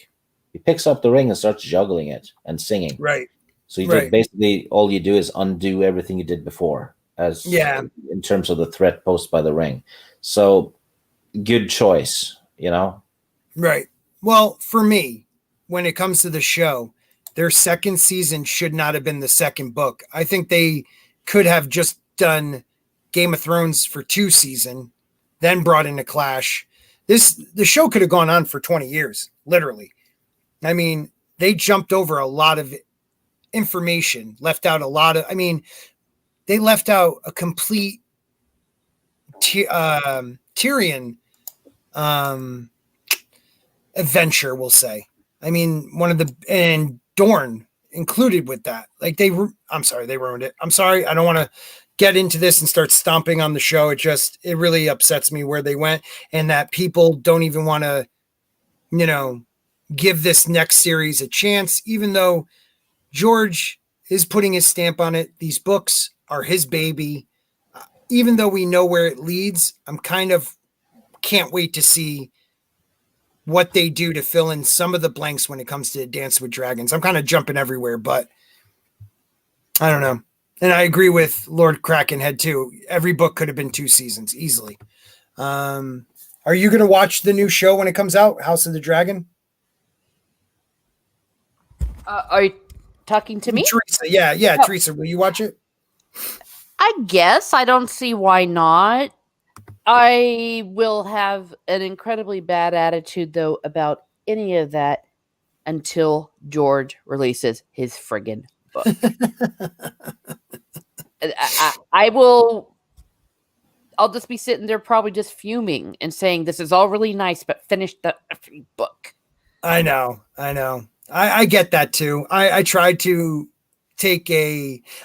He picks up the ring and starts juggling it and singing. Right. So you just basically, all you do is undo everything you did before in terms of the threat posed by the ring. So good choice, Right. Well, for me, when it comes to the show, their second season should not have been the second book. I think they could have just done Game of Thrones for 2 seasons, then brought in a Clash. The show could have gone on for 20 years, literally. I mean, they jumped over a lot of information, left out a lot of, they left out a complete Tyrion adventure, we'll say. And Dorne included with that. Like I'm sorry, they ruined it. I'm sorry. I don't want to get into this and start stomping on the show. It really upsets me where they went and that people don't even want to, give this next series a chance, even though George is putting his stamp on it. These books are his baby. Even though we know where it leads, I'm kind of can't wait to see what they do to fill in some of the blanks when it comes to Dance with Dragons. I'm kind of jumping everywhere, but I don't know. And I agree with Lord Krakenhead too. Every book could have been 2 seasons easily. Are you going to watch the new show when it comes out, House of the Dragon? Are you talking to me? Teresa, yeah. Oh. Teresa, will you watch it? I guess. I don't see why not. I will have an incredibly bad attitude, though, about any of that until George releases his friggin' book. I'll just be sitting there probably just fuming and saying, this is all really nice, but finish the book. I know. I get that too. I tried to take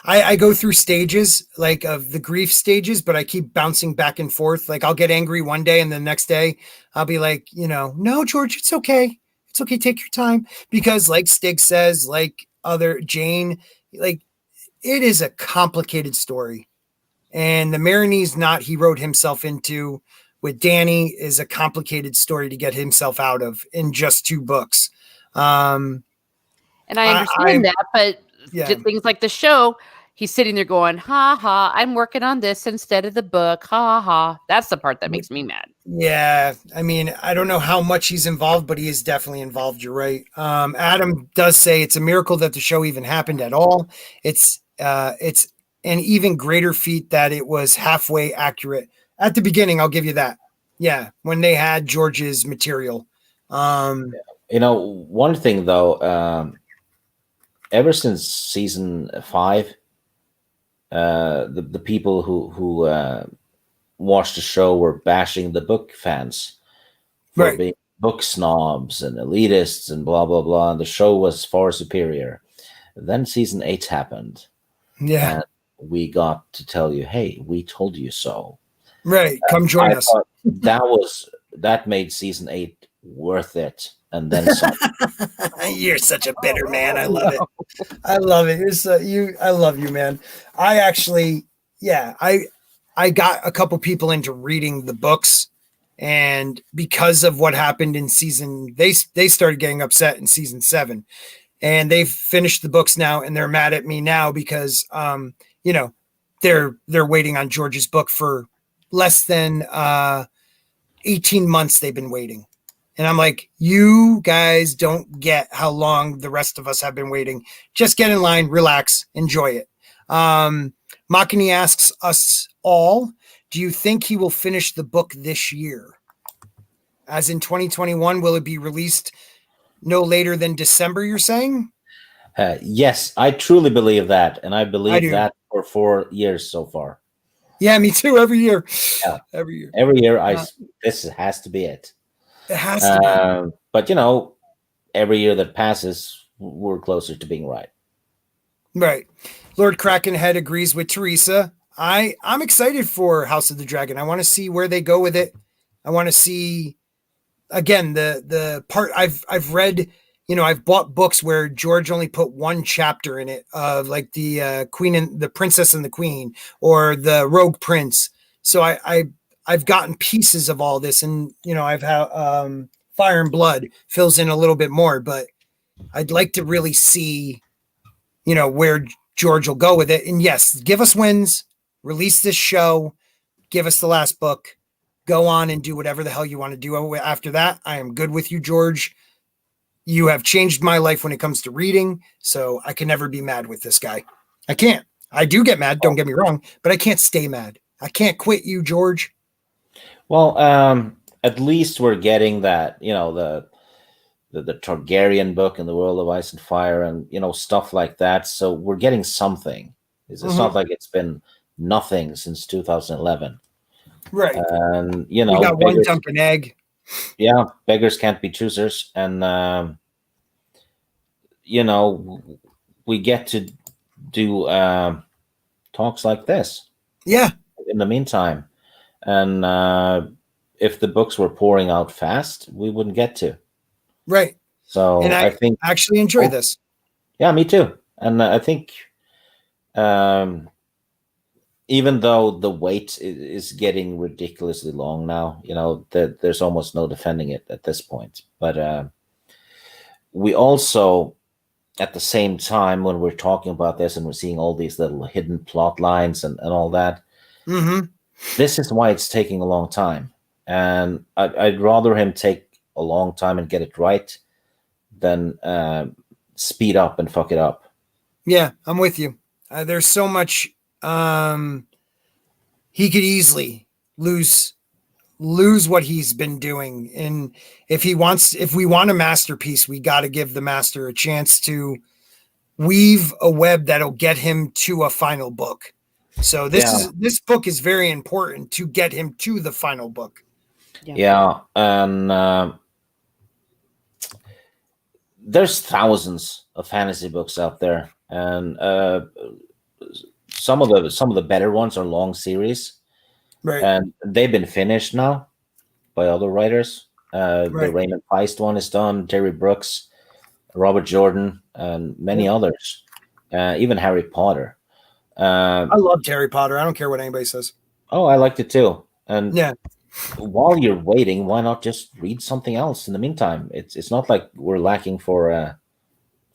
I go through stages like of the grief stages, but I keep bouncing back and forth. Like I'll get angry one day and the next day I'll be like, no, George, it's okay. It's okay. Take your time. Because like Stig says, like other Jayne, like it is a complicated story. And the Marinese knot he wrote himself into with Danny is a complicated story to get himself out of in just 2 books. And I understand that, but things like the show, he's sitting there going, ha ha, I'm working on this instead of the book. Ha ha. That's the part that makes me mad. Yeah. I don't know how much he's involved, but he is definitely involved. You're right. Adam does say it's a miracle that the show even happened at all. It's an even greater feat that it was halfway accurate at the beginning. I'll give you that. Yeah. When they had George's material. One thing though, ever since season 5, the people who watched the show were bashing the book fans for Right. being book snobs and elitists and blah blah blah. And the show was far superior. Then season 8 happened, Yeah. and we got to tell you, hey, we told you so. Right. Come join us. That made season 8 worth it, and then some. You're such a bitter man. I love it. I love it. I love you, man. I actually, yeah, I got a couple people into reading the books, and because of what happened in they started getting upset in season 7, and they've finished the books now, and they're mad at me now because, they're waiting on George's book for less than 18 months. They've been waiting. And I'm like, you guys don't get how long the rest of us have been waiting. Just get in line, relax, enjoy it. Makini asks us all, do you think he will finish the book this year? As in 2021, will it be released no later than December, you're saying? Yes, I truly believe that. And I believe that for 4 years so far. Yeah, me too. Every year. Yeah. Every year. Every year, this has to be it. It has to be. But, every year that passes, we're closer to being right. Right. Lord Krakenhead agrees with Teresa. I'm excited for House of the Dragon. I want to see where they go with it. I want to see, again, the part I've read, I've bought books where George only put one chapter in it of like the Queen and the Princess and the Queen or the Rogue Prince. So I've gotten pieces of all this, and I've had Fire and Blood fills in a little bit more, but I'd like to really see, where George will go with it. And yes, give us wins, release this show, give us the last book, go on and do whatever the hell you want to do after that. I am good with you, George. You have changed my life when it comes to reading, so I can never be mad with this guy. I can't. I do get mad, don't get me wrong, but I can't stay mad. I can't quit you, George. Well, at least we're getting that, the Targaryen book in the World of Ice and Fire and, stuff like that. So we're getting something. It's not like it's been nothing since 2011. Right. And, we got one Dunkin' Egg. Yeah, beggars can't be choosers. And, we get to do talks like this. Yeah. In the meantime. And if the books were pouring out fast, we wouldn't get to. Right. So and I think actually enjoy this. Yeah, me too. And I think even though the wait is getting ridiculously long now, there's almost no defending it at this point. But we also, at the same time, when we're talking about this and we're seeing all these little hidden plot lines and all that, this is why it's taking a long time. And I'd rather him take a long time and get it right than speed up and fuck it up. Yeah, I'm with you. There's so much he could easily lose what he's been doing. And if we want a masterpiece, we got to give the master a chance to weave a web that'll get him to a final book. So this book is very important to get him to the final book. Yeah, and there's thousands of fantasy books out there, and some of the better ones are long series, right? And they've been finished now by other writers. The Raymond Feist one is done. Terry Brooks, Robert Jordan, and many others. Even Harry Potter. I loved Harry Potter. I don't care what anybody says. Oh, I liked it too. And while you're waiting, why not just read something else in the meantime? It's not like we're lacking for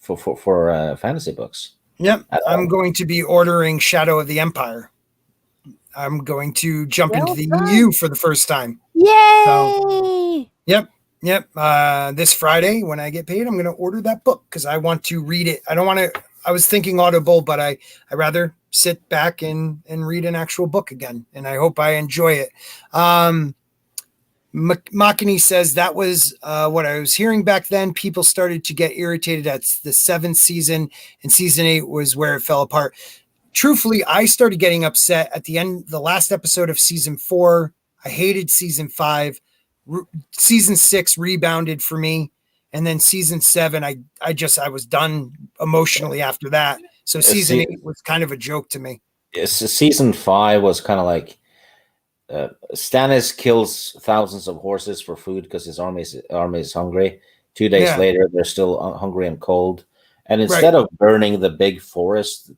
fantasy books. Yep. I'm going to be ordering Shadow of the Empire. I'm going to jump into the EU for the first time. Yay! So, yep. This Friday when I get paid, I'm going to order that book because I want to read it. I was thinking Audible, but I rather sit back and read an actual book again. And I hope I enjoy it. Makini says that was what I was hearing back then. People started to get irritated at the 7th season, and season 8 was where it fell apart. Truthfully, I started getting upset at the end, the last episode of season 4. I hated season 5. season 6 rebounded for me, and then season 7, I was done emotionally after that. So season 8 was kind of a joke to me. Season 5 was kind of like Stannis kills thousands of horses for food because his army is hungry. 2 days later, they're still hungry and cold. And instead of burning the big forest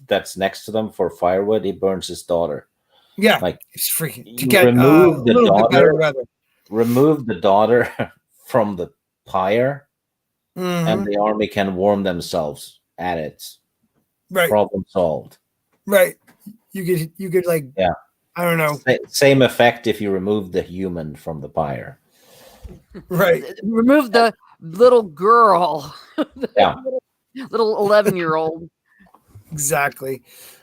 that's next to them for firewood, he burns his daughter. Yeah, like it's freaking to get remove the daughter. Remove the daughter from the pyre, and the army can warm themselves at it. Right, problem solved. Right, you could like I don't know. Same effect if you remove the human from the pyre. Right, remove the little girl. Little 11-year-old. Exactly.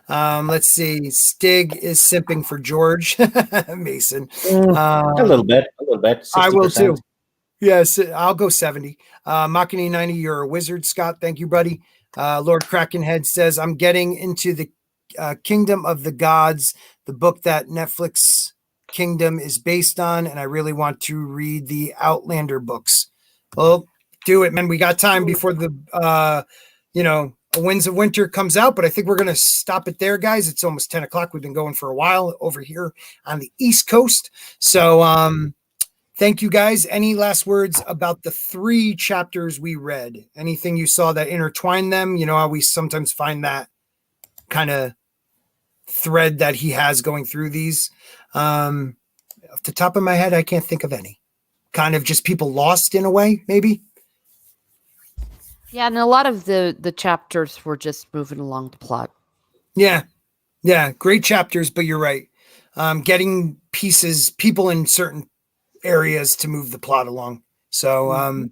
Let's see. Stig is simping for George Mason. A little bit. 60%. I will too. Yes, I'll go 70. Machini 90, you're a wizard, Scott. Thank you, buddy. Lord Krakenhead says, I'm getting into the Kingdom of the Gods, the book that Netflix Kingdom is based on, and I really want to read the Outlander books. Well, do it, man. We got time before the Winds of Winter comes out, but I think we're going to stop it there, guys. It's almost 10 o'clock. We've been going for a while over here on the East Coast. So thank you, guys. Any last words about the 3 chapters we read? Anything you saw that intertwined them? You know how we sometimes find that kind of thread that he has going through these. Off the top of my head, I can't think of any. Kind of just people lost in a way, maybe. Yeah, and a lot of the chapters were just moving along the plot. Yeah, great chapters, but you're right. Getting people in certain areas to move the plot along. So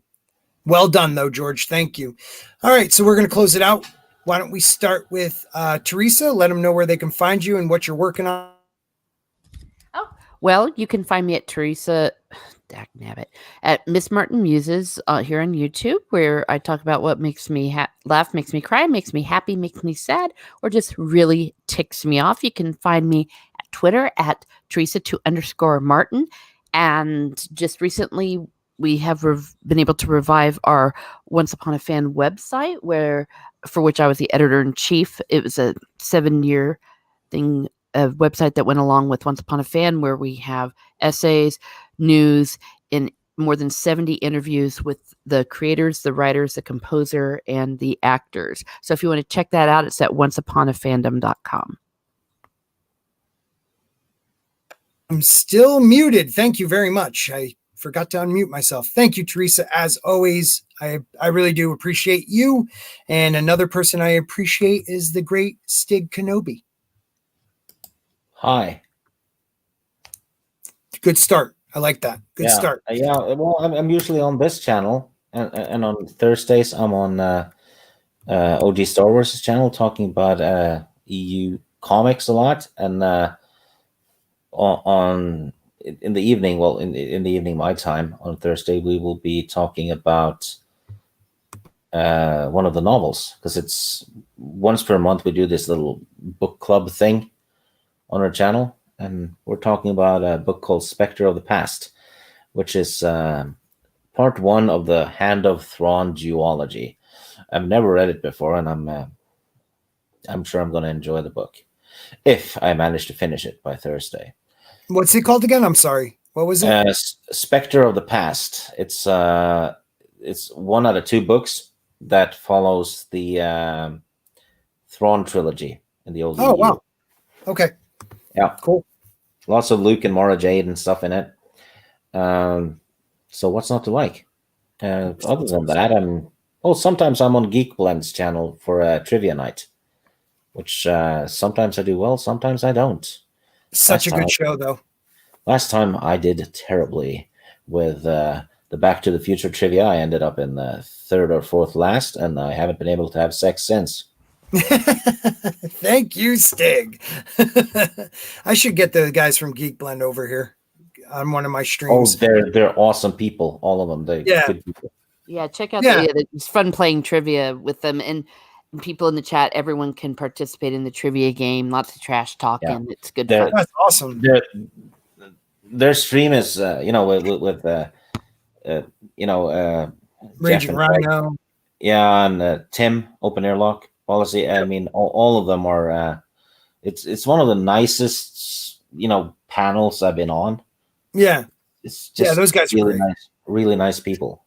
well done, though, George. Thank you. All right, so we're going to close it out. Why don't we start with Teresa? Let them know where they can find you and what you're working on. Oh, well, you can find me at Teresa... at Miss Martin Muses here on YouTube, where I talk about what makes me laugh, makes me cry, makes me happy, makes me sad, or just really ticks me off. You can find me at Twitter at Teresa_Martin. And just recently, we have been able to revive our Once Upon a Fan website, for which I was the editor-in-chief. It was a 7-year thing, a website that went along with Once Upon a Fan, where we have essays, news, in more than 70 interviews with the creators, the writers, the composer, and the actors. So if you want to check that out, it's at onceuponafandom.com. I'm still muted. Thank you very much. I forgot to unmute myself. Thank you, Teresa. As always, I really do appreciate you. And another person I appreciate is the great Stig Kenobi. Hi. Good start. I like that. Good start. Yeah. Well, I'm usually on this channel, and on Thursdays I'm on OG Star Wars' channel talking about EU comics a lot, and in the evening, in the evening my time on Thursday, we will be talking about one of the novels, because it's once per month we do this little book club thing on our channel. And we're talking about a book called Spectre of the Past, which is part 1 of the Hand of Thrawn duology. I've never read it before, and I'm sure I'm going to enjoy the book if I manage to finish it by Thursday. What's it called again? I'm sorry. What was it? Spectre of the Past. It's 1 out of 2 books that follows the Thrawn trilogy in the old. Oh, wow. Okay. Yeah, cool. Lots of Luke and Mara Jade and stuff in it. So what's not to like? Other than that, sometimes I'm on Geek Blend's channel for a trivia night, which sometimes I do well, sometimes I don't. Such a good show, though. Last time I did terribly with the Back to the Future trivia. I ended up in the 3rd or 4th last, and I haven't been able to have sex since. Thank you, Stig. I should get the guys from Geek Blend over here on one of my streams. Oh, they're awesome people, all of them. Good people. Yeah, check out it's fun playing trivia with them, and people in the chat. Everyone can participate in the trivia game. Lots of trash talking. It's good fun. That's awesome. their stream is with Jeff Raging and Craig. Rhino. Yeah, and Tim, Open Airlock Policy. I mean, all of them are. It's one of the nicest panels I've been on. Yeah, It's just those guys are great. Really nice people.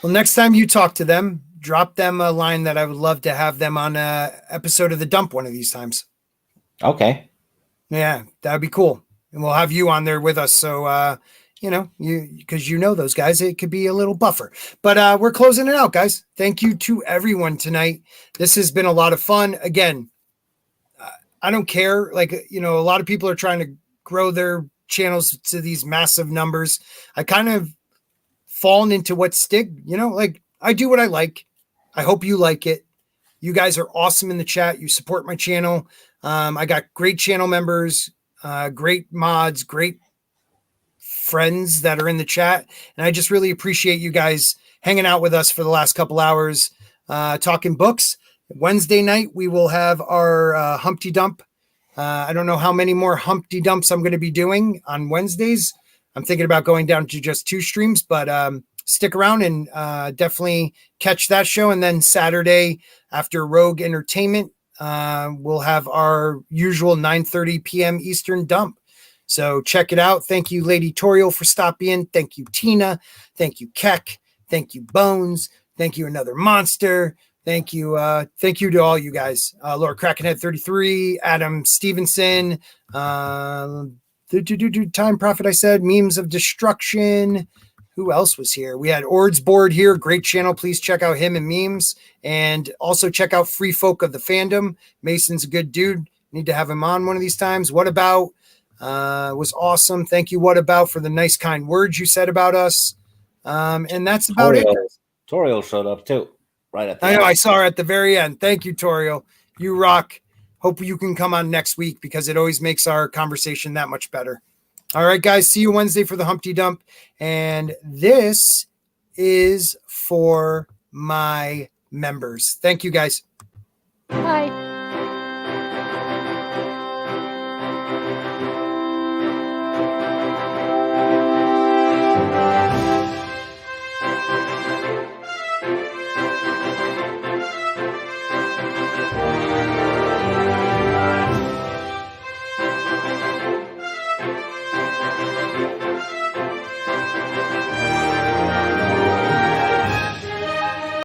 Well, next time you talk to them, drop them a line that I would love to have them on a episode of The Dump one of these times. Okay. Yeah, that would be cool. And we'll have you on there with us. So, because those guys, it could be a little buffer. But we're closing it out, guys. Thank you to everyone tonight. This has been a lot of fun. Again, I don't care. Like, a lot of people are trying to grow their channels to these massive numbers. I kind of fallen into what Stig, I do what I like. I hope you like it. You guys are awesome in the chat. You support my channel. I got great channel members, great mods, great friends that are in the chat. And I just really appreciate you guys hanging out with us for the last couple hours, talking books. Wednesday night, we will have our Humpty Dump. I don't know how many more Humpty Dumps I'm going to be doing on Wednesdays. I'm thinking about going down to just 2 streams, but stick around and definitely catch that show. And then Saturday after Rogue Entertainment, we'll have our usual 9:30 p.m. Eastern dump. So check it out. Thank you, Lady Tauriel, for stopping in. Thank you, Tina. Thank you, Keck. Thank you, Bones. Thank you, Another Monster. Thank you to all you guys. Lord Krakenhead 33, Adam Stevenson, Time Prophet, I said, Memes of Destruction. Who else was here? We had OrdsBored here. Great channel. Please check out him and Memes. And also check out Free Folk of the Fandom. Mason's a good dude. Need to have him on one of these times. What About was awesome. Thank you, What About, for the nice, kind words you said about us. And that's about it. Tauriel showed up too. Right at the I know, end. I saw her at the very end. Thank you, Tauriel. You rock. Hope you can come on next week because it always makes our conversation that much better. All right, guys. See you Wednesday for the Humpty Dump. And this is for my members. Thank you, guys. Bye.